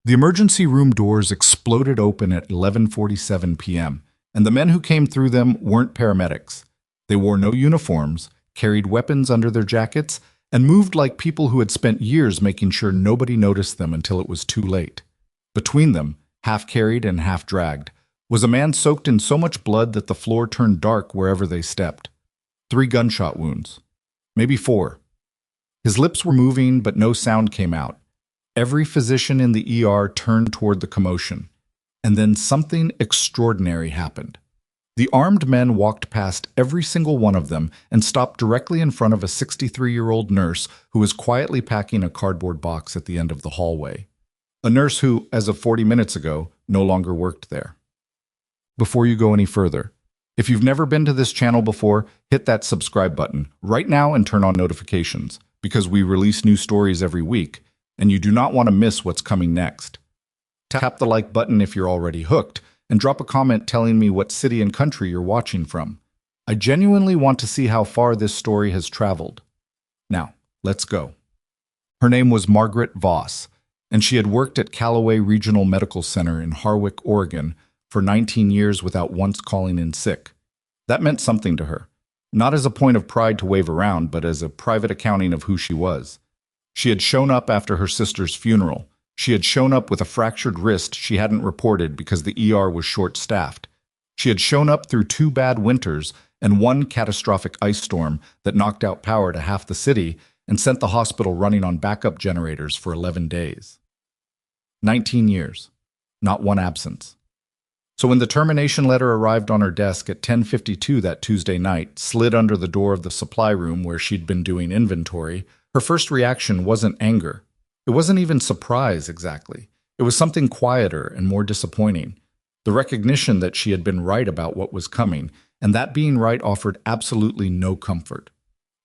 The emergency room doors exploded open at 11:47 p.m., and the men who came through them weren't paramedics. They wore no uniforms, carried weapons under their jackets, and moved like people who had spent years making sure nobody noticed them until it was too late. Between them, half carried and half dragged, was a man soaked in so much blood that the floor turned dark wherever they stepped. 3 gunshot wounds. Maybe 4. His lips were moving, but no sound came out. Every physician in the ER turned toward the commotion. And then something extraordinary happened. The armed men walked past every single one of them and stopped directly in front of a 63-year-old nurse who was quietly packing a cardboard box at the end of the hallway. A nurse who, as of 40 minutes ago, no longer worked there. Before you go any further, if you've never been to this channel before, hit that subscribe button right now and turn on notifications, because we release new stories every week, and you do not want to miss what's coming next. Tap the like button if you're already hooked, and drop a comment telling me what city and country you're watching from. I genuinely want to see how far this story has traveled. Now, let's go. Her name was Margaret Voss, and she had worked at Callaway Regional Medical Center in Harwick, Oregon, for 19 years without once calling in sick. That meant something to her, not as a point of pride to wave around, but as a private accounting of who she was. She had shown up after her sister's funeral. She had shown up with a fractured wrist she hadn't reported because the ER was short-staffed. She had shown up through 2 bad winters and 1 catastrophic ice storm that knocked out power to half the city and sent the hospital running on backup generators for 11 days. 19 years. Not one absence. So when the termination letter arrived on her desk at 10:52 that Tuesday night, slid under the door of the supply room where she'd been doing inventory, her first reaction wasn't anger. It wasn't even surprise, exactly. It was something quieter and more disappointing. The recognition that she had been right about what was coming, and that being right offered absolutely no comfort.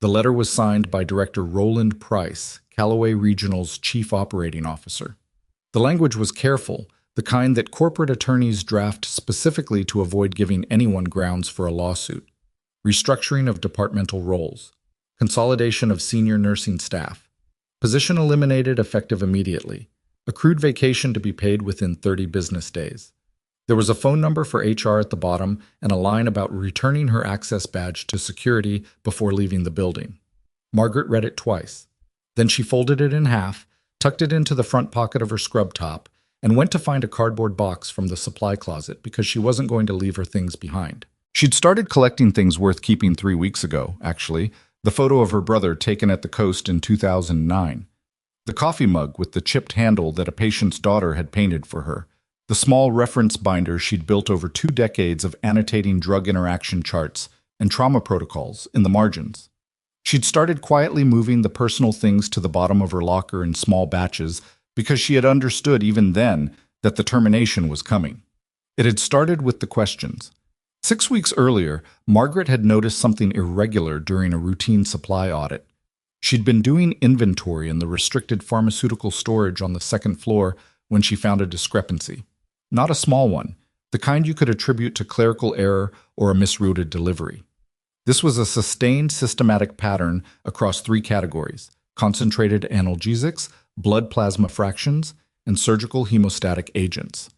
The letter was signed by Director Roland Price, Callaway Regional's Chief Operating Officer. The language was careful, the kind that corporate attorneys draft specifically to avoid giving anyone grounds for a lawsuit. Restructuring of departmental roles. Consolidation of senior nursing staff. Position eliminated effective immediately. Accrued vacation to be paid within 30 business days. There was a phone number for HR at the bottom and a line about returning her access badge to security before leaving the building. Margaret read it twice. Then she folded it in half, tucked it into the front pocket of her scrub top, and went to find a cardboard box from the supply closet because she wasn't going to leave her things behind. She'd started collecting things worth keeping 3 weeks ago, actually. The photo of her brother taken at the coast in 2009. The coffee mug with the chipped handle that a patient's daughter had painted for her. The small reference binder she'd built over 2 decades of annotating drug interaction charts and trauma protocols in the margins. She'd started quietly moving the personal things to the bottom of her locker in small batches because she had understood even then that the termination was coming. It had started with the questions. 6 weeks earlier, Margaret had noticed something irregular during a routine supply audit. She'd been doing inventory in the restricted pharmaceutical storage on the 2nd floor when she found a discrepancy. Not a small one, the kind you could attribute to clerical error or a misrouted delivery. This was a sustained systematic pattern across 3 categories: concentrated analgesics, blood plasma fractions, and surgical hemostatic agents.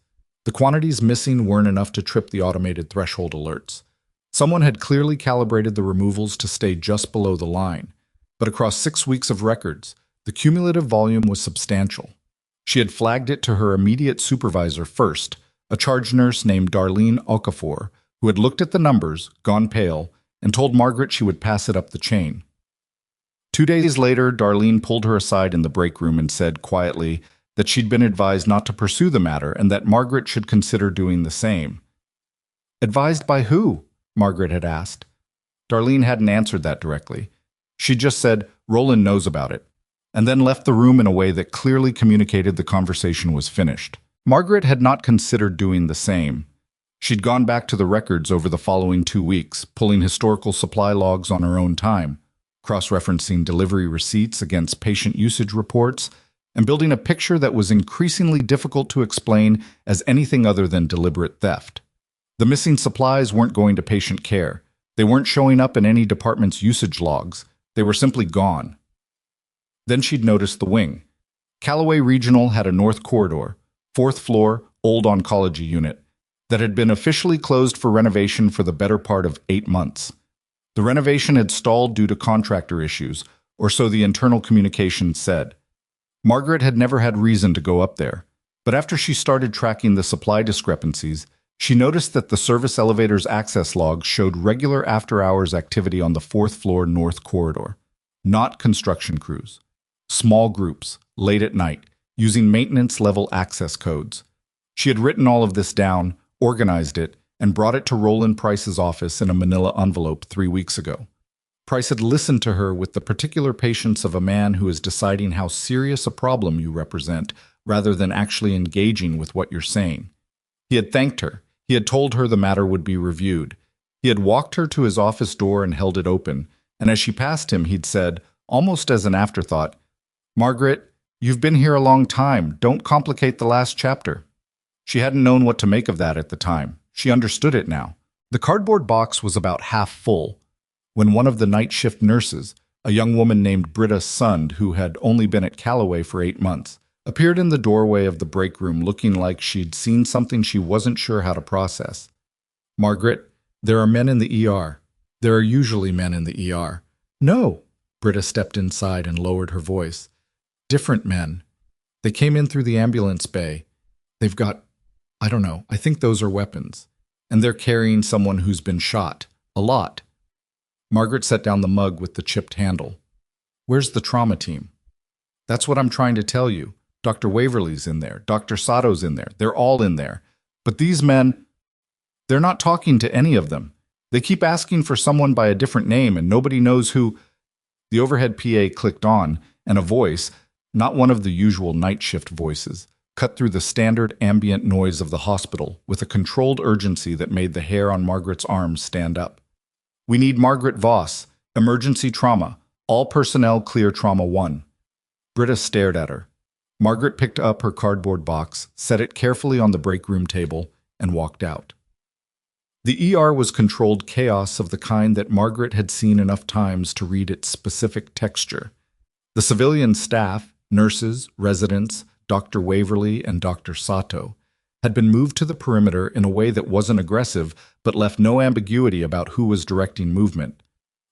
The quantities missing weren't enough to trip the automated threshold alerts. Someone had clearly calibrated the removals to stay just below the line, but across 6 weeks of records, the cumulative volume was substantial. She had flagged it to her immediate supervisor first, a charge nurse named Darlene Okafor, who had looked at the numbers, gone pale, and told Margaret she would pass it up the chain. 2 days later, Darlene pulled her aside in the break room and said quietly that she'd been advised not to pursue the matter and that Margaret should consider doing the same. Advised by who? Margaret had asked. Darlene hadn't answered that directly. She just said, Roland knows about it, and then left the room in a way that clearly communicated the conversation was finished. Margaret had not considered doing the same. She'd gone back to the records over the following 2 weeks, pulling historical supply logs on her own time, cross-referencing delivery receipts against patient usage reports, and building a picture that was increasingly difficult to explain as anything other than deliberate theft. The missing supplies weren't going to patient care. They weren't showing up in any department's usage logs. They were simply gone. Then she'd noticed the wing. Callaway Regional had a north corridor, fourth floor, old oncology unit, that had been officially closed for renovation for the better part of 8 months. The renovation had stalled due to contractor issues, or so the internal communications said. Margaret had never had reason to go up there, but after she started tracking the supply discrepancies, she noticed that the service elevator's access logs showed regular after-hours activity on the fourth floor north corridor. Not construction crews. Small groups, late at night, using maintenance-level access codes. She had written all of this down, organized it, and brought it to Roland Price's office in a manila envelope 3 weeks ago. Price had listened to her with the particular patience of a man who is deciding how serious a problem you represent rather than actually engaging with what you're saying. He had thanked her. He had told her the matter would be reviewed. He had walked her to his office door and held it open, and as she passed him, he'd said, almost as an afterthought, "Margaret, you've been here a long time. Don't complicate the last chapter." She hadn't known what to make of that at the time. She understood it now. The cardboard box was about half full when one of the night shift nurses, a young woman named Britta Sund, who had only been at Callaway for 8 months, appeared in the doorway of the break room looking like she'd seen something she wasn't sure how to process. "Margaret, there are men in the ER. There are usually men in the ER." "No." Britta stepped inside and lowered her voice. "Different men. They came in through the ambulance bay. They've got, I don't know, I think those are weapons. And they're carrying someone who's been shot. A lot." Margaret set down the mug with the chipped handle. "Where's the trauma team?" "That's what I'm trying to tell you. Dr. Waverly's in there. Dr. Sato's in there. They're all in there. But these men, they're not talking to any of them. They keep asking for someone by a different name, and nobody knows who." The overhead PA clicked on, and a voice, not one of the usual night shift voices, cut through the standard ambient noise of the hospital with a controlled urgency that made the hair on Margaret's arms stand up. "We need Margaret Voss. Emergency trauma. All personnel clear trauma 1. Britta stared at her. Margaret picked up her cardboard box, set it carefully on the break room table, and walked out. The ER was controlled chaos of the kind that Margaret had seen enough times to read its specific texture. The civilian staff, nurses, residents, Dr. Waverly and Dr. Sato, had been moved to the perimeter in a way that wasn't aggressive but left no ambiguity about who was directing movement.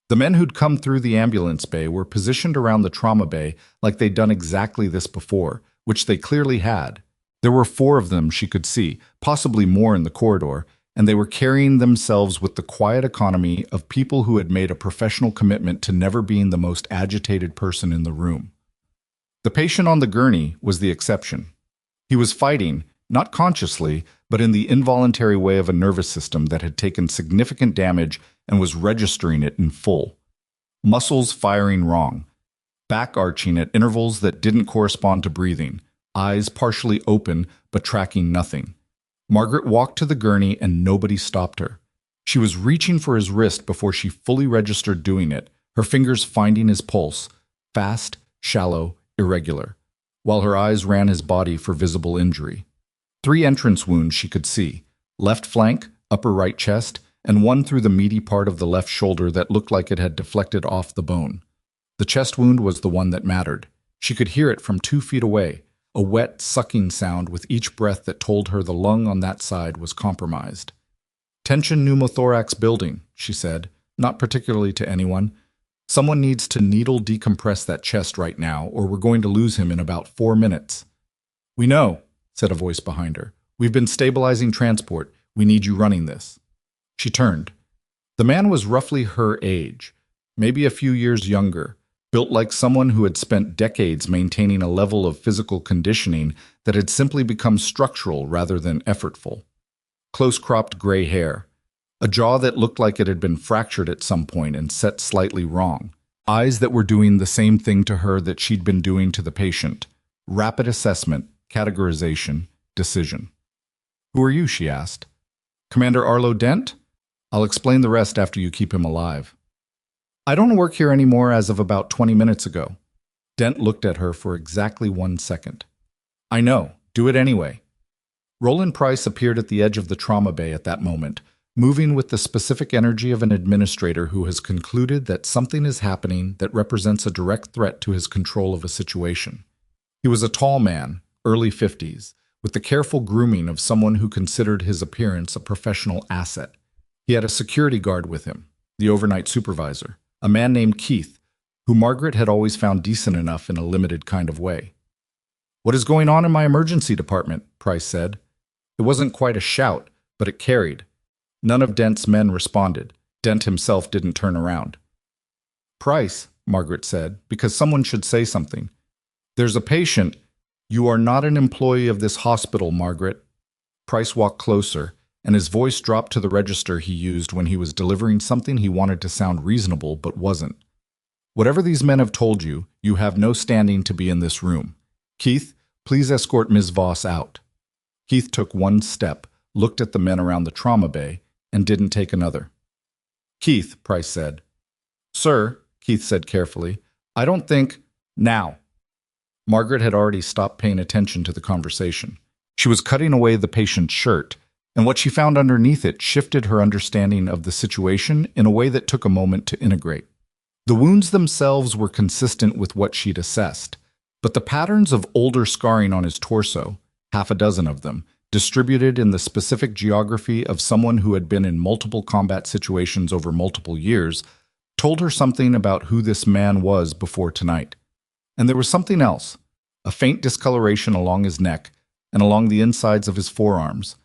The men who'd come through the ambulance bay were positioned around the trauma bay like they'd done exactly this before, which they clearly had. There were 4 of them she could see, possibly more in the corridor, and they were carrying themselves with the quiet economy of people who had made a professional commitment to never being the most agitated person in the room. The patient on the gurney was the exception. He was fighting, not consciously, but in the involuntary way of a nervous system that had taken significant damage and was registering it in full. Muscles firing wrong, back arching at intervals that didn't correspond to breathing, eyes partially open but tracking nothing. Margaret walked to the gurney and nobody stopped her. She was reaching for his wrist before she fully registered doing it, her fingers finding his pulse, fast, shallow, irregular, while her eyes ran his body for visible injury. 3 entrance wounds she could see, left flank, upper right chest, and one through the meaty part of the left shoulder that looked like it had deflected off the bone. The chest wound was the one that mattered. She could hear it from 2 feet away, a wet, sucking sound with each breath that told her the lung on that side was compromised. "Tension pneumothorax building," she said, not particularly to anyone. "Someone needs to needle decompress that chest right now, or we're going to lose him in about 4 minutes." "We know," said a voice behind her. "We've been stabilizing transport. We need you running this." She turned. The man was roughly her age, maybe a few years younger, built like someone who had spent decades maintaining a level of physical conditioning that had simply become structural rather than effortful. Close-cropped gray hair, a jaw that looked like it had been fractured at some point and set slightly wrong, eyes that were doing the same thing to her that she'd been doing to the patient. Rapid assessment, categorization, decision. "Who are you?" she asked. "Commander Arlo Dent? I'll explain the rest after you keep him alive." "I don't work here anymore as of about 20 minutes ago." Dent looked at her for exactly 1 second. "I know. Do it anyway." Roland Price appeared at the edge of the trauma bay at that moment, moving with the specific energy of an administrator who has concluded that something is happening that represents a direct threat to his control of a situation. He was a tall man, early 50s, with the careful grooming of someone who considered his appearance a professional asset. He had a security guard with him, the overnight supervisor, a man named Keith, who Margaret had always found decent enough in a limited kind of way. "What is going on in my emergency department?" Price said. It wasn't quite a shout, but it carried. None of Dent's men responded. Dent himself didn't turn around. "Price," Margaret said, "because someone should say something. There's a patient." "You are not an employee of this hospital, Margaret." Price walked closer, and his voice dropped to the register he used when he was delivering something he wanted to sound reasonable but wasn't. "Whatever these men have told you, you have no standing to be in this room. Keith, please escort Ms. Voss out." Keith took one step, looked at the men around the trauma bay, and didn't take another. "Keith," Price said. "Sir," Keith said carefully, "I don't think—" "Now." Margaret had already stopped paying attention to the conversation. She was cutting away the patient's shirt, and what she found underneath it shifted her understanding of the situation in a way that took a moment to integrate. The wounds themselves were consistent with what she'd assessed, but the patterns of older scarring on his torso, half a dozen of them, distributed in the specific geography of someone who had been in multiple combat situations over multiple years, told her something about who this man was before tonight. And there was something else, a faint discoloration along his neck and along the insides of his forearms,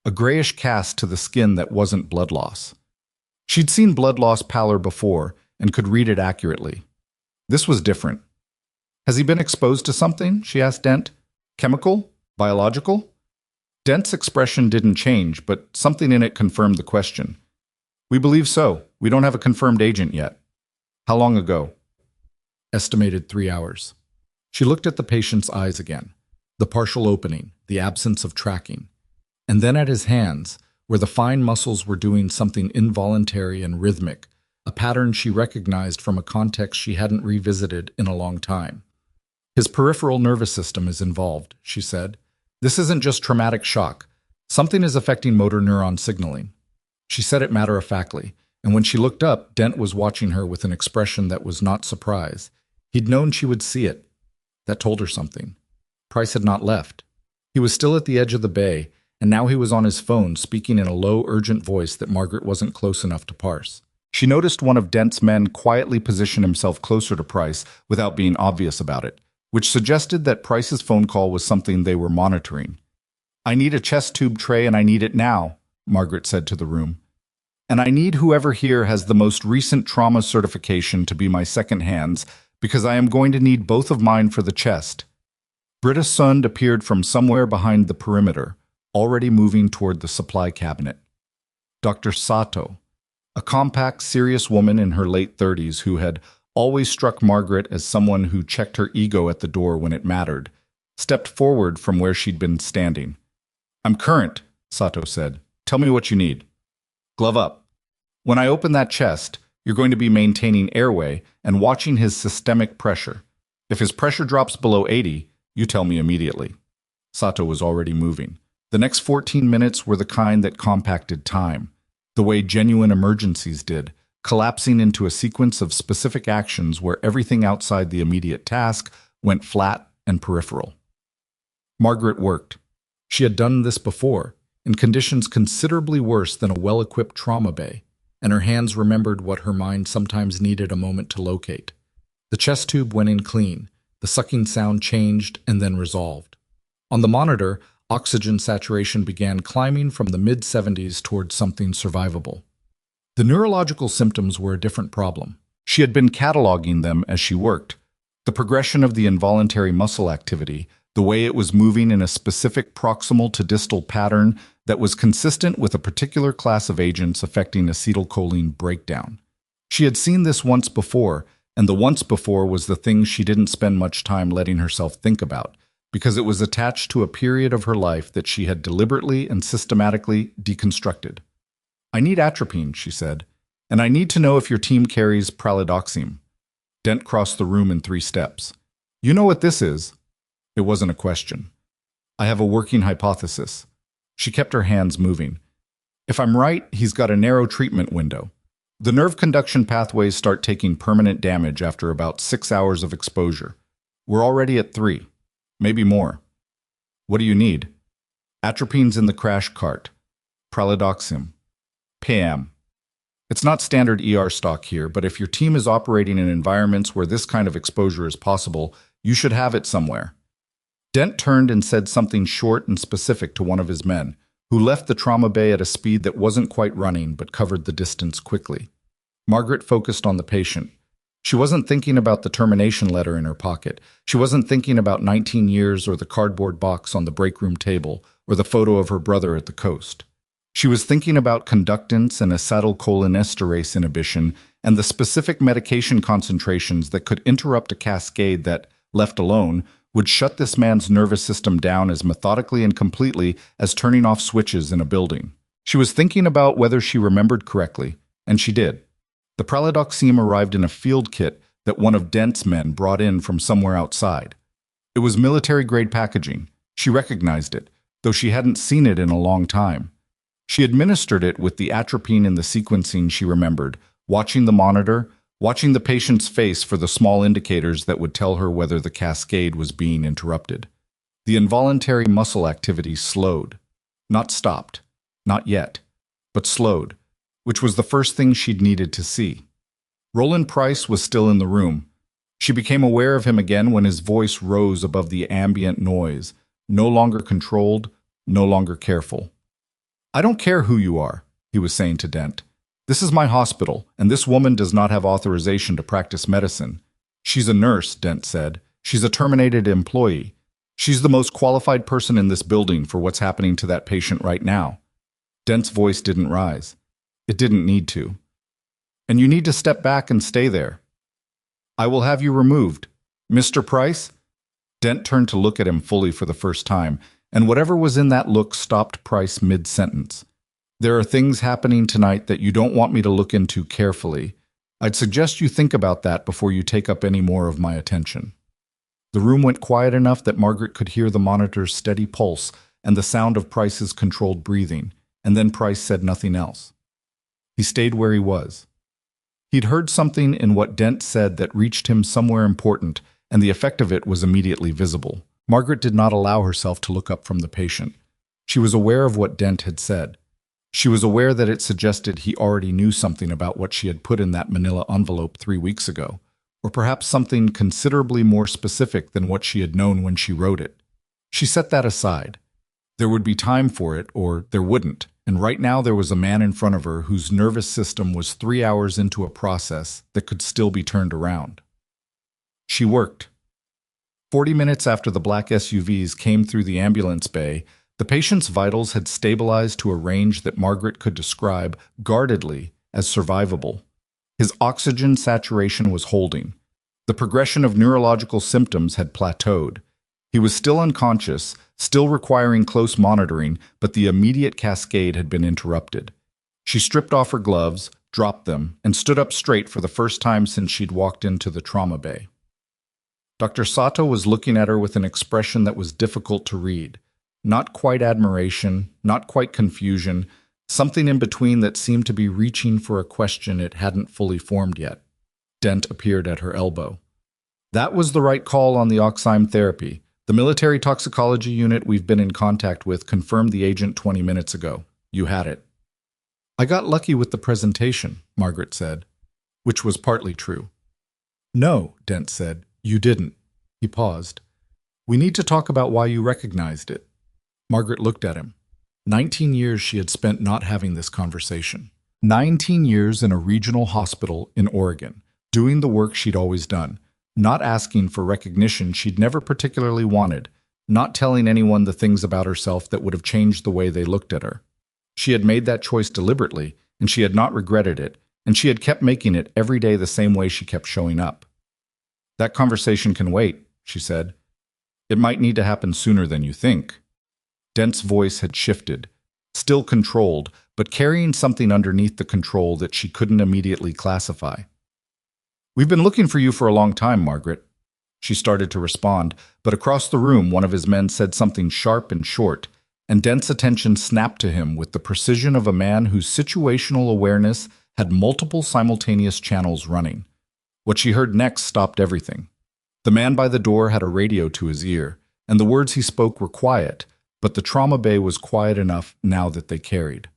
a grayish cast to the skin that wasn't blood loss. She'd seen blood loss pallor before and could read it accurately. This was different. "Has he been exposed to something?" she asked Dent. "Chemical? Biological?" Dent's expression didn't change, but something in it confirmed the question. "We believe so. We don't have a confirmed agent yet." "How long ago?" "Estimated 3 hours." She looked at the patient's eyes again, the partial opening, the absence of tracking, and then at his hands, where the fine muscles were doing something involuntary and rhythmic, a pattern she recognized from a context she hadn't revisited in a long time. "His peripheral nervous system is involved," she said. "This isn't just traumatic shock. Something is affecting motor neuron signaling." She said it matter-of-factly, and when she looked up, Dent was watching her with an expression that was not surprise. He'd known she would see it. That told her something. Price had not left. He was still at the edge of the bay, and now he was on his phone, speaking in a low, urgent voice that Margaret wasn't close enough to parse. She noticed one of Dent's men quietly position himself closer to Price without being obvious about it, which suggested that Price's phone call was something they were monitoring. "I need a chest tube tray and I need it now," Margaret said to the room. "And I need whoever here has the most recent trauma certification to be my second hands, because I am going to need both of mine for the chest." Britta Sund appeared from somewhere behind the perimeter, already moving toward the supply cabinet. Dr. Sato, a compact, serious woman in her late 30s who had always struck Margaret as someone who checked her ego at the door when it mattered, stepped forward from where she'd been standing. "I'm current," Sato said. "Tell me what you need." "Glove up. When I open that chest, you're going to be maintaining airway and watching his systemic pressure. If his pressure drops below 80, you tell me immediately." Sato was already moving. The next 14 minutes were the kind that compacted time, the way genuine emergencies did, collapsing into a sequence of specific actions where everything outside the immediate task went flat and peripheral. Margaret worked. She had done this before, in conditions considerably worse than a well-equipped trauma bay, and her hands remembered what her mind sometimes needed a moment to locate. The chest tube went in clean, the sucking sound changed and then resolved. On the monitor, oxygen saturation began climbing from the mid-70s towards something survivable. The neurological symptoms were a different problem. She had been cataloging them as she worked. The progression of the involuntary muscle activity, the way it was moving in a specific proximal to distal pattern that was consistent with a particular class of agents affecting acetylcholine breakdown. She had seen this once before, and the once before was the thing she didn't spend much time letting herself think about, because it was attached to a period of her life that she had deliberately and systematically deconstructed. "I need atropine," she said, "and I need to know if your team carries pralidoxime." Dent crossed the room in 3 steps. "You know what this is?" It wasn't a question. "I have a working hypothesis." She kept her hands moving. "If I'm right, he's got a narrow treatment window. The nerve conduction pathways start taking permanent damage after about 6 hours of exposure. We're already at 3. Maybe more." "What do you need?" Atropine's in the crash cart. Pralidoxim. PM. It's not standard ER stock here, but if your team is operating in environments where this kind of exposure is possible, you should have it somewhere. Dent turned and said something short and specific to one of his men, who left the trauma bay at a speed that wasn't quite running but covered the distance quickly. Margaret focused on the patient. She wasn't thinking about the termination letter in her pocket. She wasn't thinking about 19 years or the cardboard box on the break room table or the photo of her brother at the coast. She was thinking about conductance and acetylcholinesterase inhibition and the specific medication concentrations that could interrupt a cascade that, left alone, would shut this man's nervous system down as methodically and completely as turning off switches in a building. She was thinking about whether she remembered correctly, and she did. The pralidoxime arrived in a field kit that one of Dent's men brought in from somewhere outside. It was military-grade packaging. She recognized it, though she hadn't seen it in a long time. She administered it with the atropine in the sequencing she remembered, watching the monitor, watching the patient's face for the small indicators that would tell her whether the cascade was being interrupted. The involuntary muscle activity slowed. Not stopped. Not yet. But slowed, which was the first thing she'd needed to see. Roland Price was still in the room. She became aware of him again when his voice rose above the ambient noise, no longer controlled, no longer careful. "I don't care who you are," he was saying to Dent. "This is my hospital, and this woman does not have authorization to practice medicine." "She's a nurse," Dent said. "She's a terminated employee. She's the most qualified person in this building for what's happening to that patient right now." Dent's voice didn't rise. It didn't need to. "And you need to step back and stay there. I will have you removed. Mr. Price?" Dent turned to look at him fully for the first time, and whatever was in that look stopped Price mid-sentence. "There are things happening tonight that you don't want me to look into carefully. I'd suggest you think about that before you take up any more of my attention." The room went quiet enough that Margaret could hear the monitor's steady pulse and the sound of Price's controlled breathing, and then Price said nothing else. He stayed where he was. He'd heard something in what Dent said that reached him somewhere important, and the effect of it was immediately visible. Margaret did not allow herself to look up from the patient. She was aware of what Dent had said. She was aware that it suggested he already knew something about what she had put in that manila envelope 3 weeks ago, or perhaps something considerably more specific than what she had known when she wrote it. She set that aside. There would be time for it, or there wouldn't, and right now there was a man in front of her whose nervous system was 3 hours into a process that could still be turned around. She worked. 40 minutes after the black SUVs came through the ambulance bay, the patient's vitals had stabilized to a range that Margaret could describe, guardedly, as survivable. His oxygen saturation was holding. The progression of neurological symptoms had plateaued. He was still unconscious, still requiring close monitoring, but the immediate cascade had been interrupted. She stripped off her gloves, dropped them, and stood up straight for the first time since she'd walked into the trauma bay. Dr. Sato was looking at her with an expression that was difficult to read. Not quite admiration, not quite confusion, something in between that seemed to be reaching for a question it hadn't fully formed yet. Dent appeared at her elbow. "That was the right call on the oxime therapy. The military toxicology unit we've been in contact with confirmed the agent 20 minutes ago. You had it." "I got lucky with the presentation," Margaret said, which was partly true. "No," Dent said, "you didn't." He paused. "We need to talk about why you recognized it." Margaret looked at him. 19 years she had spent not having this conversation. 19 years in a regional hospital in Oregon, doing the work she'd always done, not asking for recognition she'd never particularly wanted, not telling anyone the things about herself that would have changed the way they looked at her. She had made that choice deliberately, and she had not regretted it, and she had kept making it every day the same way she kept showing up. "That conversation can wait," she said. "It might need to happen sooner than you think." Dent's voice had shifted, still controlled, but carrying something underneath the control that she couldn't immediately classify. "We've been looking for you for a long time, Margaret." She started to respond, but across the room one of his men said something sharp and short, and Dent's attention snapped to him with the precision of a man whose situational awareness had multiple simultaneous channels running. What she heard next stopped everything. The man by the door had a radio to his ear, and the words he spoke were quiet, but the trauma bay was quiet enough now that they carried.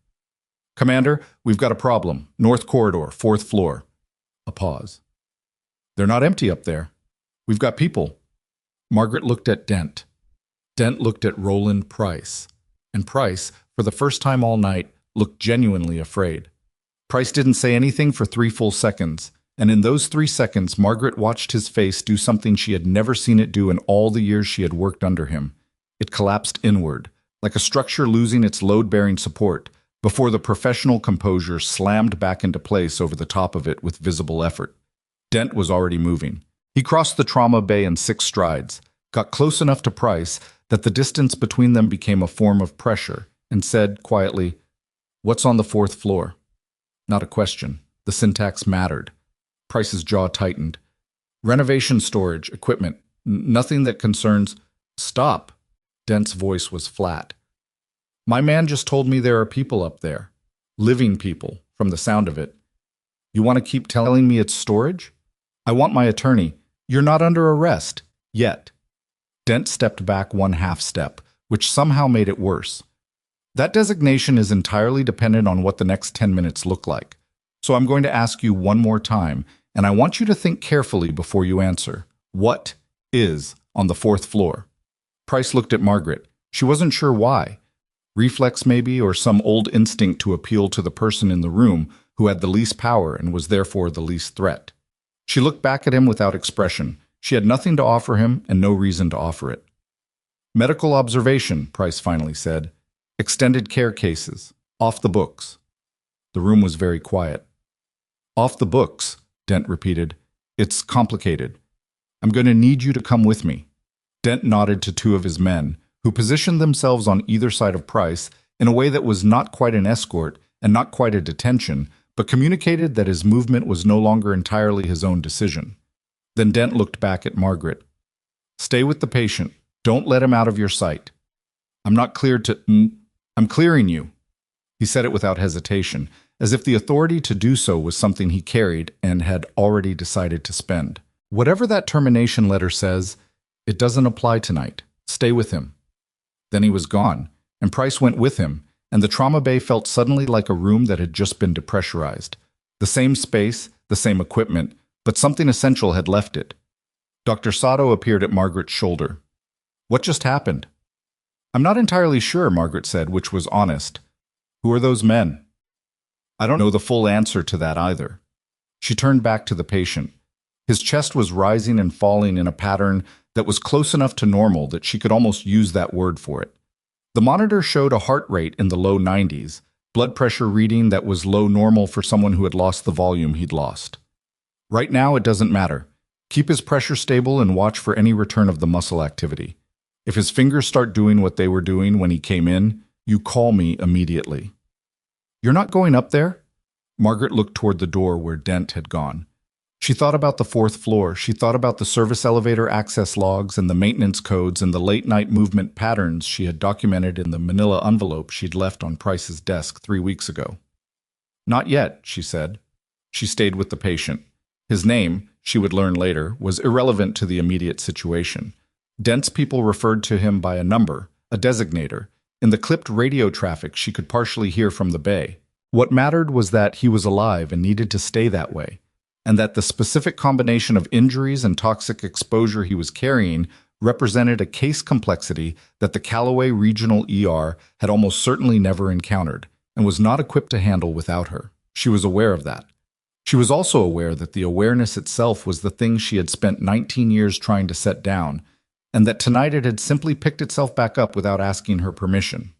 "Commander, we've got a problem. North corridor, 4th floor." A pause. "They're not empty up there. We've got people." Margaret looked at Dent. Dent looked at Roland Price. And Price, for the first time all night, looked genuinely afraid. Price didn't say anything for 3 full seconds, and in those 3 seconds, Margaret watched his face do something she had never seen it do in all the years she had worked under him. It collapsed inward, like a structure losing its load-bearing support, before the professional composure slammed back into place over the top of it with visible effort. Dent was already moving. He crossed the trauma bay in 6 strides, got close enough to Price that the distance between them became a form of pressure, and said quietly, "What's on the 4th floor?" Not a question. The syntax mattered. Price's jaw tightened. "Renovation storage, equipment, nothing that concerns—" "Stop!" Dent's voice was flat. "My man just told me there are people up there. Living people, from the sound of it. You want to keep telling me it's storage? I want my attorney. You're not under arrest. Yet." Dent stepped back 1/2 step, which somehow made it worse. "That designation is entirely dependent on what the next 10 minutes look like. So I'm going to ask you one more time, and I want you to think carefully before you answer. What is on the 4th floor?" Price looked at Margaret. She wasn't sure why. Reflex maybe, or some old instinct to appeal to the person in the room who had the least power and was therefore the least threat. She looked back at him without expression. She had nothing to offer him and no reason to offer it. "Medical observation," Price finally said. "Extended care cases. Off the books." The room was very quiet. "Off the books," Dent repeated. "It's complicated. I'm going to need you to come with me." Dent nodded to 2 of his men, who positioned themselves on either side of Price in a way that was not quite an escort and not quite a detention, but communicated that his movement was no longer entirely his own decision. Then Dent looked back at Margaret. "Stay with the patient. Don't let him out of your sight." "I'm not cleared to—" "I'm clearing you." He said it without hesitation, as if the authority to do so was something he carried and had already decided to spend. "Whatever that termination letter says, it doesn't apply tonight. Stay with him." Then he was gone, and Price went with him, and the trauma bay felt suddenly like a room that had just been depressurized. The same space, the same equipment, but something essential had left it. Dr. Sato appeared at Margaret's shoulder. "What just happened?" "I'm not entirely sure," Margaret said, which was honest. "Who are those men?" "I don't know the full answer to that either." She turned back to the patient. His chest was rising and falling in a pattern that was close enough to normal that she could almost use that word for it. The monitor showed a heart rate in the low 90s, blood pressure reading that was low normal for someone who had lost the volume he'd lost. "Right now, it doesn't matter. Keep his pressure stable and watch for any return of the muscle activity. If his fingers start doing what they were doing when he came in, you call me immediately." "You're not going up there?" Margaret looked toward the door where Dent had gone. She thought about the 4th floor. She thought about the service elevator access logs and the maintenance codes and the late-night movement patterns she had documented in the manila envelope she'd left on Price's desk 3 weeks ago. "Not yet," she said. She stayed with the patient. His name, she would learn later, was irrelevant to the immediate situation. Dent's people referred to him by a number, a designator. In the clipped radio traffic she could partially hear from the bay. What mattered was that he was alive and needed to stay that way, and that the specific combination of injuries and toxic exposure he was carrying represented a case complexity that the Callaway Regional ER had almost certainly never encountered, and was not equipped to handle without her. She was aware of that. She was also aware that the awareness itself was the thing she had spent 19 years trying to set down, and that tonight it had simply picked itself back up without asking her permission.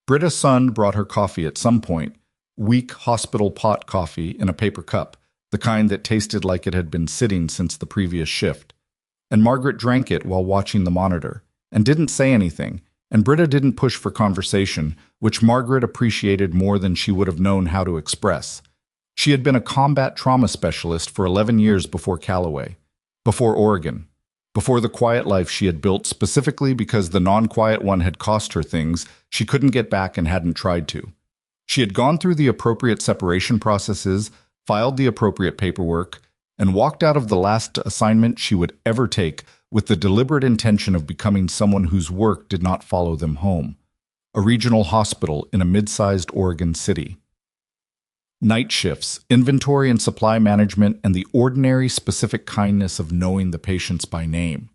Britta Sund brought her coffee at some point, weak hospital pot coffee in a paper cup, the kind that tasted like it had been sitting since the previous shift. And Margaret drank it while watching the monitor, and didn't say anything, and Britta didn't push for conversation, which Margaret appreciated more than she would have known how to express. She had been a combat trauma specialist for 11 years before Callaway, before Oregon, before the quiet life she had built specifically because the non-quiet one had cost her things she couldn't get back and hadn't tried to. She had gone through the appropriate separation processes, filed the appropriate paperwork, and walked out of the last assignment she would ever take with the deliberate intention of becoming someone whose work did not follow them home. A regional hospital in a mid-sized Oregon city. Night shifts, inventory and supply management, and the ordinary specific kindness of knowing the patients by name.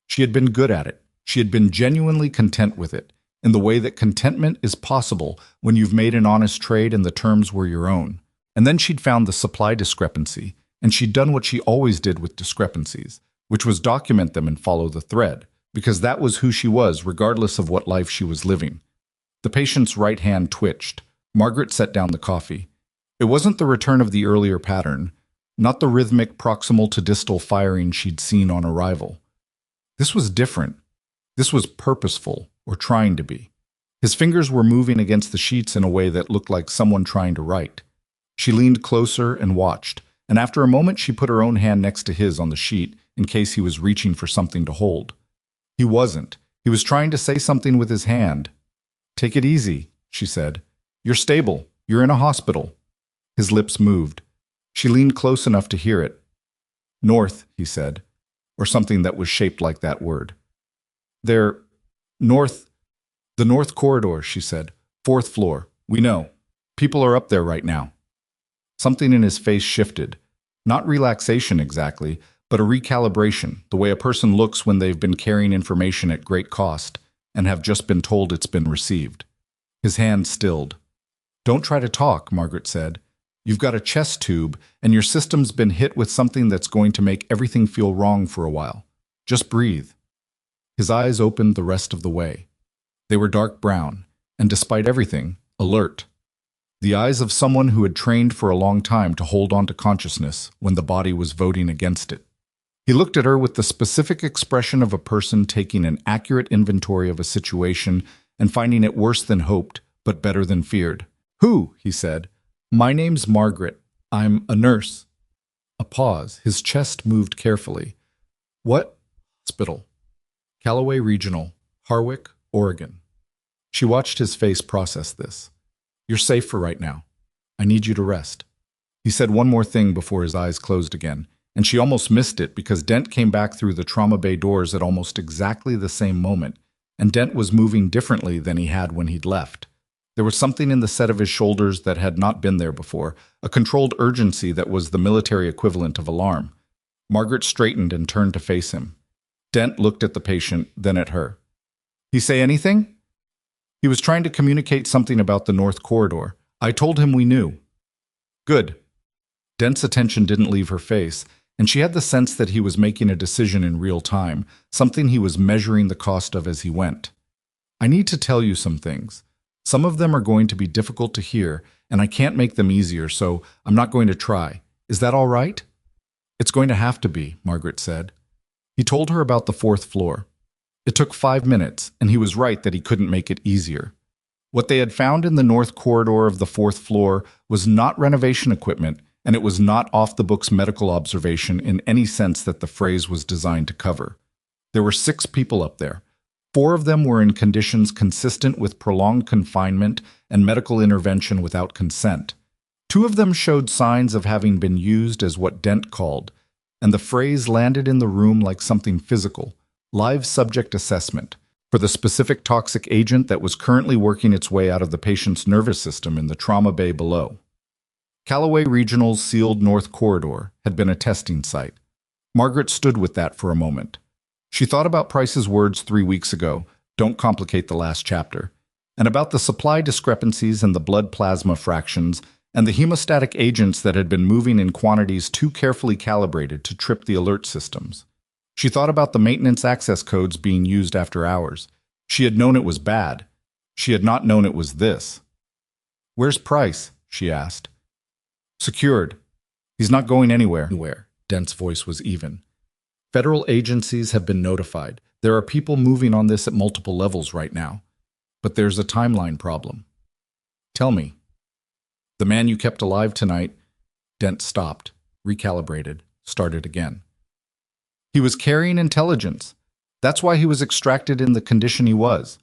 She had been good at it. She had been genuinely content with it, in the way that contentment is possible when you've made an honest trade and the terms were your own. And then she'd found the supply discrepancy, and she'd done what she always did with discrepancies, which was document them and follow the thread, because that was who she was, regardless of what life she was living. The patient's right hand twitched. Margaret set down the coffee. It wasn't the return of the earlier pattern, not the rhythmic proximal to distal firing she'd seen on arrival. This was different. This was purposeful, or trying to be. His fingers were moving against the sheets in a way that looked like someone trying to write. She leaned closer and watched, and after a moment she put her own hand next to his on the sheet in case he was reaching for something to hold. He wasn't. He was trying to say something with his hand. "Take it easy," she said. "You're stable. You're in a hospital." His lips moved. She leaned close enough to hear it. "North," he said, or something that was shaped like that word. "They're north, the north corridor," she said. "Fourth floor. We know. People are up there right now." Something in his face shifted. Not relaxation exactly, but a recalibration, the way a person looks when they've been carrying information at great cost and have just been told it's been received. His hand stilled. "Don't try to talk," Margaret said. "You've got a chest tube, and your system's been hit with something that's going to make everything feel wrong for a while. Just breathe." His eyes opened the rest of the way. They were dark brown, and despite everything, alert. The eyes of someone who had trained for a long time to hold on to consciousness when the body was voting against it. He looked at her with the specific expression of a person taking an accurate inventory of a situation and finding it worse than hoped, but better than feared. "Who?" he said. "My name's Margaret. I'm a nurse." A pause. His chest moved carefully. "What?" "Hospital. Callaway Regional, Harwick, Oregon." She watched his face process this. "You're safe for right now. I need you to rest." He said one more thing before his eyes closed again, and she almost missed it because Dent came back through the trauma bay doors at almost exactly the same moment, and Dent was moving differently than he had when he'd left. There was something in the set of his shoulders that had not been there before, a controlled urgency that was the military equivalent of alarm. Margaret straightened and turned to face him. Dent looked at the patient, then at her. "He say anything?" "He was trying to communicate something about the North Corridor. I told him we knew." "Good." Dent's attention didn't leave her face, and she had the sense that he was making a decision in real time, something he was measuring the cost of as he went. "I need to tell you some things. Some of them are going to be difficult to hear, and I can't make them easier, so I'm not going to try. Is that all right?" "It's going to have to be," Margaret said. He told her about the fourth floor. It took 5 minutes, and he was right that he couldn't make it easier. What they had found in the north corridor of the fourth floor was not renovation equipment, and it was not off-the-books medical observation in any sense that the phrase was designed to cover. There were 6 people up there. 4 of them were in conditions consistent with prolonged confinement and medical intervention without consent. 2 of them showed signs of having been used as what Dent called, and the phrase landed in the room like something physical, live subject assessment, for the specific toxic agent that was currently working its way out of the patient's nervous system in the trauma bay below. Callaway Regional's sealed North Corridor had been a testing site. Margaret stood with that for a moment. She thought about Price's words 3 weeks ago, "Don't complicate the last chapter," and about the supply discrepancies and the blood plasma fractions and the hemostatic agents that had been moving in quantities too carefully calibrated to trip the alert systems. She thought about the maintenance access codes being used after hours. She had known it was bad. She had not known it was this. "Where's Price?" she asked. "Secured. He's not going anywhere." Dent's voice was even. "Federal agencies have been notified. There are people moving on this at multiple levels right now. But there's a timeline problem." "Tell me." "The man you kept alive tonight." Dent stopped, recalibrated, started again. "He was carrying intelligence. That's why he was extracted in the condition he was.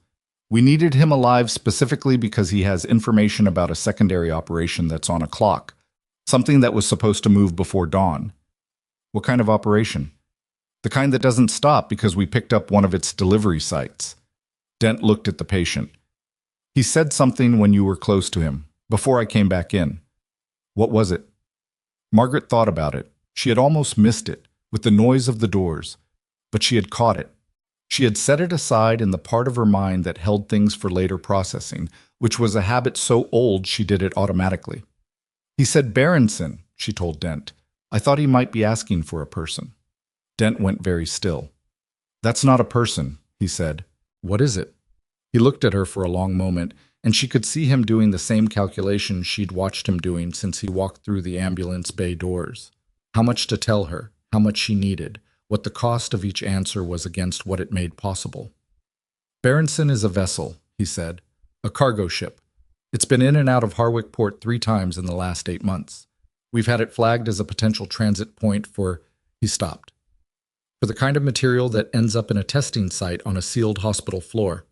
We needed him alive specifically because he has information about a secondary operation that's on a clock, something that was supposed to move before dawn." "What kind of operation?" The kind that doesn't stop because we picked up one of its delivery sites. Dent looked at the patient. He said something when you were close to him, before I came back in. What was it? Margaret thought about it. She had almost missed it, with the noise of the doors. But she had caught it. She had set it aside in the part of her mind that held things for later processing, which was a habit so old she did it automatically. He said Berenson, she told Dent. I thought he might be asking for a person. Dent went very still. That's not a person, he said. What is it? He looked at her for a long moment, and she could see him doing the same calculation she'd watched him doing since he walked through the ambulance bay doors. How much to tell her, how much she needed, what the cost of each answer was against what it made possible. Berenson is a vessel, he said, a cargo ship. It's been in and out of Harwich Port 3 times in the last 8 months. We've had it flagged as a potential transit point for, he stopped, for the kind of material that ends up in a testing site on a sealed hospital floor.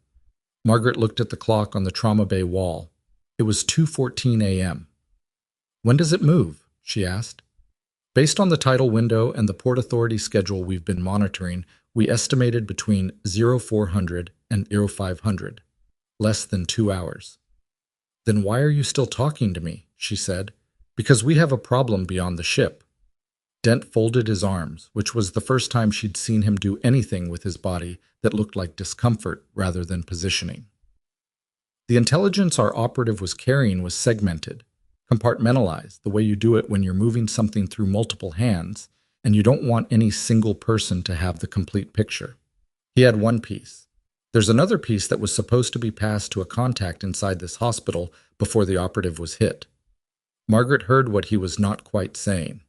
Margaret looked at the clock on the trauma bay wall. It was 2:14 a.m. When does it move? She asked. Based on the tidal window and the Port Authority schedule we've been monitoring, we estimated between 0400 and 0500, less than 2 hours. Then why are you still talking to me? She said. Because we have a problem beyond the ship. Dent folded his arms, which was the first time she'd seen him do anything with his body that looked like discomfort rather than positioning. The intelligence our operative was carrying was segmented, compartmentalized, the way you do it when you're moving something through multiple hands, and you don't want any single person to have the complete picture. He had one piece. There's another piece that was supposed to be passed to a contact inside this hospital before the operative was hit. Margaret heard what he was not quite saying.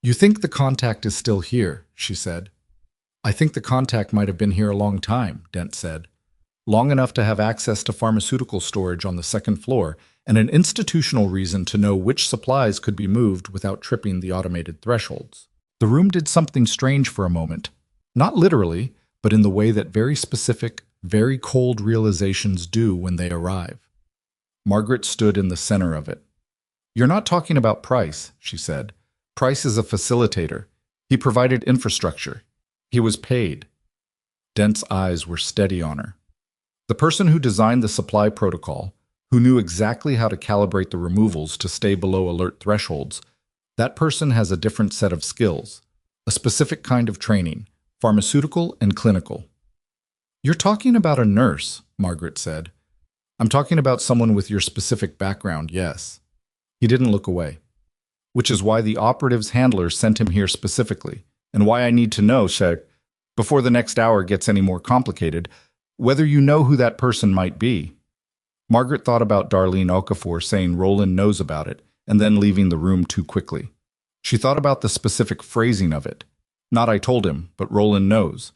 You think the contact is still here, she said. I think the contact might have been here a long time, Dent said. Long enough to have access to pharmaceutical storage on the second floor and an institutional reason to know which supplies could be moved without tripping the automated thresholds. The room did something strange for a moment. Not literally, but in the way that very specific, very cold realizations do when they arrive. Margaret stood in the center of it. You're not talking about Price, she said. Price is a facilitator. He provided infrastructure. He was paid. Dent's eyes were steady on her. The person who designed the supply protocol, who knew exactly how to calibrate the removals to stay below alert thresholds, that person has a different set of skills, a specific kind of training, pharmaceutical and clinical. You're talking about a nurse, Margaret said. I'm talking about someone with your specific background, yes. He didn't look away. Which is why the operative's handler sent him here specifically, and why I need to know, before the next hour gets any more complicated, whether you know who that person might be. Margaret thought about Darlene Okafor saying Roland knows about it, and then leaving the room too quickly. She thought about the specific phrasing of it. Not I told him, but Roland knows.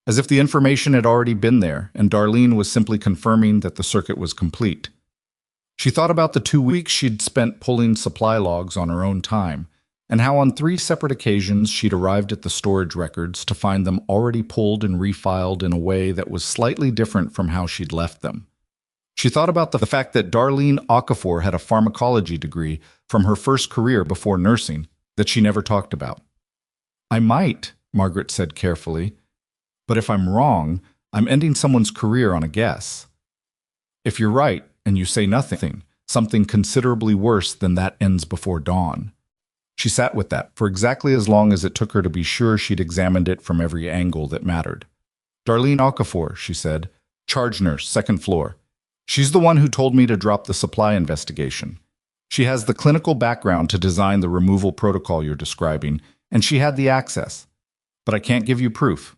As if the information had already been there, and Darlene was simply confirming that the circuit was complete. She thought about the 2 weeks she'd spent pulling supply logs on her own time, and how on 3 separate occasions she'd arrived at the storage records to find them already pulled and refiled in a way that was slightly different from how she'd left them. She thought about the fact that Darlene Okafor had a pharmacology degree from her first career before nursing that she never talked about. I might, Margaret said carefully, but if I'm wrong, I'm ending someone's career on a guess. If you're right, and you say nothing, something considerably worse than that ends before dawn. She sat with that for exactly as long as it took her to be sure she'd examined it from every angle that mattered. Darlene Okafor, she said, charge nurse, second floor. She's the one who told me to drop the supply investigation. She has the clinical background to design the removal protocol you're describing, and she had the access. But I can't give you proof.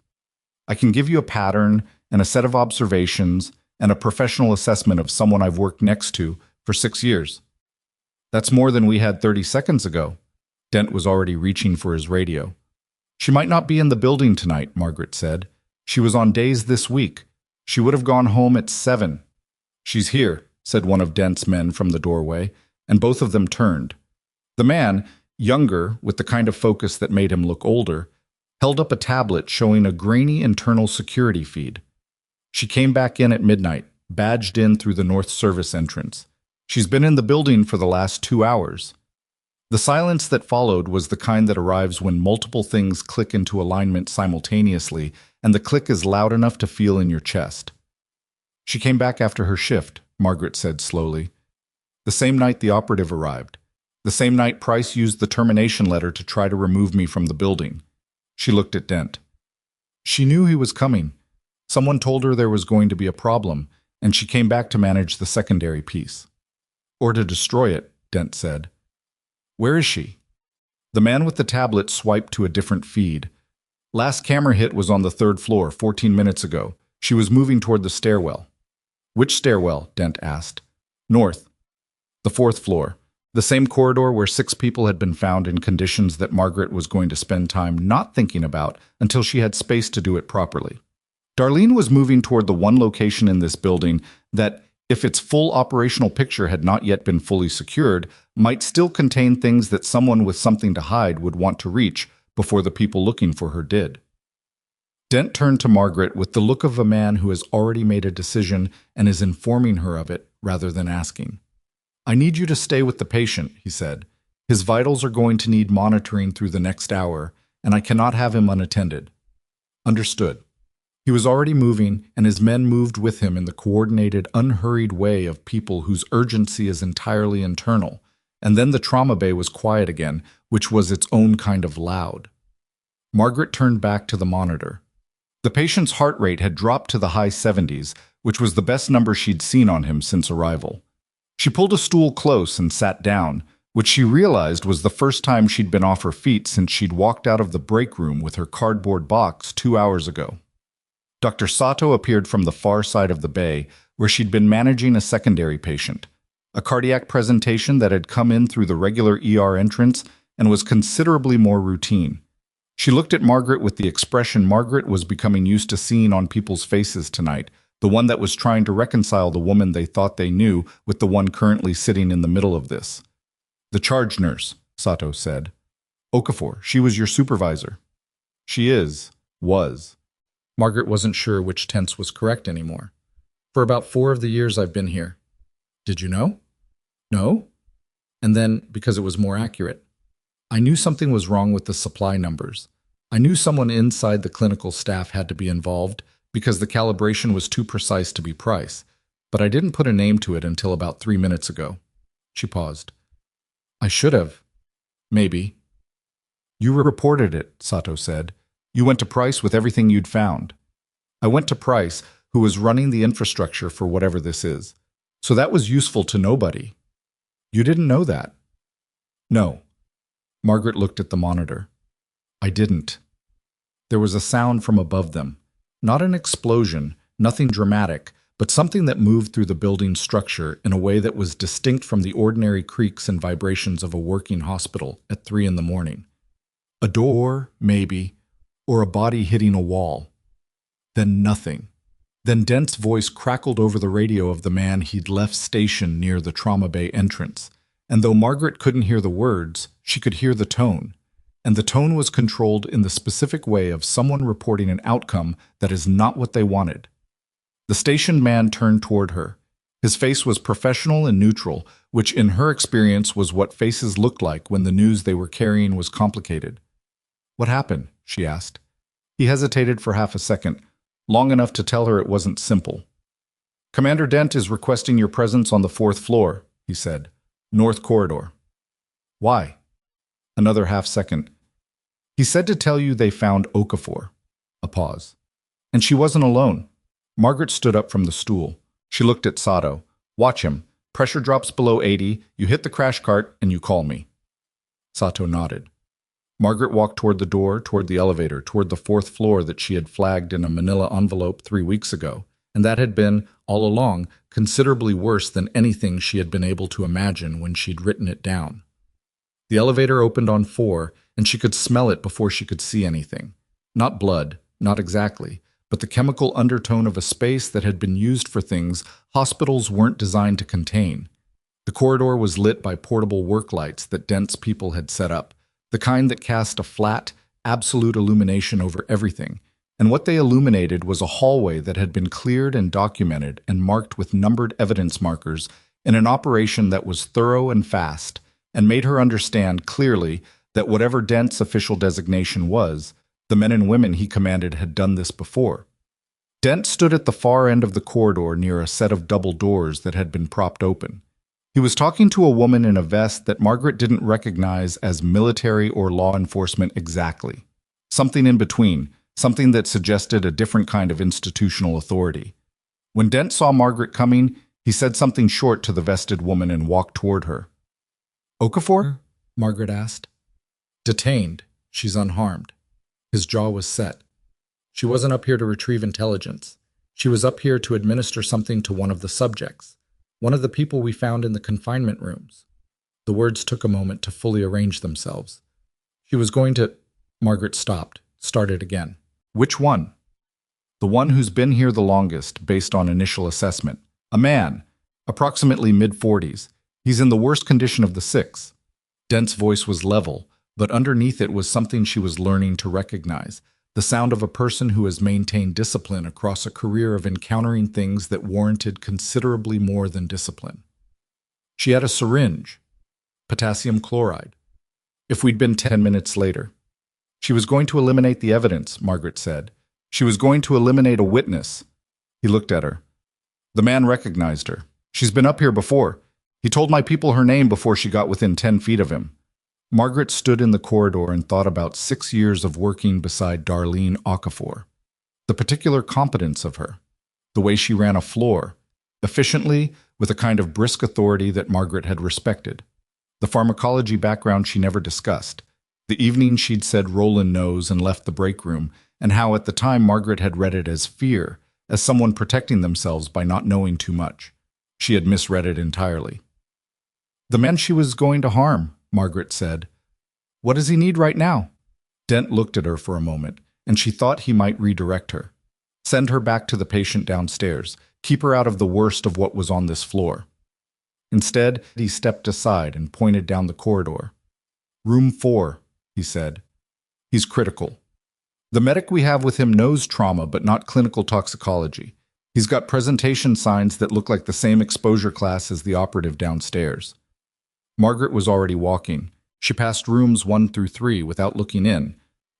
I can give you a pattern and a set of observations and a professional assessment of someone I've worked next to for 6 years. That's more than we had 30 seconds ago. Dent was already reaching for his radio. She might not be in the building tonight, Margaret said. She was on days this week. She would have gone home at 7. She's here, said one of Dent's men from the doorway, and both of them turned. The man, younger, with the kind of focus that made him look older, held up a tablet showing a grainy internal security feed. She came back in at midnight, badged in through the North Service entrance. She's been in the building for the last 2 hours. The silence that followed was the kind that arrives when multiple things click into alignment simultaneously, and the click is loud enough to feel in your chest. She came back after her shift, Margaret said slowly. The same night the operative arrived. The same night Price used the termination letter to try to remove me from the building. She looked at Dent. She knew he was coming. Someone told her there was going to be a problem, and she came back to manage the secondary piece. Or to destroy it, Dent said. Where is she? The man with the tablet swiped to a different feed. Last camera hit was on the 3rd floor 14 minutes ago. She was moving toward the stairwell. Which stairwell? Dent asked. North. The 4th floor. The same corridor where 6 people had been found in conditions that Margaret was going to spend time not thinking about until she had space to do it properly. Darlene was moving toward the one location in this building that, if its full operational picture had not yet been fully secured, might still contain things that someone with something to hide would want to reach before the people looking for her did. Dent turned to Margaret with the look of a man who has already made a decision and is informing her of it rather than asking. I need you to stay with the patient, he said. His vitals are going to need monitoring through the next hour, and I cannot have him unattended. Understood. He was already moving, and his men moved with him in the coordinated, unhurried way of people whose urgency is entirely internal. And then the trauma bay was quiet again, which was its own kind of loud. Margaret turned back to the monitor. The patient's heart rate had dropped to the high 70s, which was the best number she'd seen on him since arrival. She pulled a stool close and sat down, which she realized was the first time she'd been off her feet since she'd walked out of the break room with her cardboard box 2 hours ago. Dr. Sato appeared from the far side of the bay, where she'd been managing a secondary patient, a cardiac presentation that had come in through the regular ER entrance and was considerably more routine. She looked at Margaret with the expression Margaret was becoming used to seeing on people's faces tonight, the one that was trying to reconcile the woman they thought they knew with the one currently sitting in the middle of this. The charge nurse, Sato said. Okafor, she was your supervisor. She was. Margaret wasn't sure which tense was correct anymore. For about 4 of the years I've been here. Did you know? No? And then, because it was more accurate. I knew something was wrong with the supply numbers. I knew someone inside the clinical staff had to be involved because the calibration was too precise to be Price, but I didn't put a name to it until about 3 minutes ago. She paused. I should have. Maybe. You reported it, Sato said. You went to Price with everything you'd found. I went to Price, who was running the infrastructure for whatever this is. So that was useful to nobody. You didn't know that? No. Margaret looked at the monitor. I didn't. There was a sound from above them. Not an explosion, nothing dramatic, but something that moved through the building's structure in a way that was distinct from the ordinary creaks and vibrations of a working hospital at 3 in the morning. A door, maybe, or a body hitting a wall. Then nothing. Then Dent's voice crackled over the radio of the man he'd left stationed near the trauma bay entrance, and though Margaret couldn't hear the words, she could hear the tone. And the tone was controlled in the specific way of someone reporting an outcome that is not what they wanted. The stationed man turned toward her. His face was professional and neutral, which in her experience was what faces looked like when the news they were carrying was complicated. What happened? She asked. He hesitated for half a second, long enough to tell her it wasn't simple. Commander Dent is requesting your presence on the 4th floor, he said. North corridor. Why? Another half second. He said to tell you they found Okafor. A pause. And she wasn't alone. Margaret stood up from the stool. She looked at Sato. Watch him. Pressure drops below 80, you hit the crash cart, and you call me. Sato nodded. Margaret walked toward the door, toward the elevator, toward the 4th floor that she had flagged in a manila envelope 3 weeks ago, and that had been, all along, considerably worse than anything she had been able to imagine when she'd written it down. The elevator opened on 4, and she could smell it before she could see anything. Not blood, not exactly, but the chemical undertone of a space that had been used for things hospitals weren't designed to contain. The corridor was lit by portable work lights that Dent's people had set up, the kind that cast a flat, absolute illumination over everything, and what they illuminated was a hallway that had been cleared and documented and marked with numbered evidence markers in an operation that was thorough and fast, and made her understand clearly that whatever Dent's official designation was, the men and women he commanded had done this before. Dent stood at the far end of the corridor near a set of double doors that had been propped open. He was talking to a woman in a vest that Margaret didn't recognize as military or law enforcement exactly. Something in between, something that suggested a different kind of institutional authority. When Dent saw Margaret coming, he said something short to the vested woman and walked toward her. "Okafor?" Margaret asked. "Detained. She's unharmed." His jaw was set. She wasn't up here to retrieve intelligence. She was up here to administer something to one of the subjects, one of the people we found in the confinement rooms. The words took a moment to fully arrange themselves. She was going to... Margaret stopped, started again. "Which one?" "The one who's been here the longest, based on initial assessment. A man, approximately mid-40s. He's in the worst condition of the 6. Dent's voice was level, but underneath it was something she was learning to recognize. The sound of a person who has maintained discipline across a career of encountering things that warranted considerably more than discipline. She had a syringe. Potassium chloride. If we'd been 10 minutes later. She was going to eliminate the evidence, Margaret said. She was going to eliminate a witness. He looked at her. The man recognized her. She's been up here before. He told my people her name before she got within 10 feet of him. Margaret stood in the corridor and thought about 6 years of working beside Darlene Okafor. The particular competence of her. The way she ran a floor. Efficiently, with a kind of brisk authority that Margaret had respected. The pharmacology background she never discussed. The evening she'd said Roland knows and left the break room, and how at the time Margaret had read it as fear, as someone protecting themselves by not knowing too much. She had misread it entirely. The man she was going to harm, Margaret said. What does he need right now? Dent looked at her for a moment, and she thought he might redirect her. Send her back to the patient downstairs. Keep her out of the worst of what was on this floor. Instead, he stepped aside and pointed down the corridor. Room 4, he said. He's critical. The medic we have with him knows trauma, but not clinical toxicology. He's got presentation signs that look like the same exposure class as the operative downstairs. Margaret was already walking. She passed rooms 1 through 3 without looking in,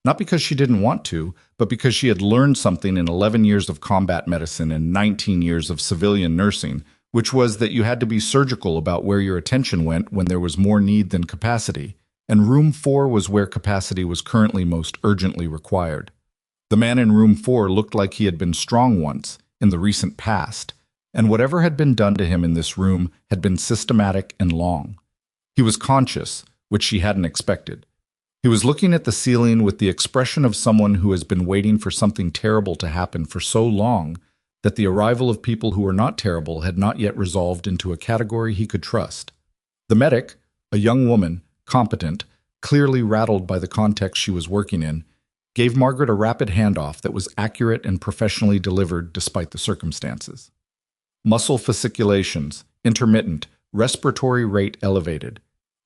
not because she didn't want to, but because she had learned something in 11 years of combat medicine and 19 years of civilian nursing, which was that you had to be surgical about where your attention went when there was more need than capacity, and room 4 was where capacity was currently most urgently required. The man in room 4 looked like he had been strong once, in the recent past, and whatever had been done to him in this room had been systematic and long. He was conscious, which she hadn't expected. He was looking at the ceiling with the expression of someone who has been waiting for something terrible to happen for so long that the arrival of people who were not terrible had not yet resolved into a category he could trust. The medic, a young woman, competent, clearly rattled by the context she was working in, gave Margaret a rapid handoff that was accurate and professionally delivered despite the circumstances. Muscle fasciculations, intermittent, respiratory rate elevated.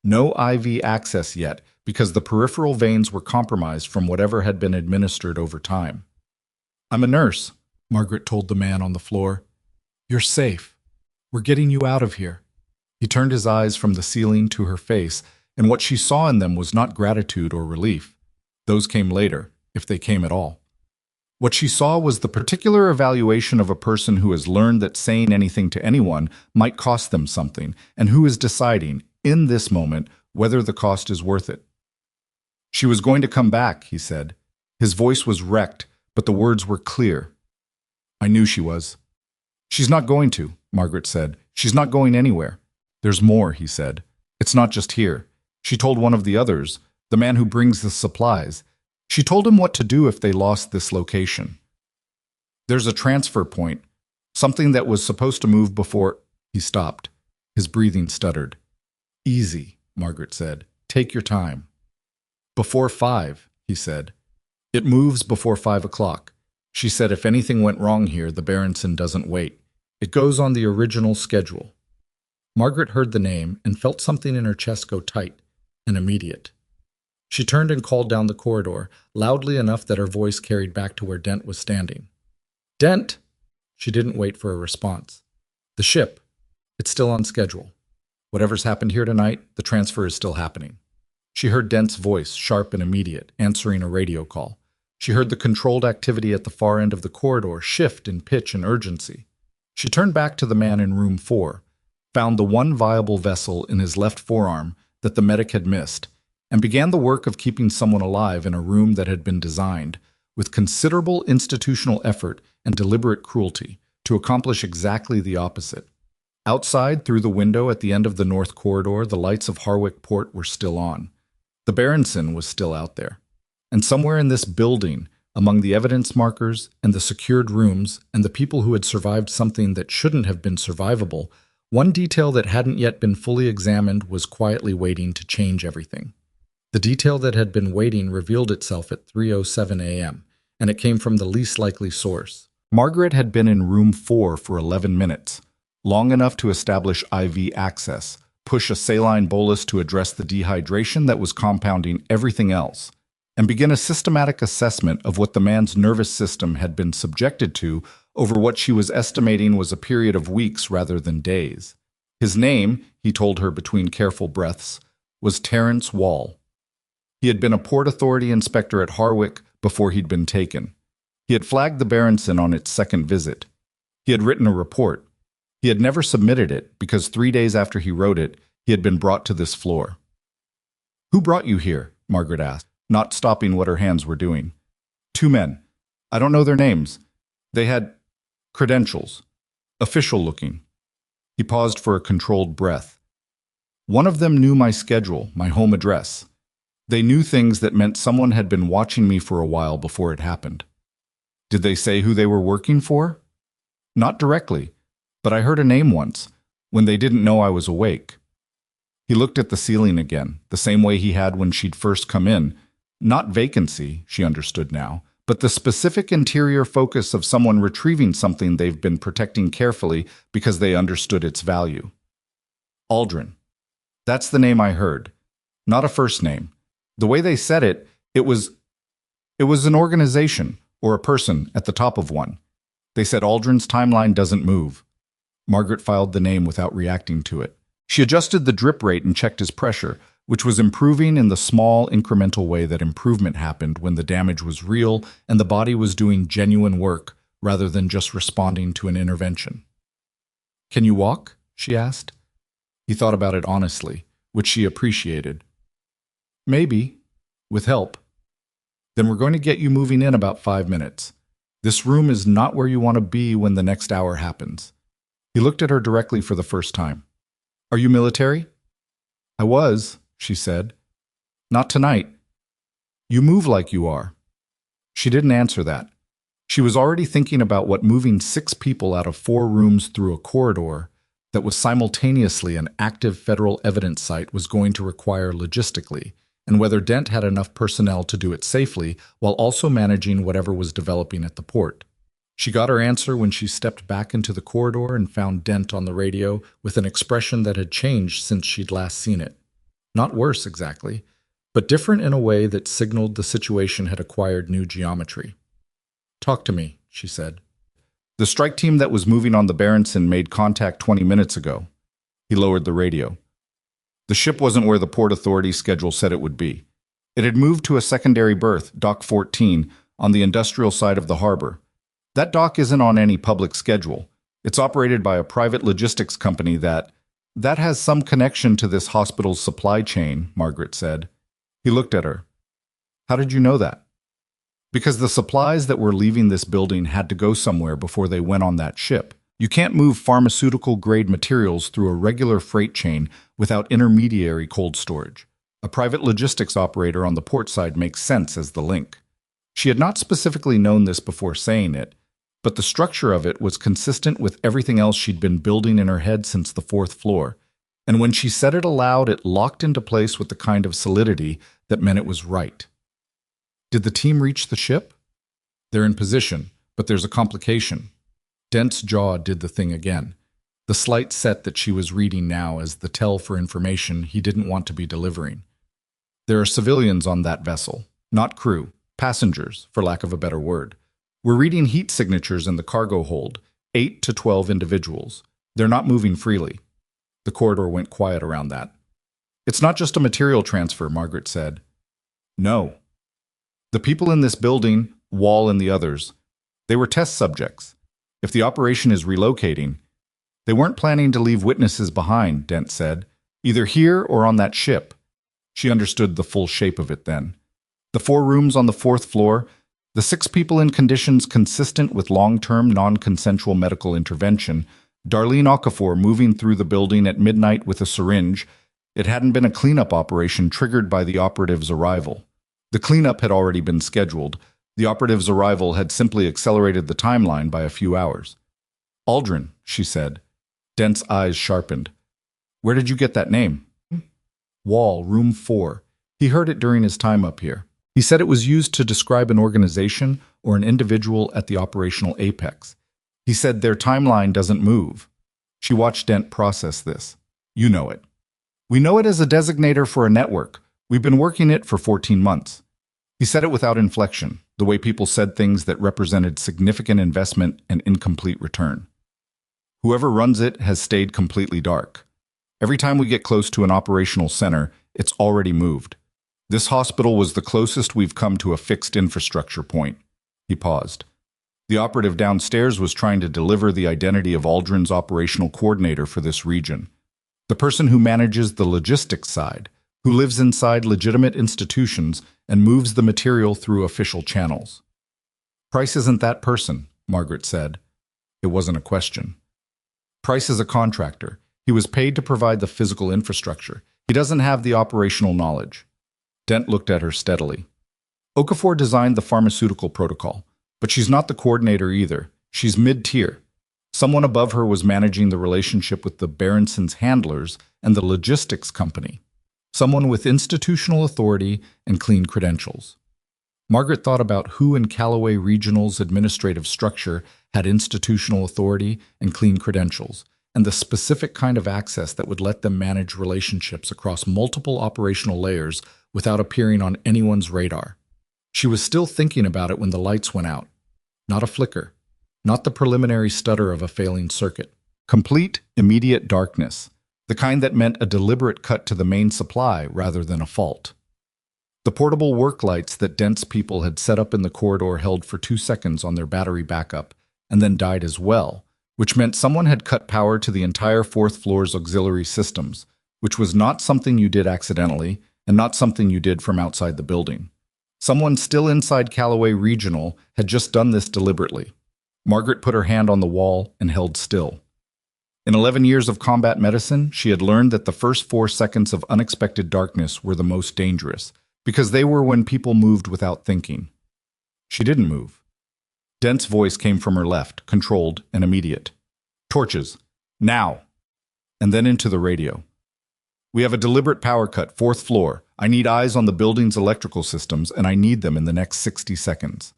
No IV access yet because the peripheral veins were compromised from whatever had been administered over time. I'm a nurse, Margaret told the man on the floor. You're safe. We're getting you out of here. He turned his eyes from the ceiling to her face, and what she saw in them was not gratitude or relief. Those came later, if they came at all. What she saw was the particular evaluation of a person who has learned that saying anything to anyone might cost them something, and who is deciding, in this moment, whether the cost is worth it. She was going to come back, he said. His voice was wrecked, but the words were clear. I knew she was. She's not going to, Margaret said. She's not going anywhere. There's more, he said. It's not just here. She told one of the others, the man who brings the supplies. She told him what to do if they lost this location. There's a transfer point, something that was supposed to move before... He stopped. His breathing stuttered. Easy, Margaret said. Take your time. Before 5, he said. It moves before 5 o'clock. She said if anything went wrong here, the Berenson doesn't wait. It goes on the original schedule. Margaret heard the name and felt something in her chest go tight and immediate. She turned and called down the corridor, loudly enough that her voice carried back to where Dent was standing. Dent! She didn't wait for a response. The ship. It's still on schedule. Whatever's happened here tonight, the transfer is still happening. She heard Dent's voice, sharp and immediate, answering a radio call. She heard the controlled activity at the far end of the corridor shift in pitch and urgency. She turned back to the man in room 4, found the one viable vessel in his left forearm that the medic had missed, and began the work of keeping someone alive in a room that had been designed, with considerable institutional effort and deliberate cruelty, to accomplish exactly the opposite. Outside, through the window at the end of the north corridor, the lights of Harwick Port were still on. The Berenson was still out there. And somewhere in this building, among the evidence markers and the secured rooms and the people who had survived something that shouldn't have been survivable, one detail that hadn't yet been fully examined was quietly waiting to change everything. The detail that had been waiting revealed itself at 3:07 a.m., and it came from the least likely source. Margaret had been in room 4 for 11 minutes, long enough to establish IV access, push a saline bolus to address the dehydration that was compounding everything else, and begin a systematic assessment of what the man's nervous system had been subjected to over what she was estimating was a period of weeks rather than days. His name, he told her between careful breaths, was Terence Wall. He had been a Port Authority inspector at Harwick before he'd been taken. He had flagged the Berenson on its second visit. He had written a report. He had never submitted it because 3 days after he wrote it, he had been brought to this floor. "Who brought you here?" Margaret asked, not stopping what her hands were doing. "2 men. I don't know their names. They had credentials. Official looking." He paused for a controlled breath. "One of them knew my schedule, my home address. They knew things that meant someone had been watching me for a while before it happened." "Did they say who they were working for?" "Not directly, but I heard a name once, when they didn't know I was awake." He looked at the ceiling again, the same way he had when she'd first come in. Not vacancy, she understood now, but the specific interior focus of someone retrieving something they've been protecting carefully because they understood its value. "Aldrin. That's the name I heard. Not a first name. The way they said it, it was an organization, or a person at the top of one. They said Aldrin's timeline doesn't move." Margaret filed the name without reacting to it. She adjusted the drip rate and checked his pressure, which was improving in the small, incremental way that improvement happened when the damage was real and the body was doing genuine work rather than just responding to an intervention. "Can you walk?" she asked. He thought about it honestly, which she appreciated. "Maybe, with help." "Then we're going to get you moving in about 5 minutes. This room is not where you want to be when the next hour happens." He looked at her directly for the first time. "Are you military?" "I was," she said. "Not tonight." "You move like you are." She didn't answer that. She was already thinking about what moving 6 people out of 4 rooms through a corridor that was simultaneously an active federal evidence site was going to require logistically, and whether Dent had enough personnel to do it safely while also managing whatever was developing at the port. She got her answer when she stepped back into the corridor and found Dent on the radio with an expression that had changed since she'd last seen it. Not worse, exactly, but different in a way that signaled the situation had acquired new geometry. "Talk to me," she said. "The strike team that was moving on the Berenson made contact 20 minutes ago." He lowered the radio. "The ship wasn't where the Port Authority schedule said it would be. It had moved to a secondary berth, Dock 14, on the industrial side of the harbor. That dock isn't on any public schedule. It's operated by a private logistics company that has some connection to this hospital's supply chain," Margaret said. He looked at her. "How did you know that?" "Because the supplies that were leaving this building had to go somewhere before they went on that ship. You can't move pharmaceutical-grade materials through a regular freight chain without intermediary cold storage. A private logistics operator on the port side makes sense as the link." She had not specifically known this before saying it, but the structure of it was consistent with everything else she'd been building in her head since the 4th floor, and when she said it aloud, it locked into place with the kind of solidity that meant it was right. "Did the team reach the ship?" "They're in position, but there's a complication." Dent's jaw did the thing again, the slight set that she was reading now as the tell for information he didn't want to be delivering. "There are civilians on that vessel, not crew, passengers, for lack of a better word. We're reading heat signatures in the cargo hold, 8 to 12 individuals. They're not moving freely." The corridor went quiet around that. It's not just a material transfer, Margaret said. No. The people in this building, Wall and the others, they were test subjects. If the operation is relocating, they weren't planning to leave witnesses behind, Dent said, either here or on that ship. She understood the full shape of it then. The 4 rooms on the 4th floor, the 6 people in conditions consistent with long-term non-consensual medical intervention, Darlene Okafor moving through the building at midnight with a syringe. It hadn't been a cleanup operation triggered by the operative's arrival. The cleanup had already been scheduled. The operative's arrival had simply accelerated the timeline by a few hours. Aldrin, she said. Dent's eyes sharpened. Where did you get that name? Wall, room 4. He heard it during his time up here. He said it was used to describe an organization or an individual at the operational apex. He said their timeline doesn't move. She watched Dent process this. You know it. We know it as a designator for a network. We've been working it for 14 months. He said it without inflection, the way people said things that represented significant investment and incomplete return. Whoever runs it has stayed completely dark. Every time we get close to an operational center, it's already moved. This hospital was the closest we've come to a fixed infrastructure point. He paused. The operative downstairs was trying to deliver the identity of Aldrin's operational coordinator for this region. The person who manages the logistics side, who lives inside legitimate institutions and moves the material through official channels. Price isn't that person, Margaret said. It wasn't a question. Price is a contractor. He was paid to provide the physical infrastructure. He doesn't have the operational knowledge. Dent looked at her steadily. Okafor designed the pharmaceutical protocol, but she's not the coordinator either. She's mid-tier. Someone above her was managing the relationship with the Berenson's handlers and the logistics company. Someone with institutional authority and clean credentials. Margaret thought about who in Callaway Regional's administrative structure had institutional authority and clean credentials, and the specific kind of access that would let them manage relationships across multiple operational layers without appearing on anyone's radar. She was still thinking about it when the lights went out. Not a flicker. Not the preliminary stutter of a failing circuit. Complete, immediate darkness. The kind that meant a deliberate cut to the main supply rather than a fault. The portable work lights that Dent's people had set up in the corridor held for 2 seconds on their battery backup, and then died as well, which meant someone had cut power to the entire 4th floor's auxiliary systems, which was not something you did accidentally, and not something you did from outside the building. Someone still inside Callaway Regional had just done this deliberately. Margaret put her hand on the wall and held still. In 11 years of combat medicine, she had learned that the first 4 seconds of unexpected darkness were the most dangerous, because they were when people moved without thinking. She didn't move. Dent's voice came from her left, controlled and immediate. Torches. Now. And then into the radio. We have a deliberate power cut, 4th floor. I need eyes on the building's electrical systems, and I need them in the next 60 seconds.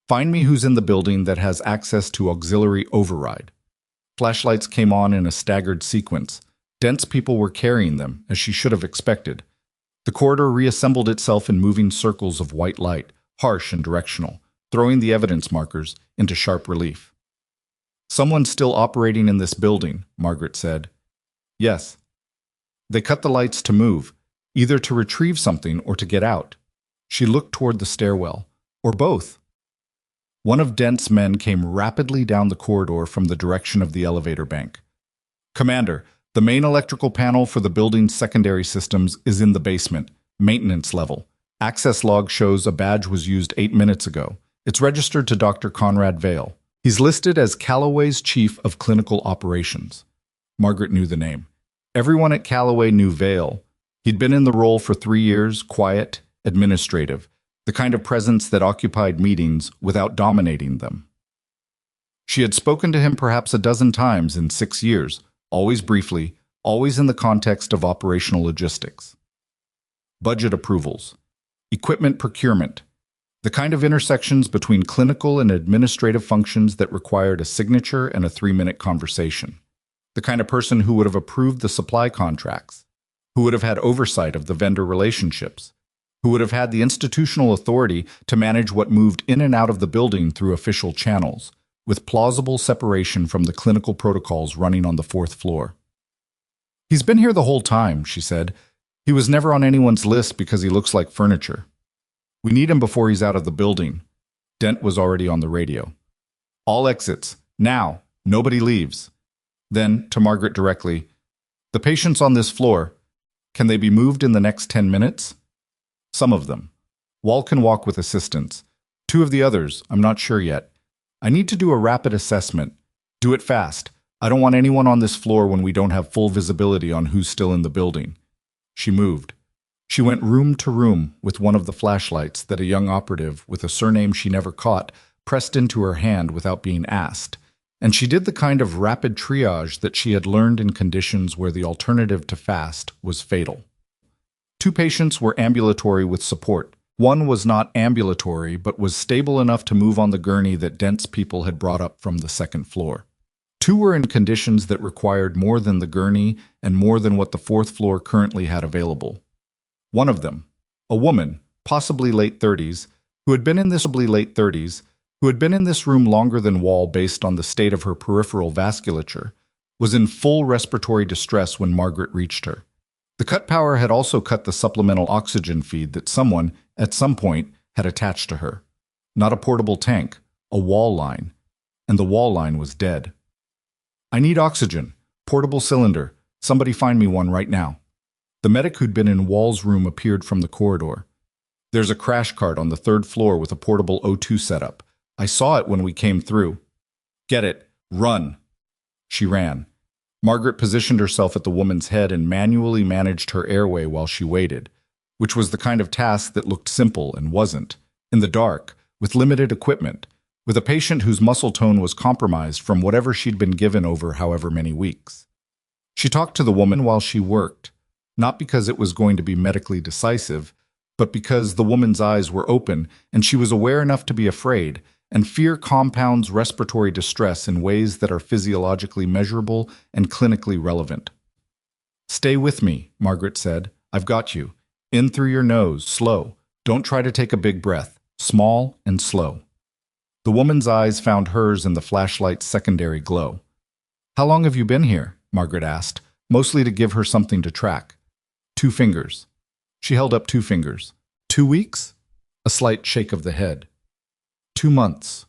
Find me who's in the building that has access to auxiliary override. Flashlights came on in a staggered sequence. Dent's people were carrying them, as she should have expected. The corridor reassembled itself in moving circles of white light, harsh and directional, throwing the evidence markers into sharp relief. Someone's still operating in this building, Margaret said. Yes. They cut the lights to move, either to retrieve something or to get out. She looked toward the stairwell, or both. One of Dent's men came rapidly down the corridor from the direction of the elevator bank. Commander, the main electrical panel for the building's secondary systems is in the basement, maintenance level. Access log shows a badge was used 8 minutes ago. It's registered to Dr. Conrad Vale. He's listed as Callaway's Chief of Clinical Operations. Margaret knew the name. Everyone at Callaway knew Vale. He'd been in the role for 3 years, quiet, administrative, the kind of presence that occupied meetings without dominating them. She had spoken to him perhaps a dozen times in 6 years, always briefly, always in the context of operational logistics. Budget approvals, equipment procurement, the kind of intersections between clinical and administrative functions that required a signature and a 3-minute conversation. The kind of person who would have approved the supply contracts, who would have had oversight of the vendor relationships, who would have had the institutional authority to manage what moved in and out of the building through official channels, with plausible separation from the clinical protocols running on the 4th floor. He's been here the whole time, she said. He was never on anyone's list because he looks like furniture. We need him before he's out of the building. Dent was already on the radio. All exits. Now. Nobody leaves. Then, to Margaret directly, the patients on this floor, can they be moved in the next 10 minutes? Some of them. Wall can walk with assistance. 2 of the others, I'm not sure yet. I need to do a rapid assessment. Do it fast. I don't want anyone on this floor when we don't have full visibility on who's still in the building. She moved. She went room to room with one of the flashlights that a young operative, with a surname she never caught, pressed into her hand without being asked. And she did the kind of rapid triage that she had learned in conditions where the alternative to fast was fatal. 2 patients were ambulatory with support. One was not ambulatory, but was stable enough to move on the gurney that Dent's people had brought up from the 2nd floor. 2 were in conditions that required more than the gurney and more than what the 4th floor currently had available. One of them, a woman, possibly late 30s, who had been in this room longer than Wall based on the state of her peripheral vasculature, was in full respiratory distress when Margaret reached her. The cut power had also cut the supplemental oxygen feed that someone, at some point, had attached to her. Not a portable tank, a wall line, and the wall line was dead. I need oxygen. Portable cylinder. Somebody find me one right now. The medic who'd been in Wall's room appeared from the corridor. There's a crash cart on the 3rd floor with a portable O2 setup. I saw it when we came through. Get it. Run. She ran. Margaret positioned herself at the woman's head and manually managed her airway while she waited, which was the kind of task that looked simple and wasn't. In the dark, with limited equipment, with a patient whose muscle tone was compromised from whatever she'd been given over however many weeks. She talked to the woman while she worked, not because it was going to be medically decisive, but because the woman's eyes were open and she was aware enough to be afraid, and fear compounds respiratory distress in ways that are physiologically measurable and clinically relevant. Stay with me, Margaret said. I've got you. In through your nose, slow. Don't try to take a big breath. Small and slow. The woman's eyes found hers in the flashlight's secondary glow. How long have you been here? Margaret asked, mostly to give her something to track. 2 fingers. She held up 2 fingers. 2 weeks? A slight shake of the head. 2 months.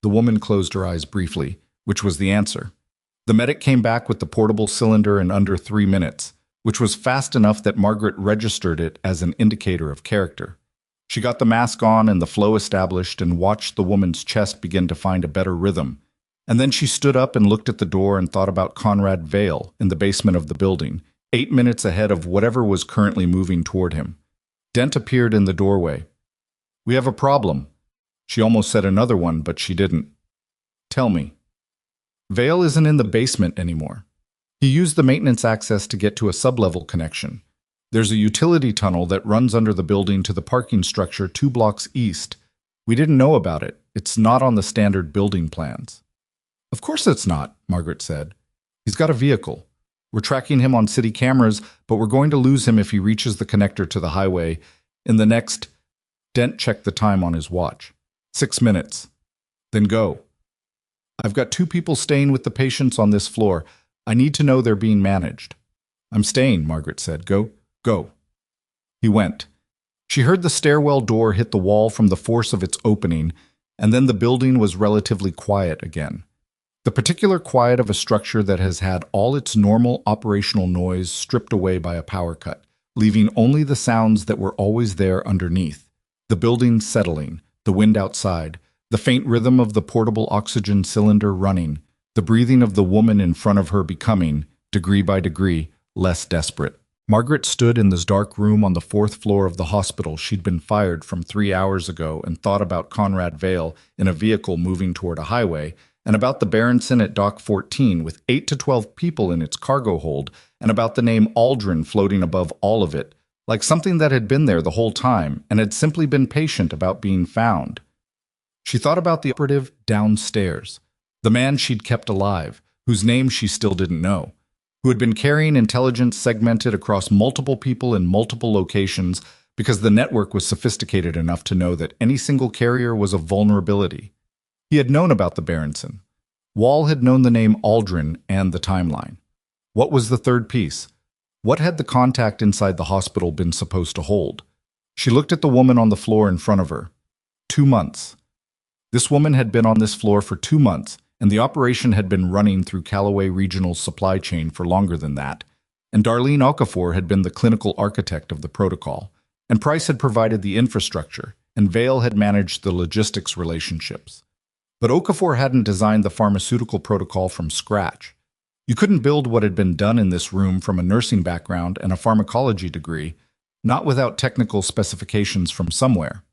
The woman closed her eyes briefly, which was the answer. The medic came back with the portable cylinder in under 3 minutes, which was fast enough that Margaret registered it as an indicator of character. She got the mask on and the flow established and watched the woman's chest begin to find a better rhythm. And then she stood up and looked at the door and thought about Conrad Vale in the basement of the building, 8 minutes ahead of whatever was currently moving toward him. Dent appeared in the doorway. We have a problem. She almost said another one, but she didn't. Tell me. Vale isn't in the basement anymore. He used the maintenance access to get to a sublevel connection. There's a utility tunnel that runs under the building to the parking structure 2 blocks east. We didn't know about it. It's not on the standard building plans. Of course it's not, Margaret said. He's got a vehicle. We're tracking him on city cameras, but we're going to lose him if he reaches the connector to the highway in the next... Dent checked the time on his watch. 6 minutes. Then go. I've got 2 people staying with the patients on this floor. I need to know they're being managed. I'm staying, Margaret said. Go. He went. She heard the stairwell door hit the wall from the force of its opening, and then the building was relatively quiet again. The particular quiet of a structure that has had all its normal operational noise stripped away by a power cut, leaving only the sounds that were always there underneath. The building settling, the wind outside, the faint rhythm of the portable oxygen cylinder running, the breathing of the woman in front of her becoming, degree by degree, less desperate. Margaret stood in this dark room on the 4th floor of the hospital she'd been fired from 3 hours ago and thought about Conrad Vale in a vehicle moving toward a highway, and about the Berenson at Dock 14 with 8 to 12 people in its cargo hold, and about the name Aldrin floating above all of it, like something that had been there the whole time and had simply been patient about being found. She thought about the operative downstairs, the man she'd kept alive, whose name she still didn't know, who had been carrying intelligence segmented across multiple people in multiple locations because the network was sophisticated enough to know that any single carrier was a vulnerability. He had known about the Berenson. Wall had known the name Aldrin and the timeline. What was the third piece? What had the contact inside the hospital been supposed to hold? She looked at the woman on the floor in front of her. 2 months. This woman had been on this floor for 2 months, and the operation had been running through Callaway Regional's supply chain for longer than that. And Darlene Okafor had been the clinical architect of the protocol, and Price had provided the infrastructure, and Vale had managed the logistics relationships. But Okafor hadn't designed the pharmaceutical protocol from scratch. You couldn't build what had been done in this room from a nursing background and a pharmacology degree, not without technical specifications from somewhere.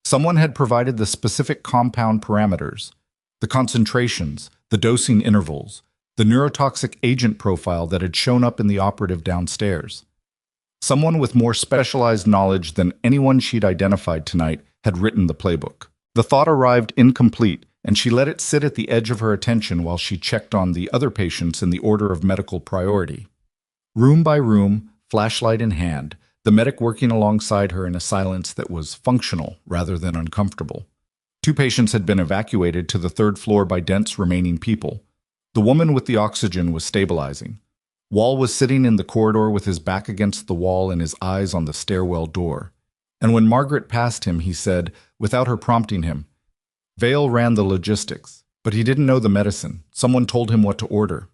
Someone had provided the specific compound parameters, the concentrations, the dosing intervals, the neurotoxic agent profile that had shown up in the operative downstairs. Someone with more specialized knowledge than anyone she'd identified tonight had written the playbook. The thought arrived incomplete, and she let it sit at the edge of her attention while she checked on the other patients in the order of medical priority. Room by room, flashlight in hand, the medic working alongside her in a silence that was functional rather than uncomfortable. 2 patients had been evacuated to the 3rd floor by Dent's remaining people. The woman with the oxygen was stabilizing. Wall was sitting in the corridor with his back against the wall and his eyes on the stairwell door. And when Margaret passed him, he said, without her prompting him, Vale ran the logistics, but he didn't know the medicine. Someone told him what to order.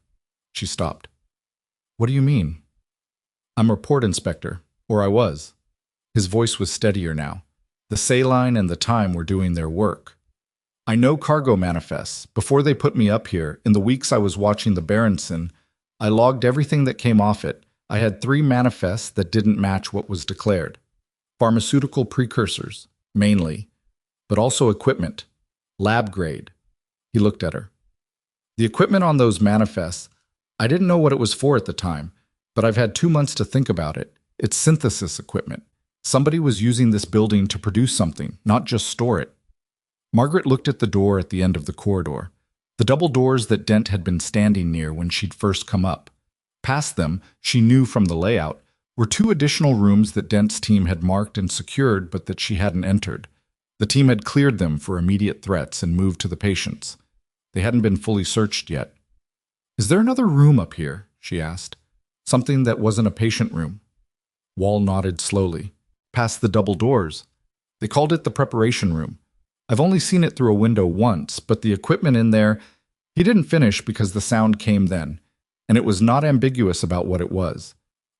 She stopped. What do you mean? I'm a report inspector, or I was. His voice was steadier now. The saline and the time were doing their work. I know cargo manifests. Before they put me up here, in the weeks I was watching the Berenson, I logged everything that came off it. I had 3 manifests that didn't match what was declared. Pharmaceutical precursors, mainly, but also equipment. Lab grade. He looked at her. The equipment on those manifests, I didn't know what it was for at the time, but I've had 2 months to think about it. It's synthesis equipment. Somebody was using this building to produce something, not just store it. Margaret looked at the door at the end of the corridor, the double doors that Dent had been standing near when she'd first come up. Past them, she knew from the layout, were 2 additional rooms that Dent's team had marked and secured but that she hadn't entered. The team had cleared them for immediate threats and moved to the patients. They hadn't been fully searched yet. Is there another room up here? She asked. Something that wasn't a patient room. Wall nodded slowly. Past the double doors. They called it the preparation room. I've only seen it through a window once, but the equipment in there, he didn't finish because the sound came then, and it was not ambiguous about what it was.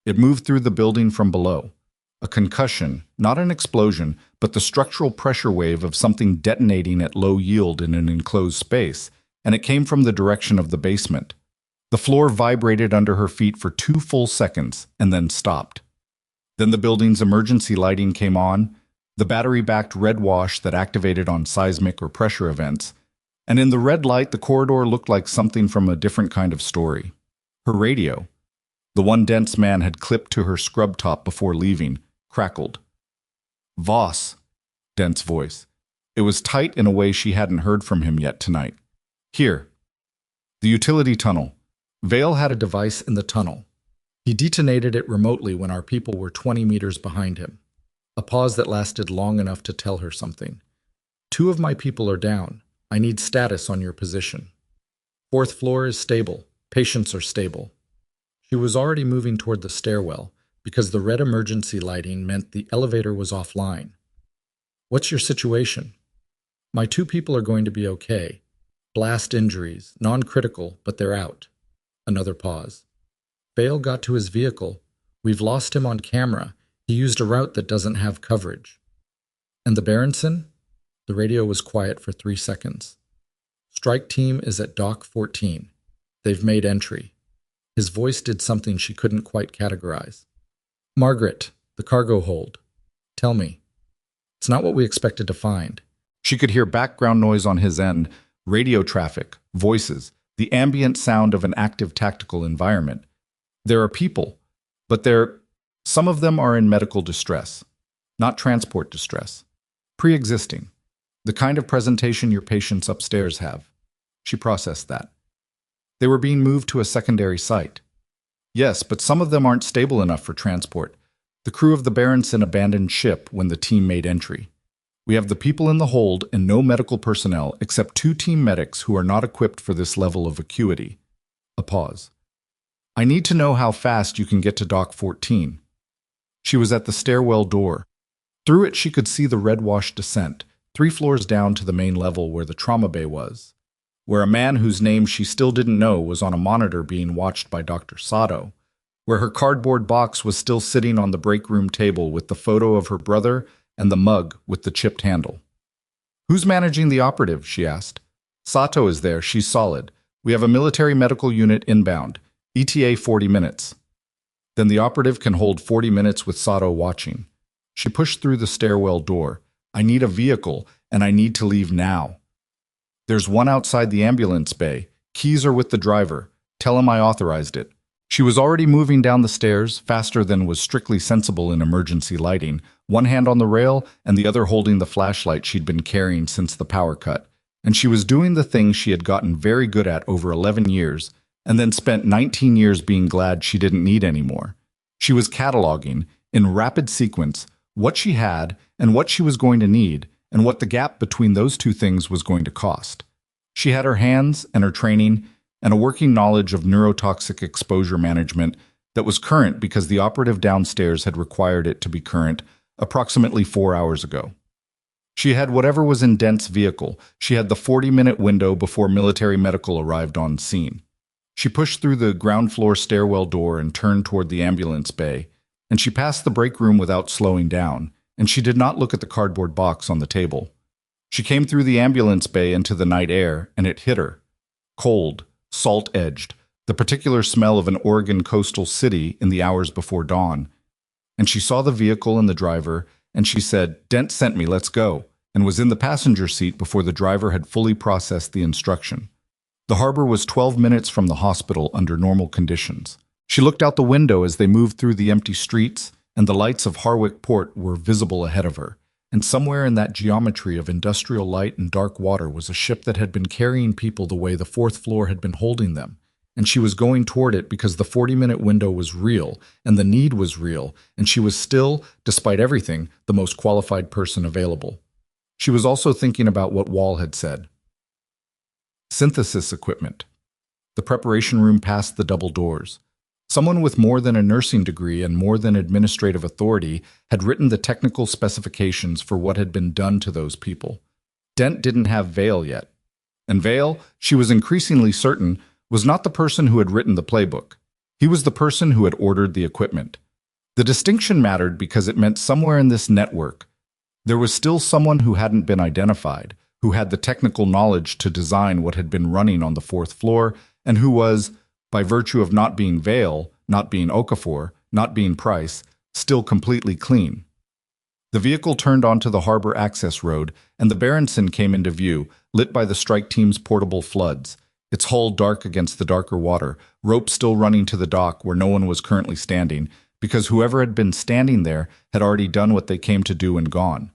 It moved through the building from below. A concussion, not an explosion, but the structural pressure wave of something detonating at low yield in an enclosed space, and it came from the direction of the basement. The floor vibrated under her feet for 2 full seconds and then stopped. Then the building's emergency lighting came on, the battery-backed red wash that activated on seismic or pressure events, and in the red light the corridor looked like something from a different kind of story. Her radio, the one Dent's man had clipped to her scrub top before leaving, crackled. Voss, Dent's voice. It was tight in a way she hadn't heard from him yet tonight. Here. The utility tunnel. Vale had a device in the tunnel. He detonated it remotely when our people were 20 meters behind him. A pause that lasted long enough to tell her something. 2 of my people are down. I need status on your position. 4th floor is stable. Patients are stable. She was already moving toward the stairwell, because the red emergency lighting meant the elevator was offline. What's your situation? My 2 people are going to be okay. Blast injuries, non-critical, but they're out. Another pause. Vale got to his vehicle. We've lost him on camera. He used a route that doesn't have coverage. And the Berenson? The radio was quiet for 3 seconds. Strike team is at Dock 14. They've made entry. His voice did something she couldn't quite categorize. Margaret, the cargo hold. Tell me. It's not what we expected to find. She could hear background noise on his end, radio traffic, voices, the ambient sound of an active tactical environment. There are people, but some of them are in medical distress, not transport distress. Pre-existing. The kind of presentation your patients upstairs have. She processed that. They were being moved to a secondary site. Yes, but some of them aren't stable enough for transport. The crew of the Berenson abandoned ship when the team made entry. We have the people in the hold and no medical personnel except 2 team medics who are not equipped for this level of acuity. A pause. I need to know how fast you can get to Dock 14. She was at the stairwell door. Through it she could see the red-washed descent, 3 floors down to the main level where the trauma bay was, where a man whose name she still didn't know was on a monitor being watched by Dr. Sato, where her cardboard box was still sitting on the break room table with the photo of her brother and the mug with the chipped handle. "Who's managing the operative?" she asked. "Sato is there, she's solid. We have a military medical unit inbound. ETA 40 minutes. Then the operative can hold 40 minutes with Sato watching." She pushed through the stairwell door. "I need a vehicle, and I need to leave now." "There's one outside the ambulance bay. Keys are with the driver. Tell him I authorized it." She was already moving down the stairs, faster than was strictly sensible in emergency lighting, one hand on the rail and the other holding the flashlight she'd been carrying since the power cut. And she was doing the thing she had gotten very good at over 11 years, and then spent 19 years being glad she didn't need anymore. She was cataloging, in rapid sequence, what she had and what she was going to need, and what the gap between those two things was going to cost. She had her hands and her training, and a working knowledge of neurotoxic exposure management that was current because the operative downstairs had required it to be current approximately 4 hours ago. She had whatever was in Dent's vehicle. She had the 40-minute window before military medical arrived on scene. She pushed through the ground floor stairwell door and turned toward the ambulance bay, and she passed the break room without slowing down, and she did not look at the cardboard box on the table. She came through the ambulance bay into the night air, and it hit her. Cold, salt-edged, the particular smell of an Oregon coastal city in the hours before dawn. And she saw the vehicle and the driver, and she said, "Dent sent me, let's go," and was in the passenger seat before the driver had fully processed the instruction. The harbor was 12 minutes from the hospital under normal conditions. She looked out the window as they moved through the empty streets, and the lights of Harwick Port were visible ahead of her. And somewhere in that geometry of industrial light and dark water was a ship that had been carrying people the way the 4th floor had been holding them. And she was going toward it because the 40-minute window was real, and the need was real, and she was still, despite everything, the most qualified person available. She was also thinking about what Wall had said. Synthesis equipment. The preparation room passed the double doors. Someone with more than a nursing degree and more than administrative authority had written the technical specifications for what had been done to those people. Dent didn't have Vale yet. And Vale, she was increasingly certain, was not the person who had written the playbook. He was the person who had ordered the equipment. The distinction mattered because it meant somewhere in this network, there was still someone who hadn't been identified, who had the technical knowledge to design what had been running on the 4th floor, and who was, by virtue of not being Vale, not being Okafor, not being Price, still completely clean. The vehicle turned onto the harbor access road, and the Berenson came into view, lit by the strike team's portable floods, its hull dark against the darker water, rope still running to the dock where no one was currently standing, because whoever had been standing there had already done what they came to do and gone.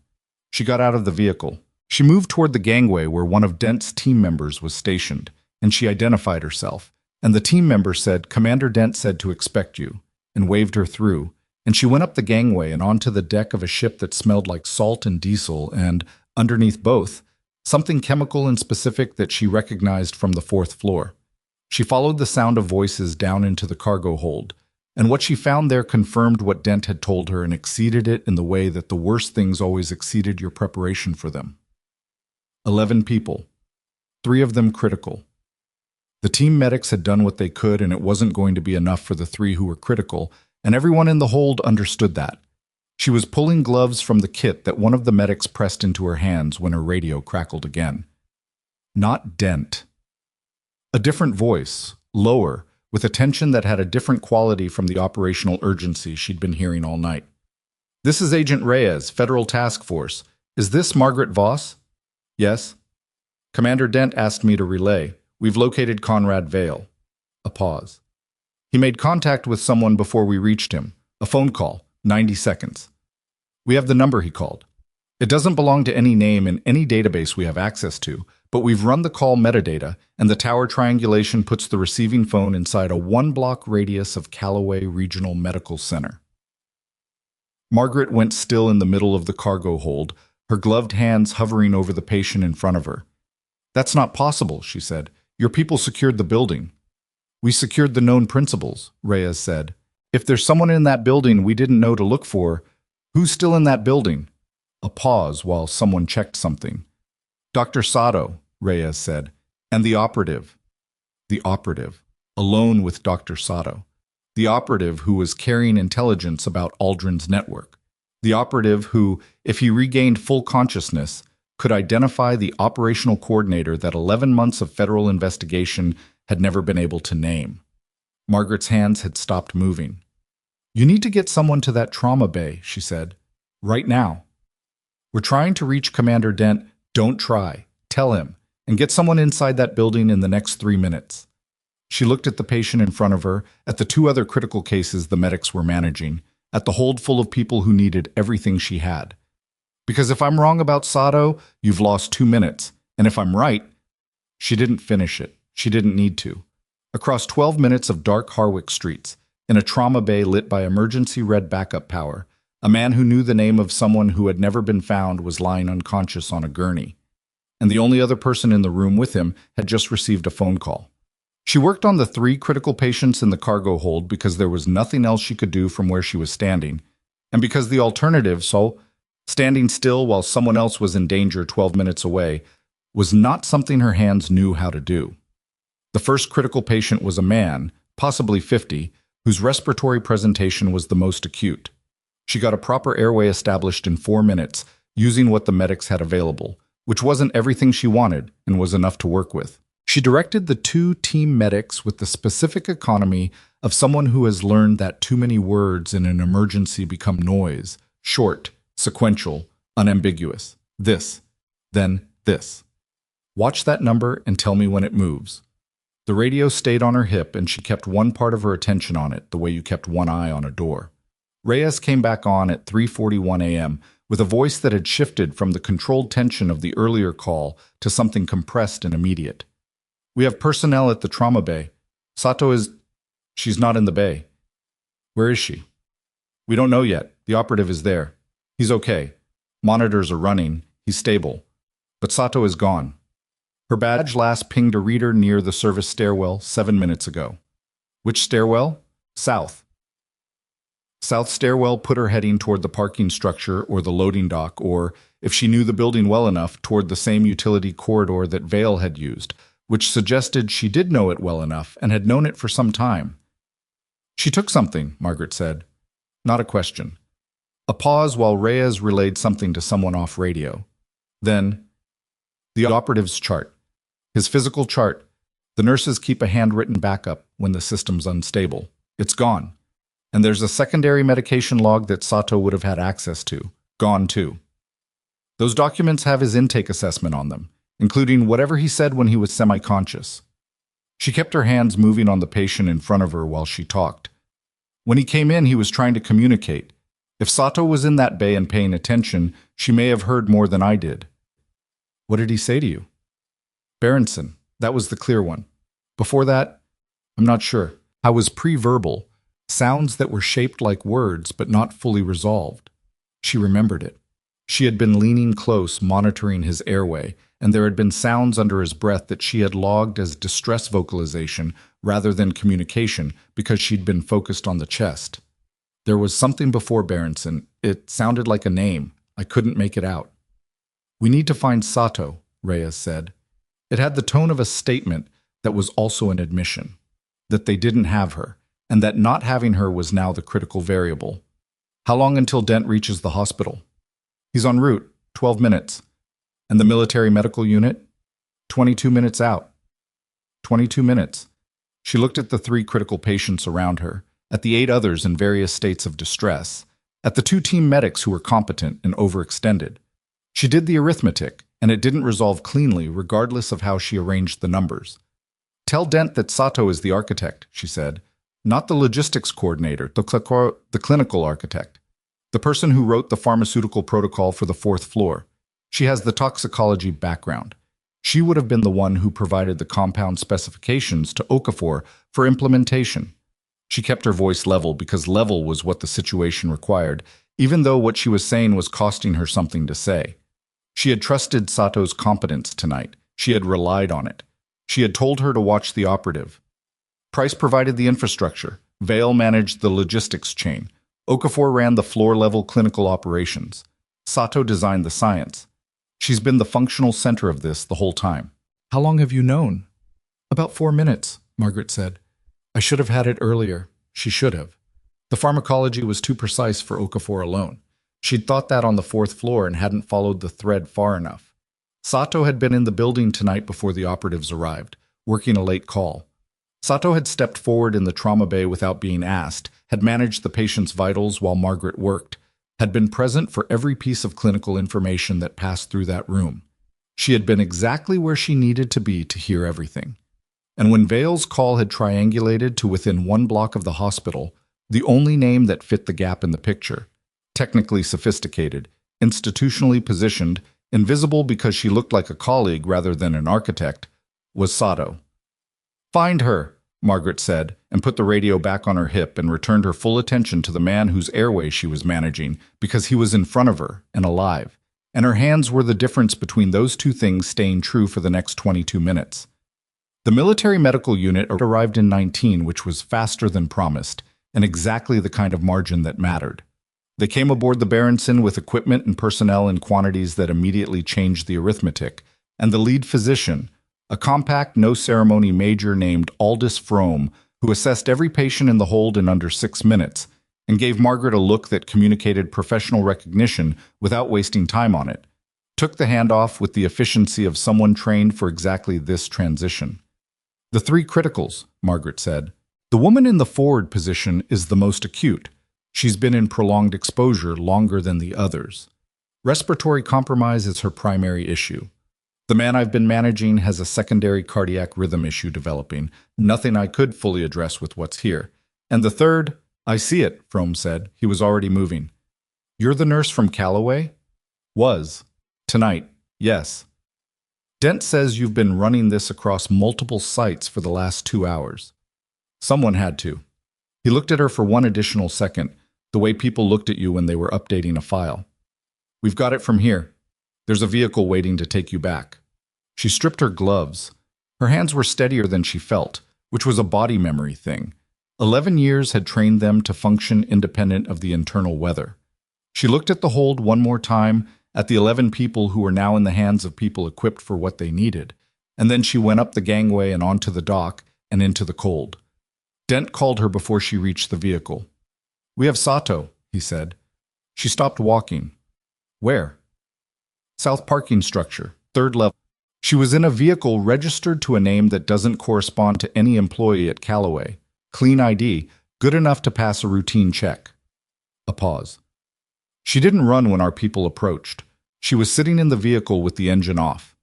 She got out of the vehicle. She moved toward the gangway where one of Dent's team members was stationed, and she identified herself. And the team member said, "Commander Dent said to expect you," and waved her through. And she went up the gangway and onto the deck of a ship that smelled like salt and diesel, and, underneath both, something chemical and specific that she recognized from the 4th floor. She followed the sound of voices down into the cargo hold, and what she found there confirmed what Dent had told her and exceeded it in the way that the worst things always exceeded your preparation for them. 11 people. 3 of them critical. The team medics had done what they could, and it wasn't going to be enough for the 3 who were critical, and everyone in the hold understood that. She was pulling gloves from the kit that one of the medics pressed into her hands when her radio crackled again. Not Dent. A different voice, lower, with a tension that had a different quality from the operational urgency she'd been hearing all night. "This is Agent Reyes, Federal Task Force. Is this Margaret Voss?" "Yes." "Commander Dent asked me to relay. We've located Conrad Vale." A pause. "He made contact with someone before we reached him. A phone call, 90 seconds. We have the number he called. It doesn't belong to any name in any database we have access to, but we've run the call metadata, and the tower triangulation puts the receiving phone inside a 1-block radius of Callaway Regional Medical Center." Margaret went still in the middle of the cargo hold, her gloved hands hovering over the patient in front of her. "That's not possible," she said. "Your people secured the building." We secured the known principals, Reyes said. If there's someone in that building we didn't know to look for, who's still in that building? A pause while someone checked something. Dr. Sato, Reyes said, and the operative. The operative, alone with Dr. Sato. The operative who was carrying intelligence about Aldrin's network. The operative who, if he regained full consciousness, could identify the operational coordinator that 11 months of federal investigation had never been able to name. Margaret's hands had stopped moving. You need to get someone to that trauma bay, she said. Right now. We're trying to reach Commander Dent. Don't try. Tell him. And get someone inside that building in the next 3 minutes. She looked at the patient in front of her, at the 2 other critical cases the medics were managing, at the hold full of people who needed everything she had. Because if I'm wrong about Sato, you've lost 2 minutes. And if I'm right, she didn't finish it. She didn't need to. Across 12 minutes of dark Harwick streets, in a trauma bay lit by emergency red backup power, a man who knew the name of someone who had never been found was lying unconscious on a gurney. And the only other person in the room with him had just received a phone call. She worked on the 3 critical patients in the cargo hold because there was nothing else she could do from where she was standing, and because the alternative, standing still while someone else was in danger 12 minutes away, was not something her hands knew how to do. The first critical patient was a man, possibly 50, whose respiratory presentation was the most acute. She got a proper airway established in 4 minutes, using what the medics had available, which wasn't everything she wanted and was enough to work with. She directed the 2 team medics with the specific economy of someone who has learned that too many words in an emergency become noise, short, sequential, unambiguous. This, then this. Watch that number and tell me when it moves. The radio stayed on her hip and she kept one part of her attention on it, the way you kept one eye on a door. Reyes came back on at 3:41 a.m. with a voice that had shifted from the controlled tension of the earlier call to something compressed and immediate. We have personnel at the trauma bay. Sato is... She's not in the bay. Where is she? We don't know yet. The operative is there. He's okay. Monitors are running. He's stable. But Sato is gone. Her badge last pinged a reader near the service stairwell 7 minutes ago. Which stairwell? South. South stairwell put her heading toward the parking structure or the loading dock, or, if she knew the building well enough, toward the same utility corridor that Vale had used, which suggested she did know it well enough and had known it for some time. She took something, Margaret said. Not a question. A pause while Reyes relayed something to someone off radio. Then, the operative's chart. His physical chart. The nurses keep a handwritten backup when the system's unstable. It's gone. And there's a secondary medication log that Sato would have had access to. Gone too. Those documents have his intake assessment on them, including whatever he said when he was semi-conscious. She kept her hands moving on the patient in front of her while she talked. When he came in, he was trying to communicate. If Sato was in that bay and paying attention, she may have heard more than I did. What did he say to you? Berenson. That was the clear one. Before that, I'm not sure. I was pre-verbal, sounds that were shaped like words but not fully resolved. She remembered it. She had been leaning close, monitoring his airway, and there had been sounds under his breath that she had logged as distress vocalization rather than communication because she'd been focused on the chest. There was something before Berenson. It sounded like a name. I couldn't make it out. We need to find Sato, Reyes said. It had the tone of a statement that was also an admission, that they didn't have her, and that not having her was now the critical variable. How long until Dent reaches the hospital? He's en route, 12 minutes. And the military medical unit? 22 minutes out. 22 minutes. She looked at the 3 critical patients around her, at the 8 others in various states of distress, at the 2 team medics who were competent and overextended. She did the arithmetic, and it didn't resolve cleanly regardless of how she arranged the numbers. Tell Dent that Sato is the architect, she said, not the logistics coordinator, the clinical architect, the person who wrote the pharmaceutical protocol for the 4th floor. She has the toxicology background. She would have been the one who provided the compound specifications to Okafor for implementation. She kept her voice level because level was what the situation required, even though what she was saying was costing her something to say. She had trusted Sato's competence tonight. She had relied on it. She had told her to watch the operative. Price provided the infrastructure. Vale managed the logistics chain. Okafor ran the floor-level clinical operations. Sato designed the science. She's been the functional center of this the whole time. How long have you known? About 4 minutes, Margaret said. I should have had it earlier. She should have. The pharmacology was too precise for Okafor alone. She'd thought that on the 4th floor and hadn't followed the thread far enough. Sato had been in the building tonight before the operatives arrived, working a late call. Sato had stepped forward in the trauma bay without being asked, had managed the patient's vitals while Margaret worked, had been present for every piece of clinical information that passed through that room. She had been exactly where she needed to be to hear everything. And when Vale's call had triangulated to within 1 block of the hospital, the only name that fit the gap in the picture, technically sophisticated, institutionally positioned, invisible because she looked like a colleague rather than an architect, was Sato. Find her, Margaret said, and put the radio back on her hip and returned her full attention to the man whose airway she was managing because he was in front of her and alive, and her hands were the difference between those two things staying true for the next 22 minutes. The military medical unit arrived in 19, which was faster than promised, and exactly the kind of margin that mattered. They came aboard the Berenson with equipment and personnel in quantities that immediately changed the arithmetic, and the lead physician, a compact, no-ceremony major named Aldous Frome, who assessed every patient in the hold in under 6 minutes, and gave Margaret a look that communicated professional recognition without wasting time on it, took the handoff with the efficiency of someone trained for exactly this transition. The 3 criticals, Margaret said. The woman in the forward position is the most acute. She's been in prolonged exposure longer than the others. Respiratory compromise is her primary issue. The man I've been managing has a secondary cardiac rhythm issue developing, nothing I could fully address with what's here. And the third, I see it, Frome said. He was already moving. You're the nurse from Callaway? Was. Tonight, yes. Dent says you've been running this across multiple sites for the last 2 hours. Someone had to. He looked at her for 1 additional second, the way people looked at you when they were updating a file. We've got it from here. There's a vehicle waiting to take you back. She stripped her gloves. Her hands were steadier than she felt, which was a body memory thing. 11 years had trained them to function independent of the internal weather. She looked at the hold 1 more time, at the 11 people who were now in the hands of people equipped for what they needed, and then she went up the gangway and onto the dock and into the cold. Dent called her before she reached the vehicle. We have Sato, he said. She stopped walking. Where? South parking structure, 3rd level. She was in a vehicle registered to a name that doesn't correspond to any employee at Callaway. Clean ID, good enough to pass a routine check. A pause. She didn't run when our people approached. She was sitting in the vehicle with the engine off.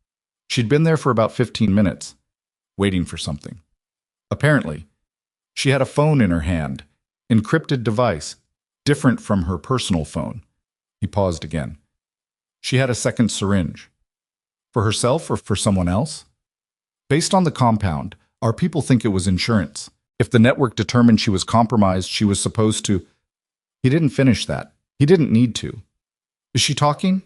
She'd been there for about 15 minutes, waiting for something. Apparently, she had a phone in her hand, encrypted device, different from her personal phone. He paused again. She had a second syringe. For herself or for someone else? Based on the compound, our people think it was insurance. If the network determined she was compromised, she was supposed to... He didn't finish that. He didn't need to. Is she talking?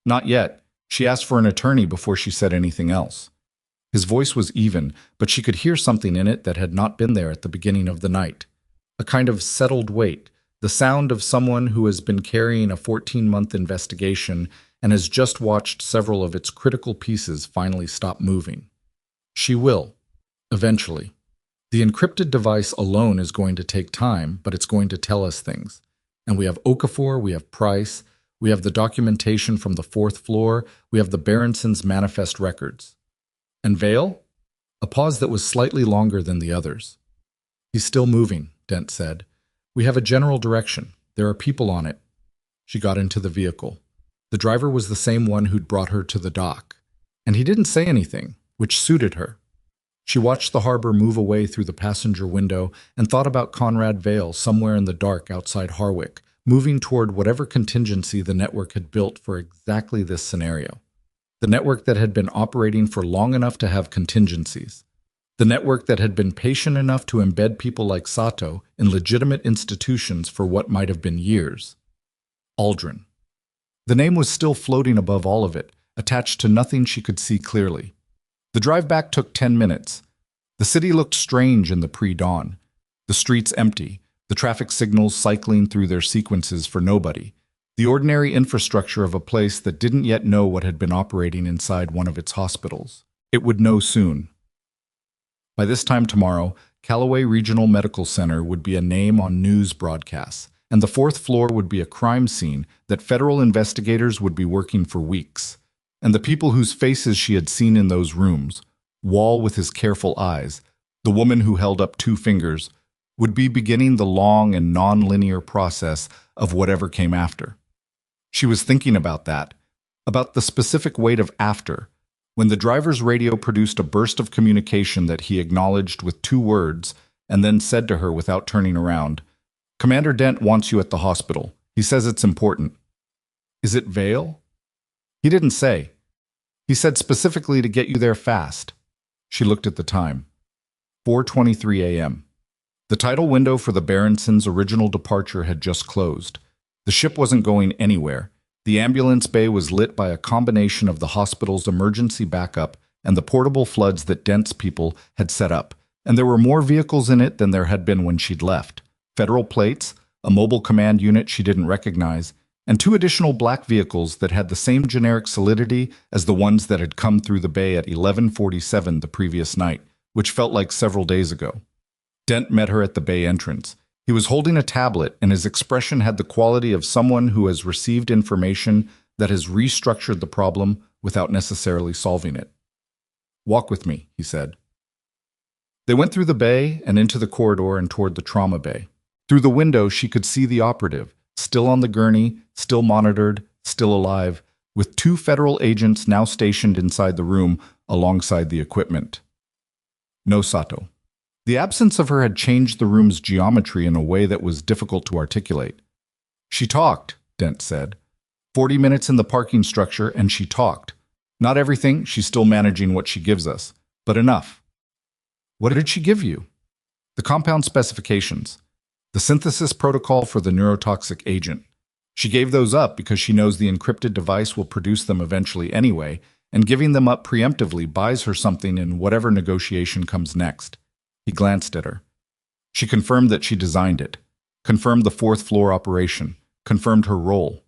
Not yet. She asked for an attorney before she said anything else. His voice was even, but she could hear something in it that had not been there at the beginning of the night. A kind of settled weight, the sound of someone who has been carrying a 14-month investigation and has just watched several of its critical pieces finally stop moving. She will, eventually. The encrypted device alone is going to take time, but it's going to tell us things. And we have Okafor, we have Price, we have the documentation from the 4th floor, we have the Berenson's manifest records. And Vale? A pause that was slightly longer than the others. He's still moving, Dent said. We have a general direction. There are people on it. She got into the vehicle. The driver was the same one who'd brought her to the dock. And he didn't say anything, which suited her. She watched the harbor move away through the passenger window and thought about Conrad Vale somewhere in the dark outside Harwick, moving toward whatever contingency the network had built for exactly this scenario. The network that had been operating for long enough to have contingencies. The network that had been patient enough to embed people like Sato in legitimate institutions for what might have been years. Aldrin. The name was still floating above all of it, attached to nothing she could see clearly. The drive back took 10 minutes. The city looked strange in the pre-dawn. The streets empty, the traffic signals cycling through their sequences for nobody. The ordinary infrastructure of a place that didn't yet know what had been operating inside one of its hospitals. It would know soon. By this time tomorrow, Callaway Regional Medical Center would be a name on news broadcasts, and the fourth floor would be a crime scene that federal investigators would be working for weeks. And the people whose faces she had seen in those rooms, Wall with his careful eyes, the woman who held up 2 fingers, would be beginning the long and non-linear process of whatever came after. She was thinking about that, about the specific weight of after, when the driver's radio produced a burst of communication that he acknowledged with 2 words and then said to her without turning around, "Commander Dent wants you at the hospital. He says it's important." "Is it Vale?" He didn't say. He said specifically to get you there fast. She looked at the time. 4:23 a.m. The tidal window for the Berenson's original departure had just closed. The ship wasn't going anywhere. The ambulance bay was lit by a combination of the hospital's emergency backup and the portable floods that Dent's people had set up, and there were more vehicles in it than there had been when she'd left. Federal plates, a mobile command unit she didn't recognize, and 2 additional black vehicles that had the same generic solidity as the ones that had come through the bay at 11:47 the previous night, which felt like several days ago. Dent met her at the bay entrance. He was holding a tablet, and his expression had the quality of someone who has received information that has restructured the problem without necessarily solving it. "Walk with me," he said. They went through the bay and into the corridor and toward the trauma bay. Through the window, she could see the operative, still on the gurney, still monitored, still alive, with 2 federal agents now stationed inside the room alongside the equipment. No Sato. The absence of her had changed the room's geometry in a way that was difficult to articulate. "She talked," Dent said. 40 minutes in the parking structure, and she talked. Not everything, she's still managing what she gives us, but enough. "What did she give you?" "The compound specifications. The synthesis protocol for the neurotoxic agent. She gave those up because she knows the encrypted device will produce them eventually anyway, and giving them up preemptively buys her something in whatever negotiation comes next." He glanced at her. She confirmed that she designed it, confirmed the 4th floor operation, confirmed her role.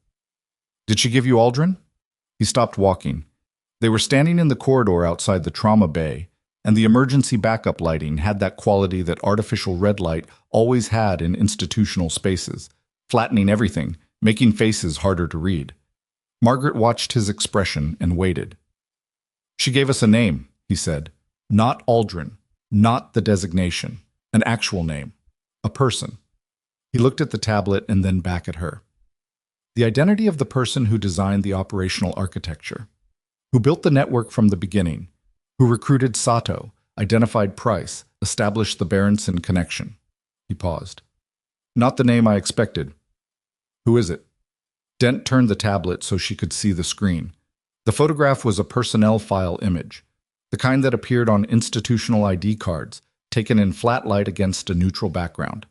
"Did she give you Aldrin?" He stopped walking. They were standing in the corridor outside the trauma bay, and the emergency backup lighting had that quality that artificial red light always had in institutional spaces, flattening everything, making faces harder to read. Margaret watched his expression and waited. "She gave us a name," he said. "Not Aldrin. Not the designation. An actual name. A person." He looked at the tablet and then back at her. The identity of the person who designed the operational architecture, who built the network from the beginning, who recruited Sato, identified Price, established the Berenson connection. He paused. "Not the name I expected." "Who is it?" Dent turned the tablet so she could see the screen. The photograph was a personnel file image, the kind that appeared on institutional ID cards, taken in flat light against a neutral background.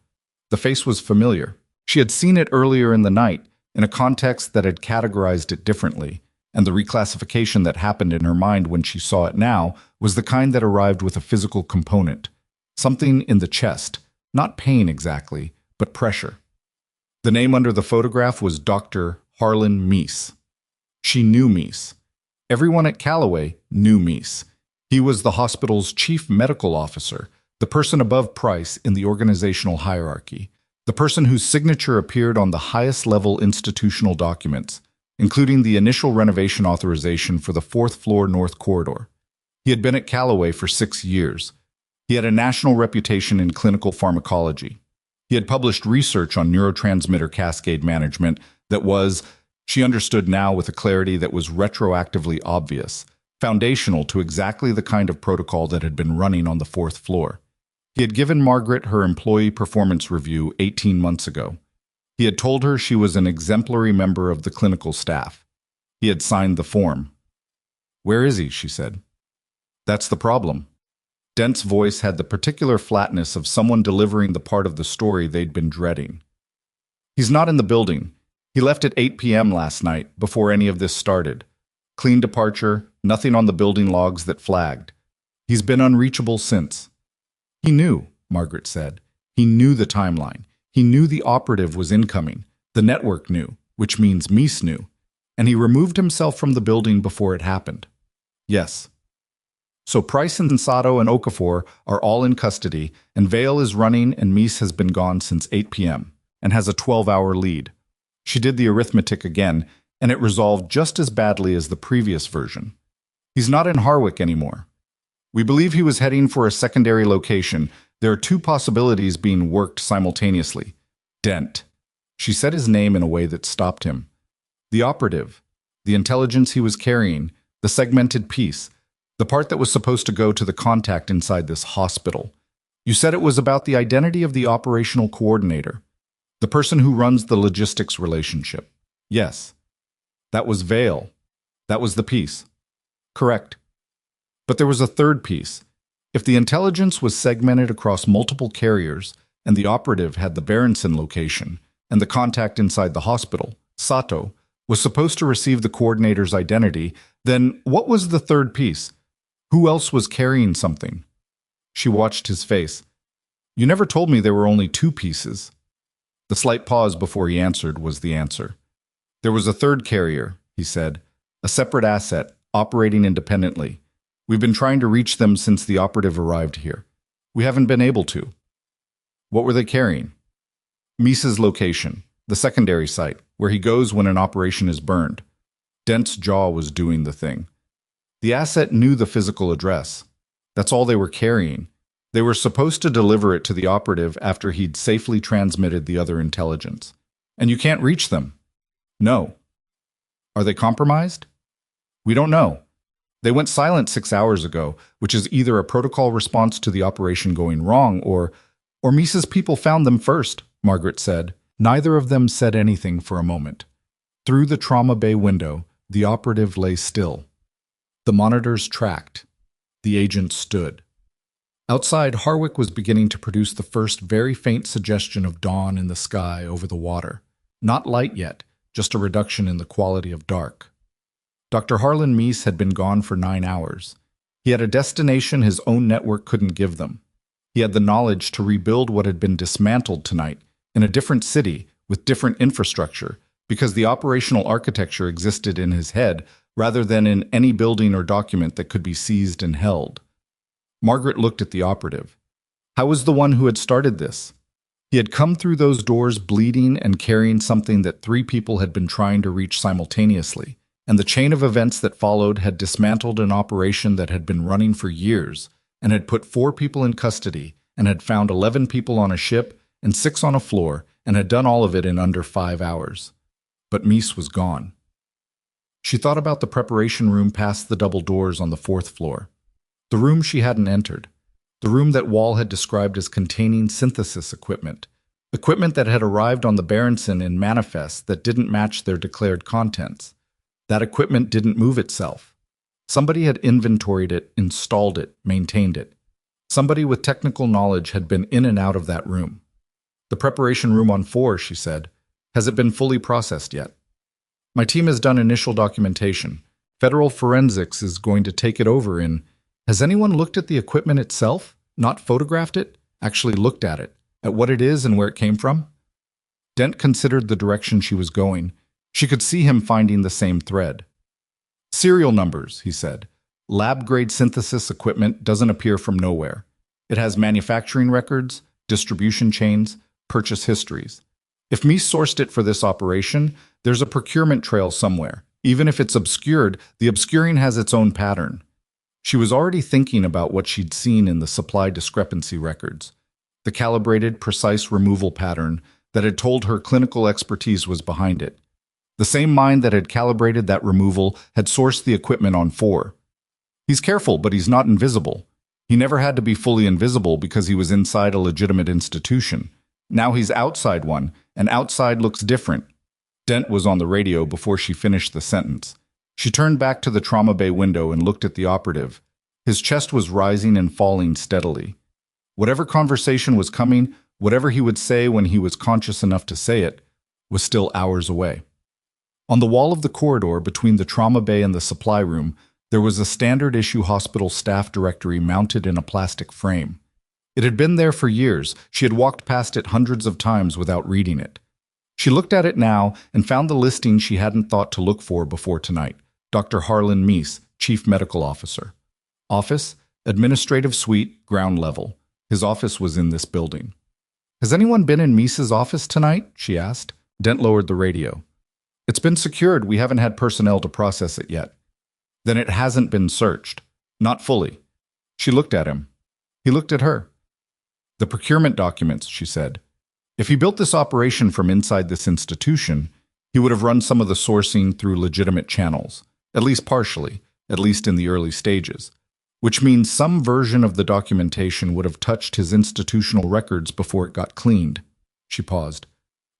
The face was familiar. She had seen it earlier in the night, in a context that had categorized it differently, and the reclassification that happened in her mind when she saw it now was the kind that arrived with a physical component, something in the chest, not pain exactly, but pressure. The name under the photograph was Dr. Harlan Meese. She knew Meese. Everyone at Callaway knew Meese. He was the hospital's chief medical officer, the person above Price in the organizational hierarchy, the person whose signature appeared on the highest level institutional documents, including the initial renovation authorization for the 4th floor North Corridor. He had been at Callaway for 6 years. He had a national reputation in clinical pharmacology. He had published research on neurotransmitter cascade management that was, she understood now with a clarity that was retroactively obvious, foundational to exactly the kind of protocol that had been running on the 4th floor. He had given Margaret her employee performance review 18 months ago. He had told her she was an exemplary member of the clinical staff. He had signed the form. "Where is he?" she said. "That's the problem." Dent's voice had the particular flatness of someone delivering the part of the story they'd been dreading. "He's not in the building. He left at 8 p.m. last night, before any of this started. Clean departure, nothing on the building logs that flagged. He's been unreachable since." He knew, Margaret said. He knew the timeline. He knew the operative was incoming. The network knew, which means Mies knew. And he removed himself from the building before it happened. Yes. So Price and Sato and Okafor are all in custody, and Vale is running and Mies has been gone since 8 p.m. and has a 12-hour lead. She did the arithmetic again, and it resolved just as badly as the previous version. He's not in Harwick anymore. We believe he was heading for a secondary location. There are two possibilities being worked simultaneously. Dent. She said his name in a way that stopped him. The operative. The intelligence he was carrying. The segmented piece. The part that was supposed to go to the contact inside this hospital. You said it was about the identity of the operational coordinator. The person who runs the logistics relationship. Yes. That was Vale. That was the piece. Correct. But there was a third piece. If the intelligence was segmented across multiple carriers, and the operative had the Berenson location, and the contact inside the hospital, Sato, was supposed to receive the coordinator's identity, then what was the third piece? Who else was carrying something? She watched his face. You never told me there were only two pieces. The slight pause before he answered was the answer. There was a third carrier, he said, a separate asset, operating independently. We've been trying to reach them since the operative arrived here. We haven't been able to. What were they carrying? Mies's location, the secondary site, where he goes when an operation is burned. Dent's jaw was doing the thing. The asset knew the physical address. That's all they were carrying. They were supposed to deliver it to the operative after he'd safely transmitted the other intelligence. And you can't reach them. No. Are they compromised? We don't know. They went silent 6 hours ago, which is either a protocol response to the operation going wrong or Mies's people found them first, Margaret said. Neither of them said anything for a moment. Through the trauma bay window, the operative lay still. The monitors tracked. The agent stood. Outside, Harwick was beginning to produce the first very faint suggestion of dawn in the sky over the water. Not light yet, just a reduction in the quality of dark. Dr. Harlan Mies had been gone for 9 hours. He had a destination his own network couldn't give them. He had the knowledge to rebuild what had been dismantled tonight in a different city with different infrastructure because the operational architecture existed in his head rather than in any building or document that could be seized and held. Margaret looked at the operative. How was the one who had started this? He had come through those doors bleeding and carrying something that 3 people had been trying to reach simultaneously, and the chain of events that followed had dismantled an operation that had been running for years and had put 4 people in custody and had found 11 people on a ship and 6 on a floor and had done all of it in under 5 hours. But Mies was gone. She thought about the preparation room past the double doors on the 4th floor. The room she hadn't entered. The room that Wall had described as containing synthesis equipment. Equipment that had arrived on the Berenson in manifests that didn't match their declared contents. That equipment didn't move itself. Somebody had inventoried it, installed it, maintained it. Somebody with technical knowledge had been in and out of that room. The preparation room on 4, she said. Has it been fully processed yet? My team has done initial documentation. Federal Forensics is going to take it over in... Has anyone looked at the equipment itself? Not photographed it? Actually looked at it? At what it is and where it came from? Dent considered the direction she was going. She could see him finding the same thread. Serial numbers, he said. Lab-grade synthesis equipment doesn't appear from nowhere. It has manufacturing records, distribution chains, purchase histories. If Mies sourced it for this operation, there's a procurement trail somewhere. Even if it's obscured, the obscuring has its own pattern. She was already thinking about what she'd seen in the supply discrepancy records. The calibrated, precise removal pattern that had told her clinical expertise was behind it. The same mind that had calibrated that removal had sourced the equipment on 4. He's careful, but he's not invisible. He never had to be fully invisible because he was inside a legitimate institution. Now he's outside one, and outside looks different. Dent was on the radio before she finished the sentence. She turned back to the trauma bay window and looked at the operative. His chest was rising and falling steadily. Whatever conversation was coming, whatever he would say when he was conscious enough to say it, was still hours away. On the wall of the corridor between the trauma bay and the supply room, there was a standard-issue hospital staff directory mounted in a plastic frame. It had been there for years. She had walked past it hundreds of times without reading it. She looked at it now and found the listing she hadn't thought to look for before tonight. Dr. Harlan Meese, Chief Medical Officer. Office, Administrative Suite, ground level. His office was in this building. "Has anyone been in Meese's office tonight?" she asked. Dent lowered the radio. "It's been secured. We haven't had personnel to process it yet." "Then it hasn't been searched." "Not fully." She looked at him. He looked at her. "The procurement documents," she said. "If he built this operation from inside this institution, he would have run some of the sourcing through legitimate channels, at least partially, at least in the early stages, which means some version of the documentation would have touched his institutional records before it got cleaned." She paused.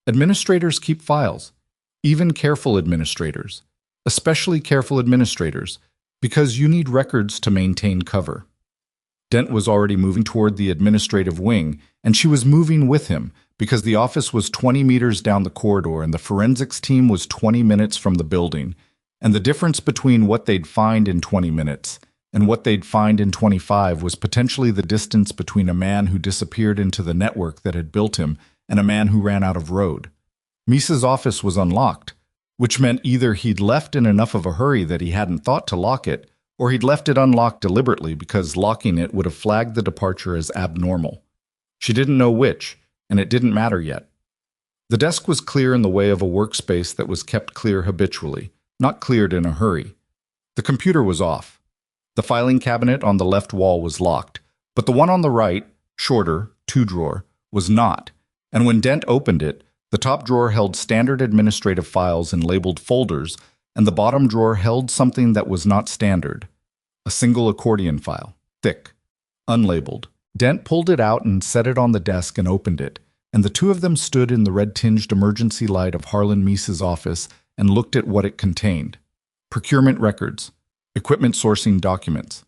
"Administrators keep files, even careful administrators, especially careful administrators, because you need records to maintain cover." Dent was already moving toward the administrative wing, and she was moving with him because the office was 20 meters down the corridor and the forensics team was 20 minutes from the building, and the difference between what they'd find in 20 minutes and what they'd find in 25 was potentially the distance between a man who disappeared into the network that had built him and a man who ran out of road. Meese's office was unlocked, which meant either he'd left in enough of a hurry that he hadn't thought to lock it, or he'd left it unlocked deliberately because locking it would have flagged the departure as abnormal. She didn't know which, and it didn't matter yet. The desk was clear in the way of a workspace that was kept clear habitually, not cleared in a hurry. The computer was off. The filing cabinet on the left wall was locked, but the one on the right, shorter, two-drawer, was not, and when Dent opened it, the top drawer held standard administrative files in labeled folders, and the bottom drawer held something that was not standard. A single accordion file, thick, unlabeled. Dent pulled it out and set it on the desk and opened it, and the two of them stood in the red-tinged emergency light of Harlan Meese's office and looked at what it contained. Procurement records, equipment sourcing documents,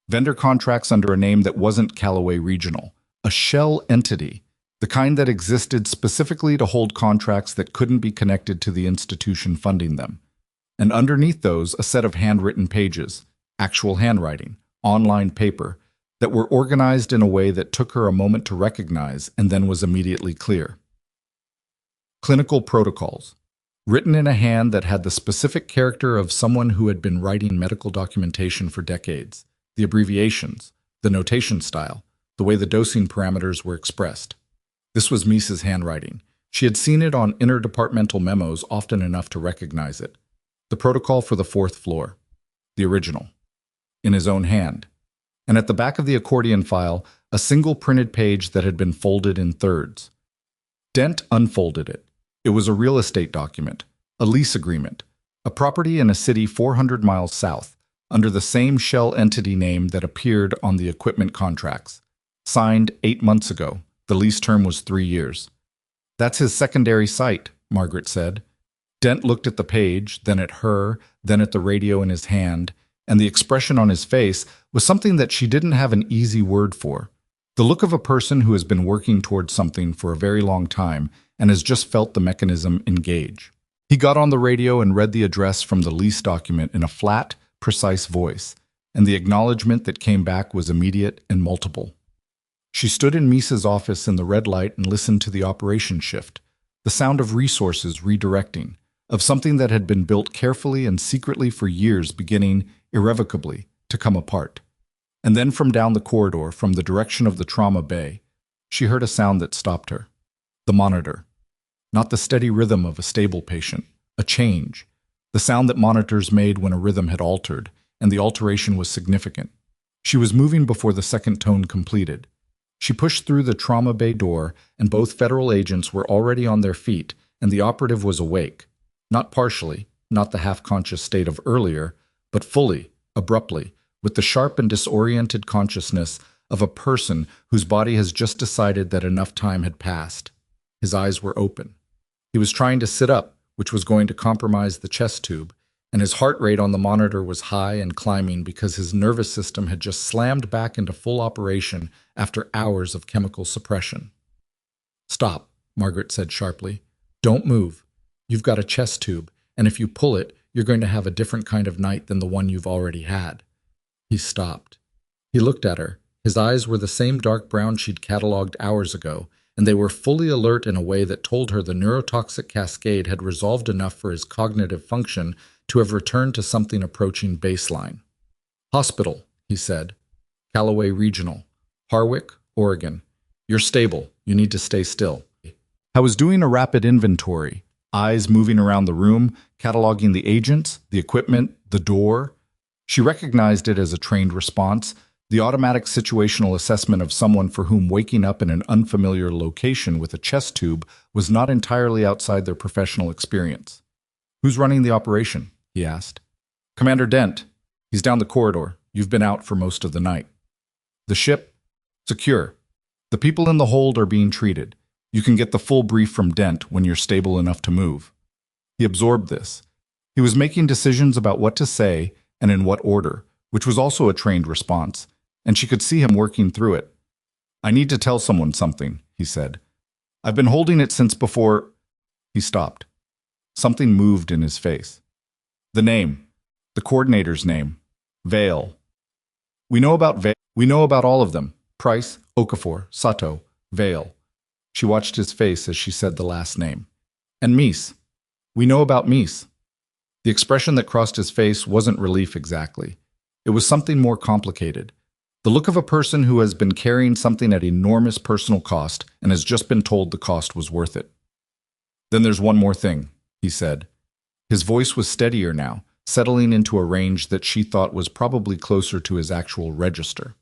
vendor contracts under a name that wasn't Callaway Regional, a shell entity, the kind that existed specifically to hold contracts that couldn't be connected to the institution funding them. And underneath those, a set of handwritten pages, actual handwriting, online paper, that were organized in a way that took her a moment to recognize and then was immediately clear. Clinical protocols, written in a hand that had the specific character of someone who had been writing medical documentation for decades, the abbreviations, the notation style, the way the dosing parameters were expressed. This was Meese's handwriting. She had seen it on interdepartmental memos often enough to recognize it. The protocol for the 4th floor, the original, in his own hand. And at the back of the accordion file, a single printed page that had been folded in thirds. Dent unfolded it. It was a real estate document, a lease agreement, a property in a city 400 miles south, under the same shell entity name that appeared on the equipment contracts. Signed 8 months ago. The lease term was 3 years. "That's his secondary site," Margaret said. Dent looked at the page, then at her, then at the radio in his hand, and the expression on his face was something that she didn't have an easy word for. The look of a person who has been working towards something for a very long time and has just felt the mechanism engage. He got on the radio and read the address from the lease document in a flat, precise voice, and the acknowledgement that came back was immediate and multiple. She stood in Meese's office in the red light and listened to the operation shift, the sound of resources redirecting, of something that had been built carefully and secretly for years beginning, irrevocably, to come apart. And then from down the corridor, from the direction of the trauma bay, she heard a sound that stopped her. The monitor. Not the steady rhythm of a stable patient, a change. The sound that monitors made when a rhythm had altered, and the alteration was significant. She was moving before the second tone completed. She pushed through the trauma bay door, and both federal agents were already on their feet, and the operative was awake. Not partially, not the half-conscious state of earlier, but fully, abruptly, with the sharp and disoriented consciousness of a person whose body has just decided that enough time had passed. His eyes were open. He was trying to sit up, which was going to compromise the chest tube, and his heart rate on the monitor was high and climbing because his nervous system had just slammed back into full operation after hours of chemical suppression. "Stop," Margaret said sharply. "Don't move. You've got a chest tube, and if you pull it, you're going to have a different kind of night than the one you've already had." He stopped. He looked at her, His eyes were the same dark brown she'd cataloged hours ago, and they were fully alert in a way that told her the neurotoxic cascade had resolved enough for his cognitive function to have returned to something approaching baseline. "Hospital," he said. "Callaway Regional. Harwick, Oregon. You're stable. You need to stay still." I was doing a rapid inventory, eyes moving around the room, cataloging the agents, the equipment, the door. She recognized it as a trained response, the automatic situational assessment of someone for whom waking up in an unfamiliar location with a chest tube was not entirely outside their professional experience. "Who's running the operation?" he asked. "Commander Dent. He's down the corridor. You've been out for most of the night." "The ship?" "Secure. The people in the hold are being treated. You can get the full brief from Dent when you're stable enough to move." He absorbed this. He was making decisions about what to say and in what order, which was also a trained response, and she could see him working through it. "I need to tell someone something," he said. "I've been holding it since before—" He stopped. Something moved in his face. The name. The coordinator's name. Vale. We know about Vale. We know about all of them. Price, Okafor, Sato, Vale. She watched his face as she said the last name. "And Mies. We know about Mies." The expression that crossed his face wasn't relief exactly. It was something more complicated. The look of a person who has been carrying something at enormous personal cost and has just been told the cost was worth it. "Then there's one more thing," he said. His voice was steadier now, settling into a range that she thought was probably closer to his actual register.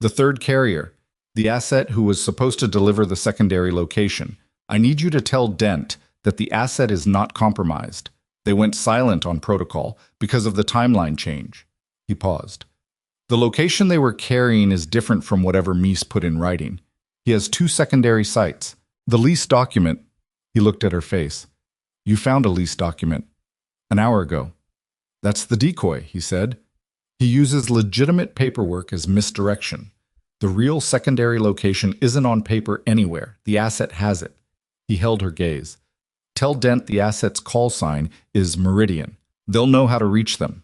"The third carrier, the asset who was supposed to deliver the secondary location. I need you to tell Dent that the asset is not compromised. They went silent on protocol because of the timeline change." He paused. "The location they were carrying is different from whatever Mies put in writing. He has 2 secondary sites. The lease document—" He looked at her face. "You found a lease document. An hour ago." "That's the decoy," he said. "He uses legitimate paperwork as misdirection. The real secondary location isn't on paper anywhere. The asset has it." He held her gaze. "Tell Dent the asset's call sign is Meridian. They'll know how to reach them."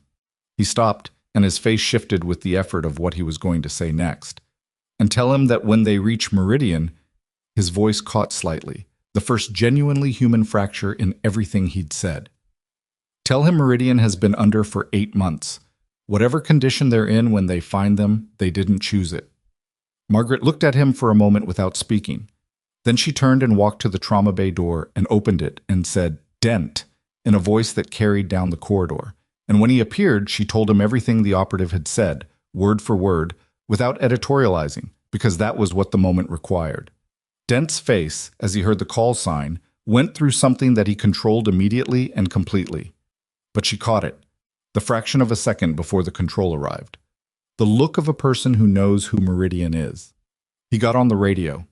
He stopped, and his face shifted with the effort of what he was going to say next. "And tell him that when they reach Meridian—" His voice caught slightly, the first genuinely human fracture in everything he'd said. "Tell him Meridian has been under for 8 months. Whatever condition they're in when they find them, they didn't choose it." Margaret looked at him for a moment without speaking. Then she turned and walked to the trauma bay door and opened it and said, "Dent," in a voice that carried down the corridor. And when he appeared, she told him everything the operative had said, word for word, without editorializing, because that was what the moment required. Dent's face, as he heard the call sign, went through something that he controlled immediately and completely. But she caught it, the fraction of a second before the control arrived. The look of a person who knows who Meridian is. He got on the radio,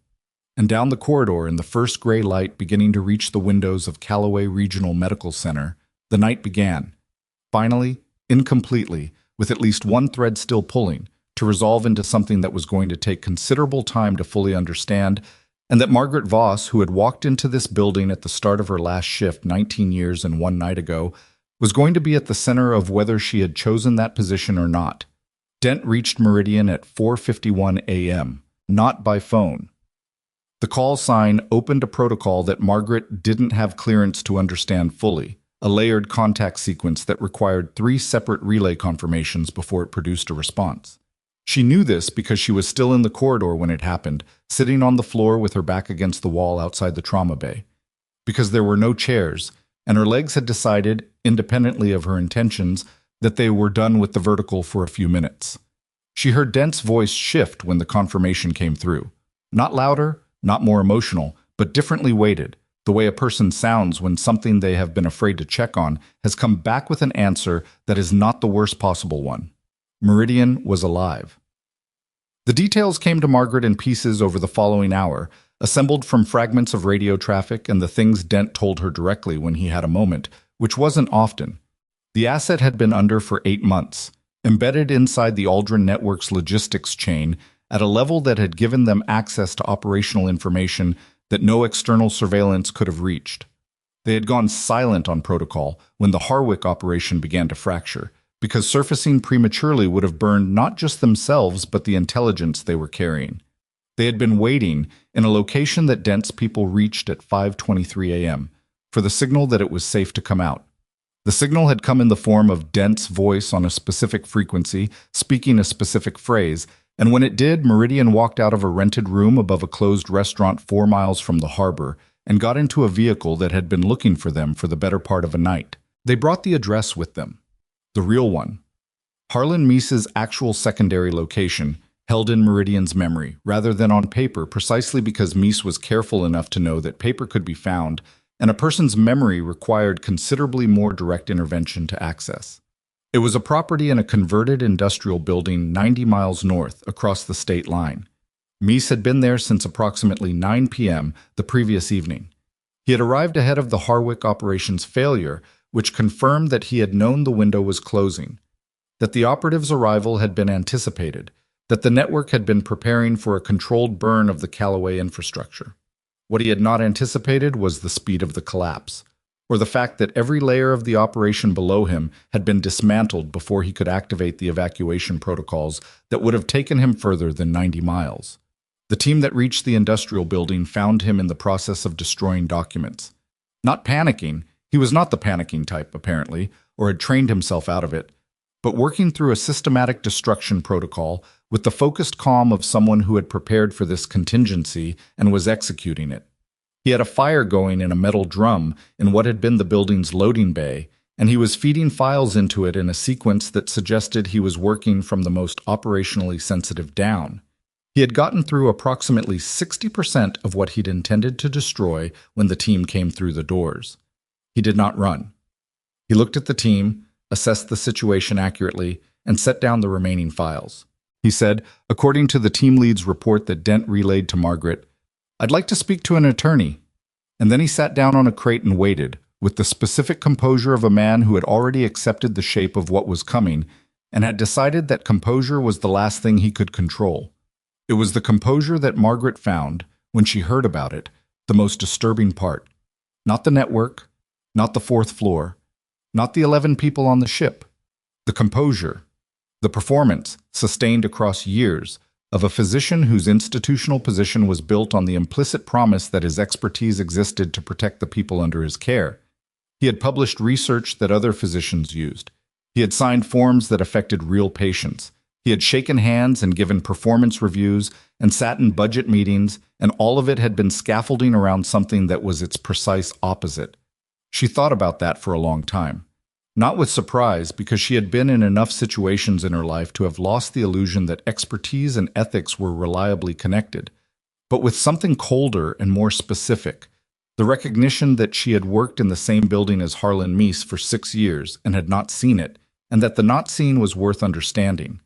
and down the corridor in the first gray light beginning to reach the windows of Callaway Regional Medical Center, the night began. Finally, incompletely, with at least one thread still pulling, to resolve into something that was going to take considerable time to fully understand, and that Margaret Voss, who had walked into this building at the start of her last shift 19 years and 1 night ago, was going to be at the center of whether she had chosen that position or not. Dent reached Meridian at 4:51 a.m., not by phone. The call sign opened a protocol that Margaret didn't have clearance to understand fully, a layered contact sequence that required 3 separate relay confirmations before it produced a response. She knew this because she was still in the corridor when it happened, sitting on the floor with her back against the wall outside the trauma bay. Because there were no chairs, and her legs had decided, independently of her intentions, that they were done with the vertical for a few minutes. She heard Dent's voice shift when the confirmation came through. Not louder, not more emotional, but differently weighted, the way a person sounds when something they have been afraid to check on has come back with an answer that is not the worst possible one. Meridian was alive. The details came to Margaret in pieces over the following hour, assembled from fragments of radio traffic and the things Dent told her directly when he had a moment, which wasn't often. The asset had been under for 8 months, embedded inside the Aldrin Network's logistics chain at a level that had given them access to operational information that no external surveillance could have reached. They had gone silent on protocol when the Harwick operation began to fracture, because surfacing prematurely would have burned not just themselves but the intelligence they were carrying. They had been waiting in a location that Dent's people reached at 5:23 a.m. for the signal that it was safe to come out. The signal had come in the form of Dent's voice on a specific frequency, speaking a specific phrase, and when it did, Meridian walked out of a rented room above a closed restaurant 4 miles from the harbor and got into a vehicle that had been looking for them for the better part of a night. They brought the address with them. The real one. Harlan Meese's actual secondary location, held in Meridian's memory, rather than on paper, precisely because Meese was careful enough to know that paper could be found, and a person's memory required considerably more direct intervention to access. It was a property in a converted industrial building 90 miles north, across the state line. Meese had been there since approximately 9 p.m. the previous evening. He had arrived ahead of the Harwick operation's failure, which confirmed that he had known the window was closing, that the operative's arrival had been anticipated, that the network had been preparing for a controlled burn of the Callaway infrastructure. What he had not anticipated was the speed of the collapse, or the fact that every layer of the operation below him had been dismantled before he could activate the evacuation protocols that would have taken him further than 90 miles. The team that reached the industrial building found him in the process of destroying documents. Not panicking, he was not the panicking type, apparently, or had trained himself out of it, but working through a systematic destruction protocol with the focused calm of someone who had prepared for this contingency and was executing it. He had a fire going in a metal drum in what had been the building's loading bay, and he was feeding files into it in a sequence that suggested he was working from the most operationally sensitive down. He had gotten through approximately 60% of what he'd intended to destroy when the team came through the doors. He did not run. He looked at the team, assessed the situation accurately, and set down the remaining files. He said, according to the team lead's report that Dent relayed to Margaret, "I'd like to speak to an attorney." And then he sat down on a crate and waited, with the specific composure of a man who had already accepted the shape of what was coming and had decided that composure was the last thing he could control. It was the composure that Margaret found, when she heard about it, the most disturbing part. Not the network, not the fourth floor, not the 11 people on the ship. The composure, the performance, sustained across years, of a physician whose institutional position was built on the implicit promise that his expertise existed to protect the people under his care. He had published research that other physicians used. He had signed forms that affected real patients. He had shaken hands and given performance reviews and sat in budget meetings, and all of it had been scaffolding around something that was its precise opposite. She thought about that for a long time. Not with surprise, because she had been in enough situations in her life to have lost the illusion that expertise and ethics were reliably connected, but with something colder and more specific, the recognition that she had worked in the same building as Harlan Meese for 6 years and had not seen it, and that the not seen was worth understanding.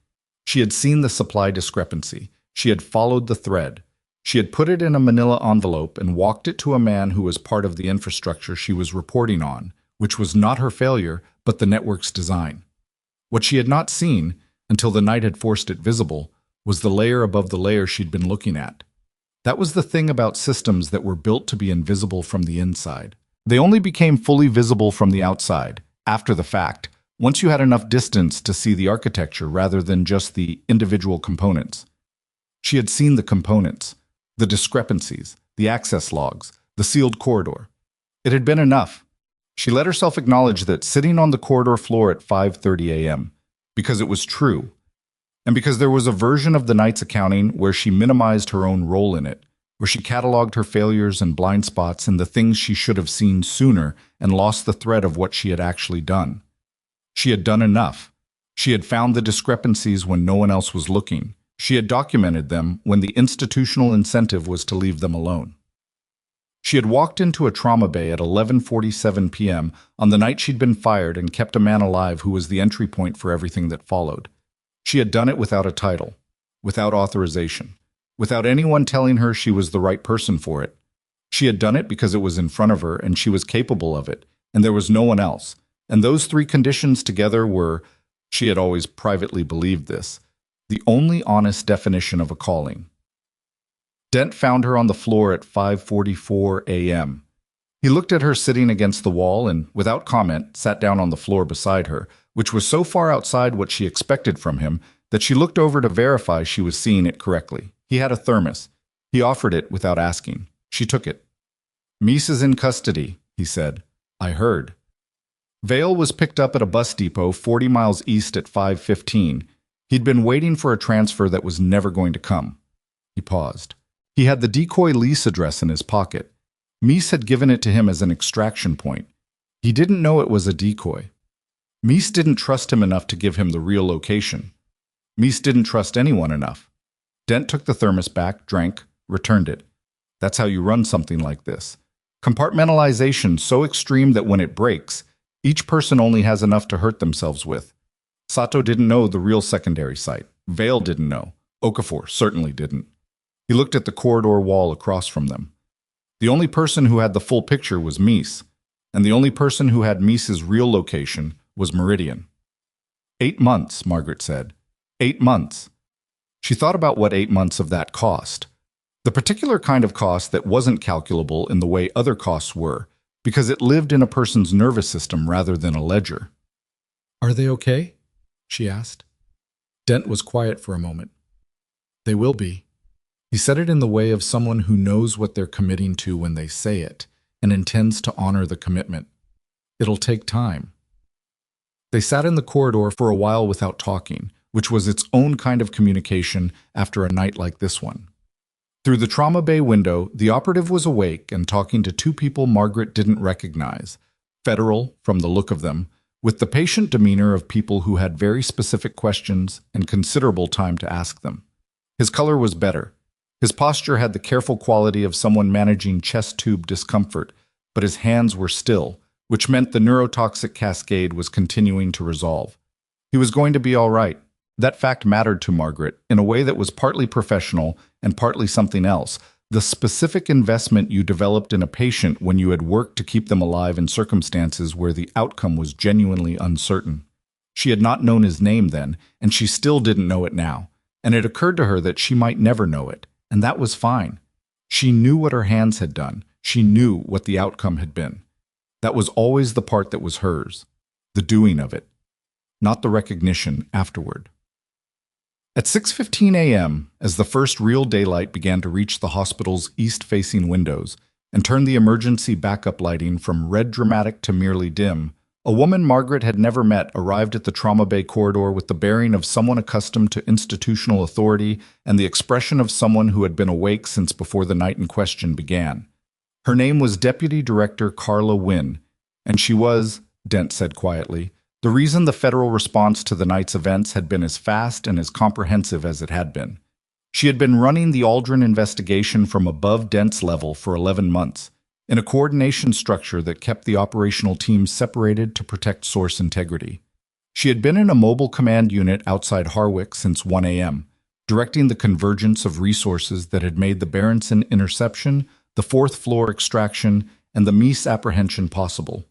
She had seen the supply discrepancy. She had followed the thread. She had put it in a manila envelope and walked it to a man who was part of the infrastructure she was reporting on, which was not her failure, but the network's design. What she had not seen, until the night had forced it visible, was the layer above the layer she'd been looking at. That was the thing about systems that were built to be invisible from the inside. They only became fully visible from the outside, after the fact, once you had enough distance to see the architecture rather than just the individual components. She had seen the components, the discrepancies, the access logs, the sealed corridor. It had been enough. She let herself acknowledge that sitting on the corridor floor at 5:30 a.m., because it was true, and because there was a version of the night's accounting where she minimized her own role in it, where she cataloged her failures and blind spots and the things she should have seen sooner and lost the thread of what she had actually done. She had done enough. She had found the discrepancies when no one else was looking. She had documented them when the institutional incentive was to leave them alone. She had walked into a trauma bay at 11:47 p.m. on the night she'd been fired and kept a man alive who was the entry point for everything that followed. She had done it without a title, without authorization, without anyone telling her she was the right person for it. She had done it because it was in front of her and she was capable of it, and there was no one else. And those three conditions together were, she had always privately believed this, the only honest definition of a calling. Dent found her on the floor at 5:44 a.m. He looked at her sitting against the wall and, without comment, sat down on the floor beside her, which was so far outside what she expected from him that she looked over to verify she was seeing it correctly. He had a thermos. He offered it without asking. She took it. "Mies is in custody," he said. "I heard." Vale was picked up at a bus depot 40 miles east at 5:15. He'd been waiting for a transfer that was never going to come. He paused. He had the decoy lease address in his pocket. Mies had given it to him as an extraction point. He didn't know it was a decoy. Mies didn't trust him enough to give him the real location. Mies didn't trust anyone enough. Dent took the thermos back, drank, returned it. That's how you run something like this. Compartmentalization so extreme that when it breaks, each person only has enough to hurt themselves with. Sato didn't know the real secondary site. Vale didn't know. Okafor certainly didn't. He looked at the corridor wall across from them. The only person who had the full picture was Mies, and the only person who had Mies's real location was Meridian. 8 months, Margaret said. 8 months. She thought about what 8 months of that cost. The particular kind of cost that wasn't calculable in the way other costs were, because it lived in a person's nervous system rather than a ledger. "Are they okay?" she asked. Dent was quiet for a moment. "They will be." He said it in the way of someone who knows what they're committing to when they say it, and intends to honor the commitment. "It'll take time." They sat in the corridor for a while without talking, which was its own kind of communication after a night like this one. Through the trauma bay window, the operative was awake and talking to two people Margaret didn't recognize, federal from the look of them, with the patient demeanor of people who had very specific questions and considerable time to ask them. His color was better. His posture had the careful quality of someone managing chest tube discomfort, but his hands were still, which meant the neurotoxic cascade was continuing to resolve. He was going to be all right. That fact mattered to Margaret in a way that was partly professional and partly something else, the specific investment you developed in a patient when you had worked to keep them alive in circumstances where the outcome was genuinely uncertain. She had not known his name then, and she still didn't know it now, and it occurred to her that she might never know it, and that was fine. She knew what her hands had done. She knew what the outcome had been. That was always the part that was hers, the doing of it, not the recognition afterward. At 6:15 a.m., as the first real daylight began to reach the hospital's east-facing windows and turn the emergency backup lighting from red dramatic to merely dim, a woman Margaret had never met arrived at the trauma bay corridor with the bearing of someone accustomed to institutional authority and the expression of someone who had been awake since before the night in question began. Her name was Deputy Director Carla Wynne, and she was, Dent said quietly, the reason the federal response to the night's events had been as fast and as comprehensive as it had been. She had been running the Aldrin investigation from above Dent's level for 11 months, in a coordination structure that kept the operational teams separated to protect source integrity. She had been in a mobile command unit outside Harwick since 1 a.m., directing the convergence of resources that had made the Berenson interception, the fourth floor extraction, and the Mies apprehension possible.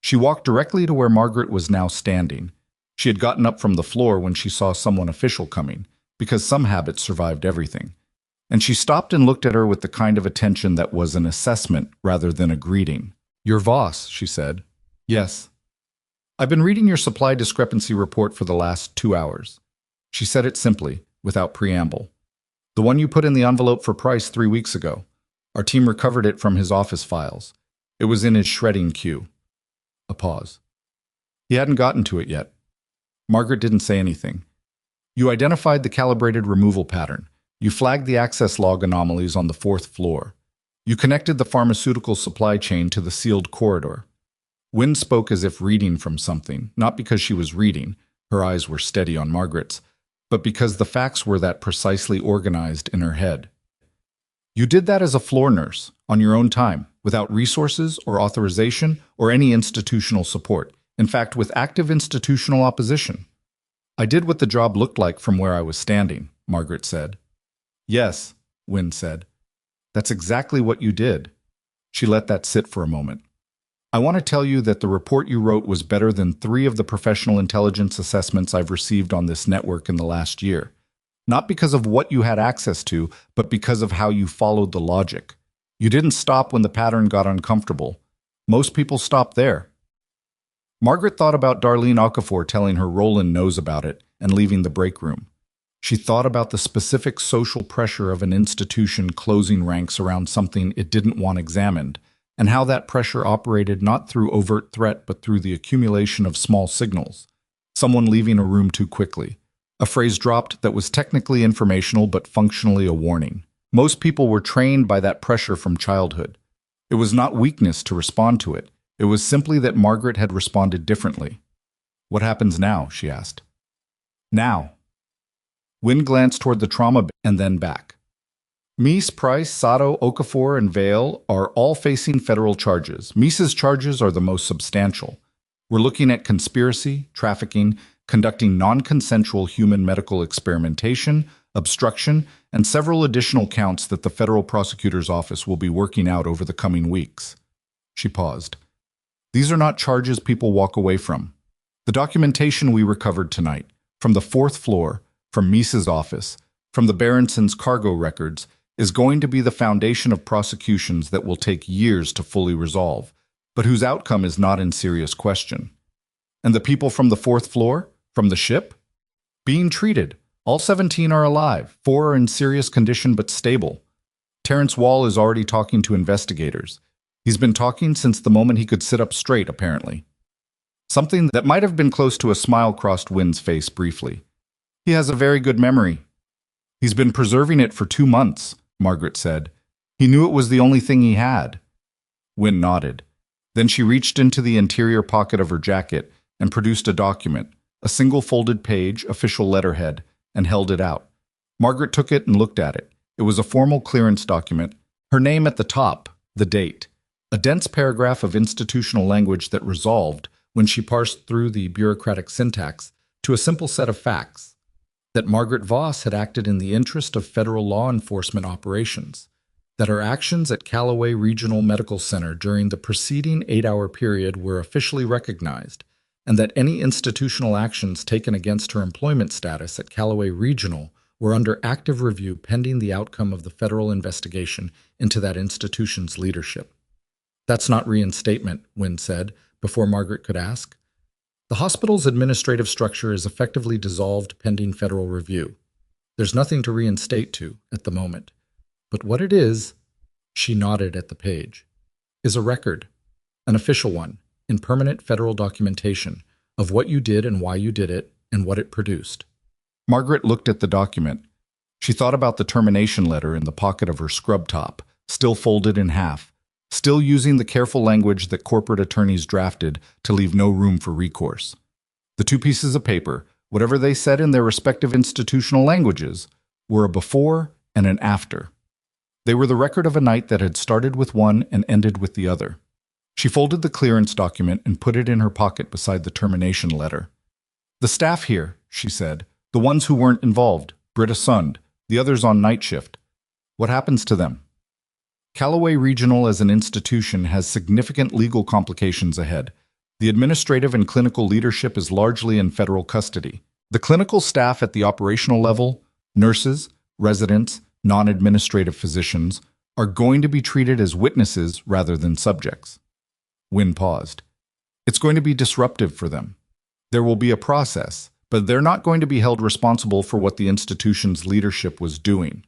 She walked directly to where Margaret was now standing. She had gotten up from the floor when she saw someone official coming, because some habits survived everything. And she stopped and looked at her with the kind of attention that was an assessment rather than a greeting. "You're Voss," she said. "Yes." "I've been reading your supply discrepancy report for the last 2 hours." She said it simply, without preamble. "The one you put in the envelope for Price 3 weeks ago. Our team recovered it from his office files. It was in his shredding queue." A pause. He hadn't gotten to it yet. Margaret didn't say anything. "You identified the calibrated removal pattern. You flagged the access log anomalies on the 4th floor. You connected the pharmaceutical supply chain to the sealed corridor." Wynne spoke as if reading from something, not because she was reading, her eyes were steady on Margaret's, but because the facts were that precisely organized in her head. "You did that as a floor nurse, on your own time, without resources or authorization or any institutional support, in fact, with active institutional opposition." "I did what the job looked like from where I was standing," Margaret said. "Yes," Wynne said. "That's exactly what you did." She let that sit for a moment. "I want to tell you that the report you wrote was better than 3 of the professional intelligence assessments I've received on this network in the last year. Not because of what you had access to, but because of how you followed the logic. You didn't stop when the pattern got uncomfortable. Most people stop there." Margaret thought about Darlene Okafor telling her Roland knows about it and leaving the break room. She thought about the specific social pressure of an institution closing ranks around something it didn't want examined, and how that pressure operated not through overt threat but through the accumulation of small signals. Someone leaving a room too quickly. A phrase dropped that was technically informational but functionally a warning. Most people were trained by that pressure from childhood. It was not weakness to respond to it. It was simply that Margaret had responded differently. "What happens now?" she asked. "Now." Wynne glanced toward the trauma bay and then back. Meese, Price, Sato, Okafor, and Vale are all facing federal charges. Meese's charges are the most substantial. We're looking at conspiracy, trafficking, conducting non-consensual human medical experimentation, obstruction, and several additional counts that the federal prosecutor's office will be working out over the coming weeks. She paused. These are not charges people walk away from. The documentation we recovered tonight, from the 4th floor, from Meese's office, from the Berenson's cargo records, is going to be the foundation of prosecutions that will take years to fully resolve, but whose outcome is not in serious question. And the people from the 4th floor? From the ship? Being treated. All 17 are alive. 4 are in serious condition but stable. Terrence Wall is already talking to investigators. He's been talking since the moment he could sit up straight, apparently. Something that might have been close to a smile crossed Wynne's face briefly. He has a very good memory. He's been preserving it for 2 months, Margaret said. He knew it was the only thing he had. Wynne nodded. Then she reached into the interior pocket of her jacket and produced a document, a single folded page, official letterhead, and held it out. Margaret took it and looked at it. It was a formal clearance document, her name at the top, the date, a dense paragraph of institutional language that resolved, when she parsed through the bureaucratic syntax, to a simple set of facts. That Margaret Voss had acted in the interest of federal law enforcement operations, that her actions at Callaway Regional Medical Center during the preceding 8-hour period were officially recognized, and that any institutional actions taken against her employment status at Callaway Regional were under active review pending the outcome of the federal investigation into that institution's leadership. That's not reinstatement, Wynne said, before Margaret could ask. The hospital's administrative structure is effectively dissolved pending federal review. There's nothing to reinstate to at the moment. But what it is, she nodded at the page, is a record, an official one, in permanent federal documentation of what you did and why you did it and what it produced. Margaret looked at the document. She thought about the termination letter in the pocket of her scrub top, still folded in half, still using the careful language that corporate attorneys drafted to leave no room for recourse. The 2 pieces of paper, whatever they said in their respective institutional languages, were a before and an after. They were the record of a night that had started with one and ended with the other. She folded the clearance document and put it in her pocket beside the termination letter. "The staff here," she said, "the ones who weren't involved, Britta Sund, the others on night shift. What happens to them?" Callaway Regional as an institution has significant legal complications ahead. The administrative and clinical leadership is largely in federal custody. The clinical staff at the operational level, nurses, residents, non-administrative physicians, are going to be treated as witnesses rather than subjects. Wynne paused. It's going to be disruptive for them. There will be a process, but they're not going to be held responsible for what the institution's leadership was doing.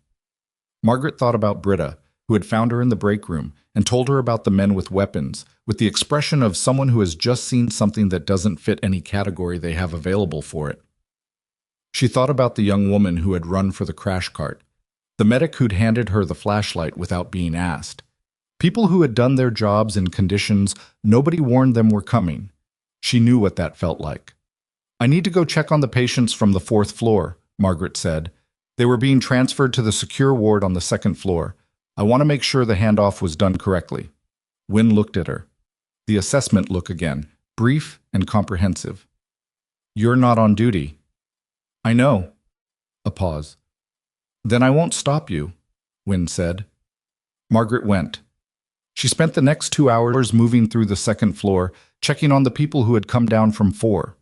Margaret thought about Britta, who had found her in the break room and told her about the men with weapons, with the expression of someone who has just seen something that doesn't fit any category they have available for it. She thought about the young woman who had run for the crash cart, the medic who'd handed her the flashlight without being asked. People who had done their jobs in conditions nobody warned them were coming. She knew what that felt like. "I need to go check on the patients from the 4th floor," Margaret said. They were being transferred to the secure ward on the 2nd floor. I want to make sure the handoff was done correctly. Wynne looked at her. The assessment look again, brief and comprehensive. "You're not on duty." "I know." A pause. "Then I won't stop you," Wynne said. Margaret went. She spent the next 2 hours moving through the 2nd floor, checking on the people who had come down from 4.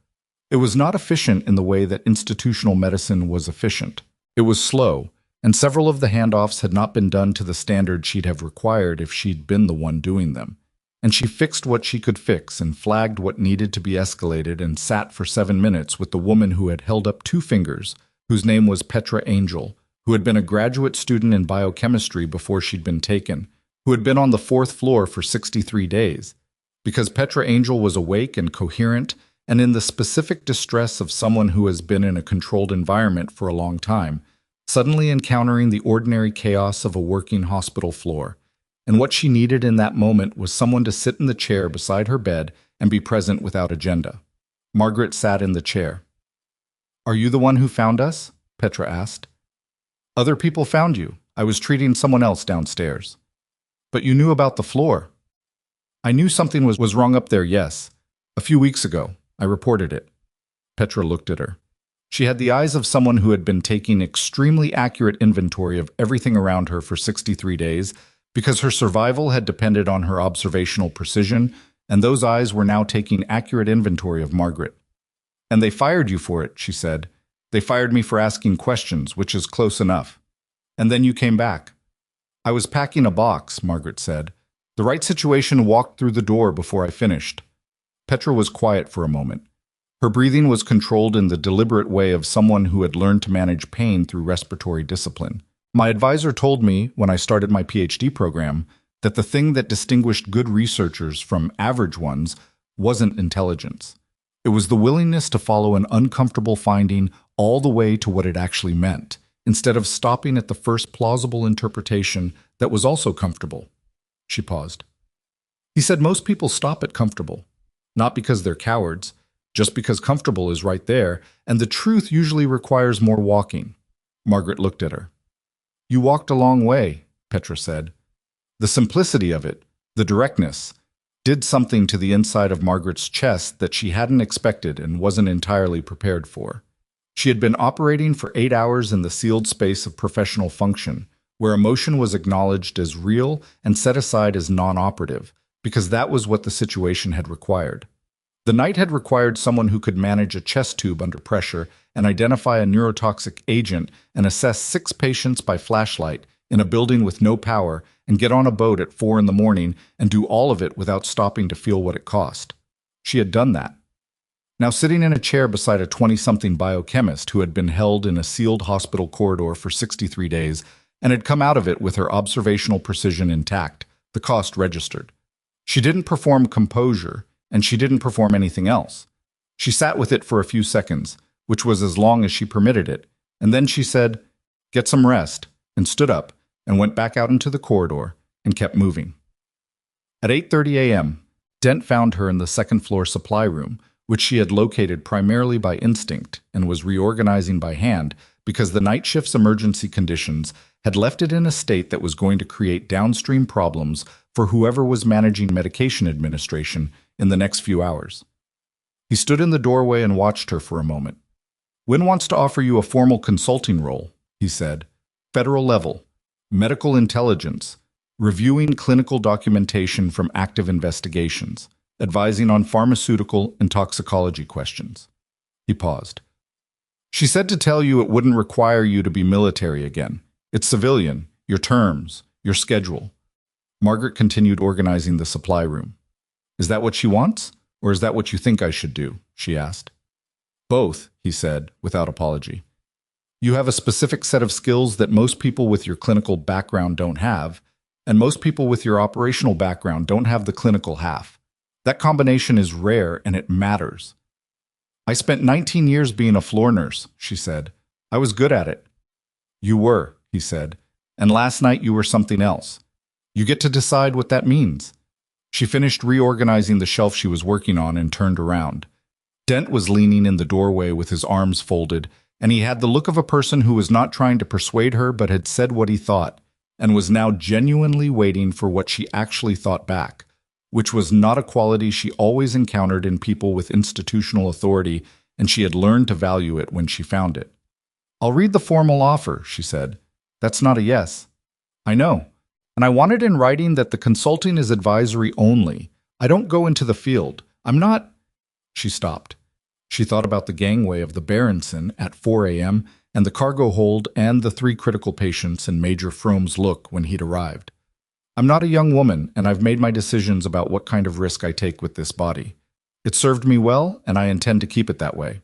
It was not efficient in the way that institutional medicine was efficient. It was slow, and several of the handoffs had not been done to the standard she'd have required if she'd been the one doing them. and she fixed what she could fix and flagged what needed to be escalated and sat for 7 minutes with the woman who had held up 2 fingers, whose name was Petra Angel, who had been a graduate student in biochemistry before she'd been taken, who had been on the 4th floor for 63 days. Because Petra Angel was awake and coherent and in the specific distress of someone who has been in a controlled environment for a long time, suddenly encountering the ordinary chaos of a working hospital floor. And what she needed in that moment was someone to sit in the chair beside her bed and be present without agenda. Margaret sat in the chair. "Are you the one who found us?" Petra asked. "Other people found you. I was treating someone else downstairs." "But you knew about the floor." "I knew something was wrong up there, yes. A few weeks ago. I reported it." Petra looked at her. She had the eyes of someone who had been taking extremely accurate inventory of everything around her for 63 days because her survival had depended on her observational precision, and those eyes were now taking accurate inventory of Margaret. "And they fired you for it," she said. "They fired me for asking questions, which is close enough. And then you came back." "I was packing a box," Margaret said. "The right situation walked through the door before I finished." Petra was quiet for a moment. Her breathing was controlled in the deliberate way of someone who had learned to manage pain through respiratory discipline. "My advisor told me, when I started my PhD program, that the thing that distinguished good researchers from average ones wasn't intelligence. It was the willingness to follow an uncomfortable finding all the way to what it actually meant, instead of stopping at the first plausible interpretation that was also comfortable." She paused. "He said most people stop at comfortable, not because they're cowards, just because comfortable is right there, and the truth usually requires more walking." Margaret looked at her. "You walked a long way," Petra said. The simplicity of it, the directness, did something to the inside of Margaret's chest that she hadn't expected and wasn't entirely prepared for. She had been operating for 8 hours in the sealed space of professional function, where emotion was acknowledged as real and set aside as non-operative, because that was what the situation had required. The night had required someone who could manage a chest tube under pressure and identify a neurotoxic agent and assess 6 patients by flashlight in a building with no power and get on a boat at 4 in the morning and do all of it without stopping to feel what it cost. She had done that. Now sitting in a chair beside a 20-something biochemist who had been held in a sealed hospital corridor for 63 days and had come out of it with her observational precision intact, the cost registered. She didn't perform composure, and she didn't perform anything else. She sat with it for a few seconds, which was as long as she permitted it, and then she said, "Get some rest," and stood up and went back out into the corridor and kept moving. At 8:30 a.m., Dent found her in the second-floor supply room, which she had located primarily by instinct and was reorganizing by hand because the night shift's emergency conditions had left it in a state that was going to create downstream problems for whoever was managing medication administration in the next few hours. He stood in the doorway and watched her for a moment. "Wynn wants to offer you a formal consulting role," he said. "Federal level, medical intelligence, reviewing clinical documentation from active investigations, advising on pharmaceutical and toxicology questions." He paused. "She said to tell you it wouldn't require you to be military again. It's civilian, your terms, your schedule." Margaret continued organizing the supply room. "Is that what she wants, or is that what you think I should do?" she asked. "Both," he said, without apology. "You have a specific set of skills that most people with your clinical background don't have, and most people with your operational background don't have the clinical half. That combination is rare, and it matters." "I spent 19 years being a floor nurse," she said. "I was good at it." "You were," he said, "and last night you were something else. You get to decide what that means." She finished reorganizing the shelf she was working on and turned around. Dent was leaning in the doorway with his arms folded, and he had the look of a person who was not trying to persuade her but had said what he thought, and was now genuinely waiting for what she actually thought back, which was not a quality she always encountered in people with institutional authority, and she had learned to value it when she found it. "I'll read the formal offer," she said. "That's not a yes." "I know. And I want it in writing that the consulting is advisory only. I don't go into the field. I'm not—" She stopped. She thought about the gangway of the Berenson at 4 a.m. and the cargo hold and the 3 critical patients in Major Frome's look when he'd arrived. I'm not a young woman, and I've made my decisions about what kind of risk I take with this body. It served me well, and I intend to keep it that way.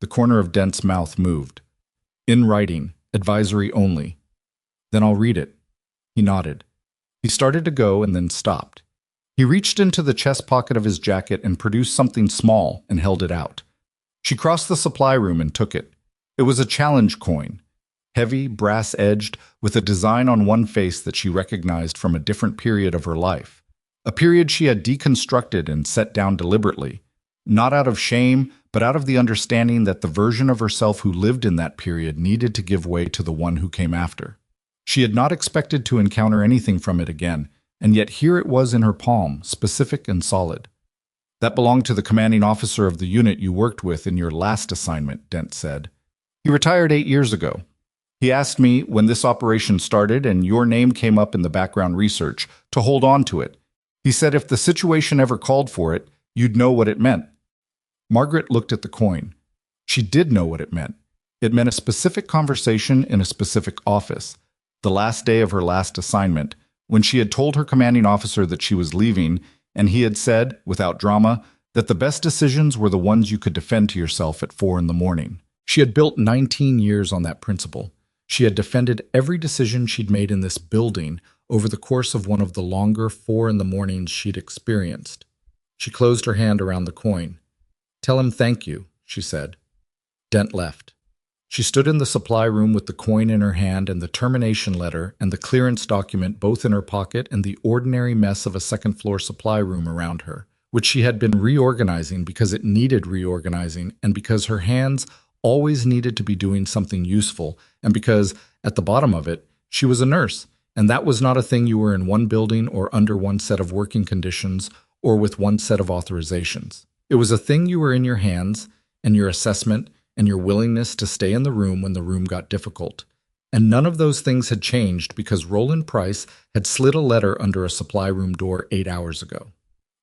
The corner of Dent's mouth moved. In writing, advisory only. Then I'll read it. He nodded. He started to go and then stopped. He reached into the chest pocket of his jacket and produced something small and held it out. She crossed the supply room and took it. It was a challenge coin, heavy, brass-edged, with a design on one face that she recognized from a different period of her life. A period she had deconstructed and set down deliberately, not out of shame, but out of the understanding that the version of herself who lived in that period needed to give way to the one who came after. She had not expected to encounter anything from it again, and yet here it was in her palm, specific and solid. That belonged to the commanding officer of the unit you worked with in your last assignment, Dent said. He retired 8 years ago. He asked me, when this operation started and your name came up in the background research, to hold on to it. He said if the situation ever called for it, you'd know what it meant. Margaret looked at the coin. She did know what it meant. It meant a specific conversation in a specific office, the last day of her last assignment, when she had told her commanding officer that she was leaving, and he had said, without drama, that the best decisions were the ones you could defend to yourself at 4 in the morning. She had built 19 years on that principle. She had defended every decision she'd made in this building over the course of one of the longer 4 in the mornings she'd experienced. She closed her hand around the coin. "Tell him thank you," she said. Dent left. She stood in the supply room with the coin in her hand and the termination letter and the clearance document both in her pocket and the ordinary mess of a second-floor supply room around her, which she had been reorganizing because it needed reorganizing and because her hands always needed to be doing something useful, and because, at the bottom of it, she was a nurse, and that was not a thing you were in one building or under one set of working conditions or with one set of authorizations. It was a thing you were in your hands and your assessment and your willingness to stay in the room when the room got difficult. And none of those things had changed because Roland Price had slid a letter under a supply room door 8 hours ago.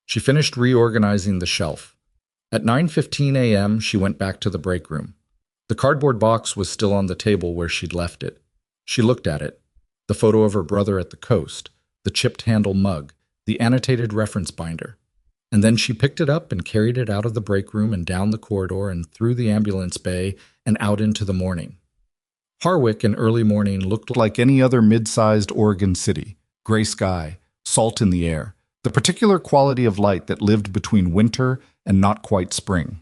She finished reorganizing the shelf. At 9:15 a.m., she went back to the break room. The cardboard box was still on the table where she'd left it. She looked at it. The photo of her brother at the coast, the chipped handle mug, the annotated reference binder. And then she picked it up and carried it out of the break room and down the corridor and through the ambulance bay and out into the morning. Harwick in early morning looked like any other mid-sized Oregon city. Gray sky, salt in the air, the particular quality of light that lived between winter and not quite spring.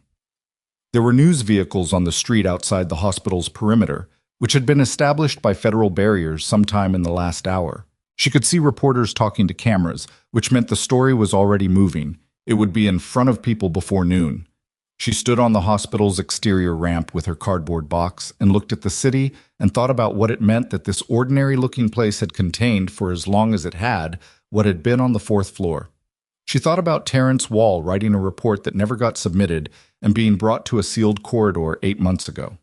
There were news vehicles on the street outside the hospital's perimeter, which had been established by federal barriers sometime in the last hour. She could see reporters talking to cameras, which meant the story was already moving. It would be in front of people before noon. She stood on the hospital's exterior ramp with her cardboard box and looked at the city and thought about what it meant that this ordinary-looking place had contained, for as long as it had, what had been on the 4th floor. She thought about Terrence Wall writing a report that never got submitted and being brought to a sealed corridor 8 months ago.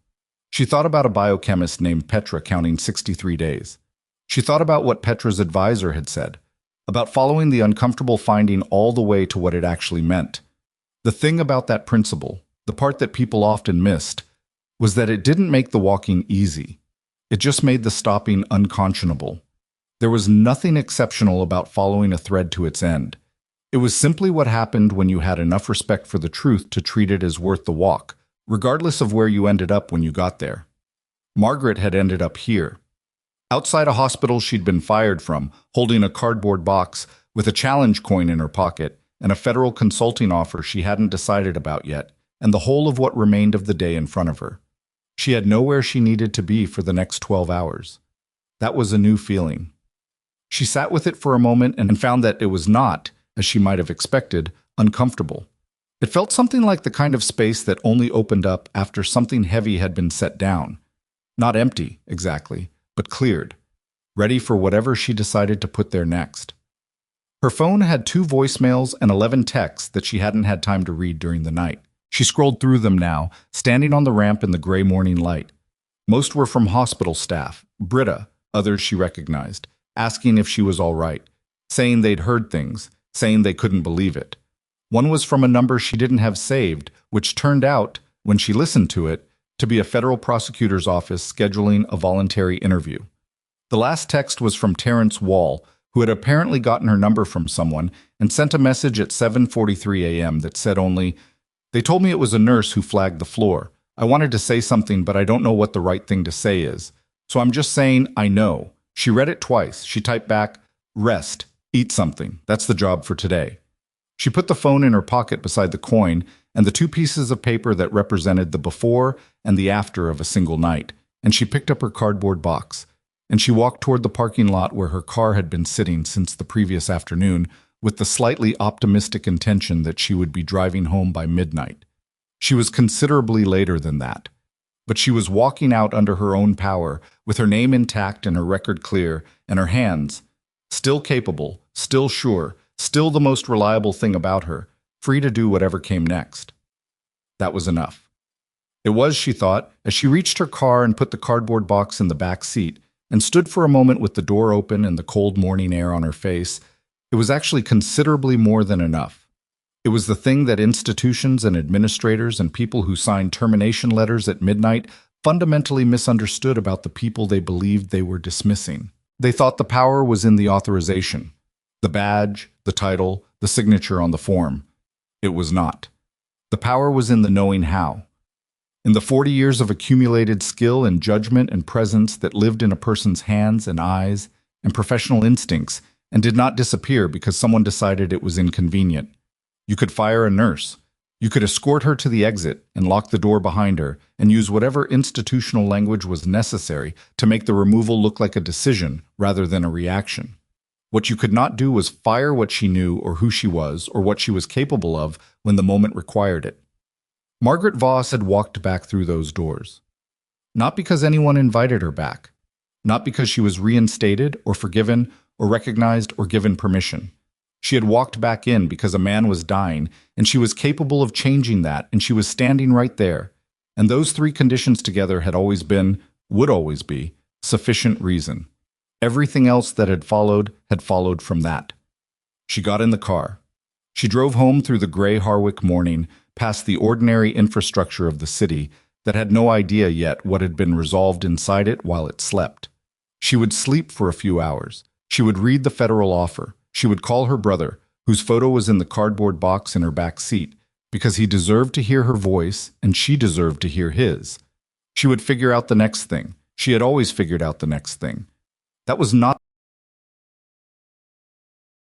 She thought about a biochemist named Petra counting 63 days. She thought about what Petra's advisor had said, about following the uncomfortable finding all the way to what it actually meant. The thing about that principle, the part that people often missed, was that it didn't make the walking easy. It just made the stopping unconscionable. There was nothing exceptional about following a thread to its end. It was simply what happened when you had enough respect for the truth to treat it as worth the walk, regardless of where you ended up when you got there. Margaret had ended up here. Outside a hospital she'd been fired from, holding a cardboard box with a challenge coin in her pocket and a federal consulting offer she hadn't decided about yet, and the whole of what remained of the day in front of her. She had nowhere she needed to be for the next 12 hours. That was a new feeling. She sat with it for a moment and found that it was not, as she might have expected, uncomfortable. It felt something like the kind of space that only opened up after something heavy had been set down. Not empty, exactly, but cleared, ready for whatever she decided to put there next. Her phone had 2 voicemails and 11 texts that she hadn't had time to read during the night. She scrolled through them now, standing on the ramp in the gray morning light. Most were from hospital staff, Britta, others she recognized, asking if she was all right, saying they'd heard things, saying they couldn't believe it. One was from a number she didn't have saved, which turned out, when she listened to it, to be a federal prosecutor's office scheduling a voluntary interview. The last text was from Terrence Wall, who had apparently gotten her number from someone and sent a message at 7:43 a.m. that said only, "They told me it was a nurse who flagged the floor. I wanted to say something, but I don't know what the right thing to say is. So I'm just saying, I know." She read it twice. She typed back, "Rest, eat something. That's the job for today." She put the phone in her pocket beside the coin and the two pieces of paper that represented the before and the after of a single night, and she picked up her cardboard box. And she walked toward the parking lot where her car had been sitting since the previous afternoon, with the slightly optimistic intention that she would be driving home by midnight. She was considerably later than that. But she was walking out under her own power, with her name intact and her record clear, and her hands, still capable, still sure, still the most reliable thing about her, free to do whatever came next. That was enough. It was, she thought, as she reached her car and put the cardboard box in the back seat, and stood for a moment with the door open and the cold morning air on her face, it was actually considerably more than enough. It was the thing that institutions and administrators and people who signed termination letters at midnight fundamentally misunderstood about the people they believed they were dismissing. They thought the power was in the authorization, the badge, the title, the signature on the form. It was not. The power was in the knowing how. In the 40 years of accumulated skill and judgment and presence that lived in a person's hands and eyes and professional instincts and did not disappear because someone decided it was inconvenient. You could fire a nurse. You could escort her to the exit and lock the door behind her and use whatever institutional language was necessary to make the removal look like a decision rather than a reaction. What you could not do was fire what she knew or who she was or what she was capable of when the moment required it. Margaret Voss had walked back through those doors. Not because anyone invited her back. Not because she was reinstated or forgiven or recognized or given permission. She had walked back in because a man was dying, and she was capable of changing that, and she was standing right there. And those three conditions together had always been, would always be, sufficient reason. Everything else that had followed from that. She got in the car. She drove home through the gray Harwick morning, past the ordinary infrastructure of the city that had no idea yet what had been resolved inside it while it slept. She would sleep for a few hours. She would read the federal offer. She would call her brother, whose photo was in the cardboard box in her back seat, because he deserved to hear her voice and she deserved to hear his. She would figure out the next thing. She had always figured out the next thing. That was not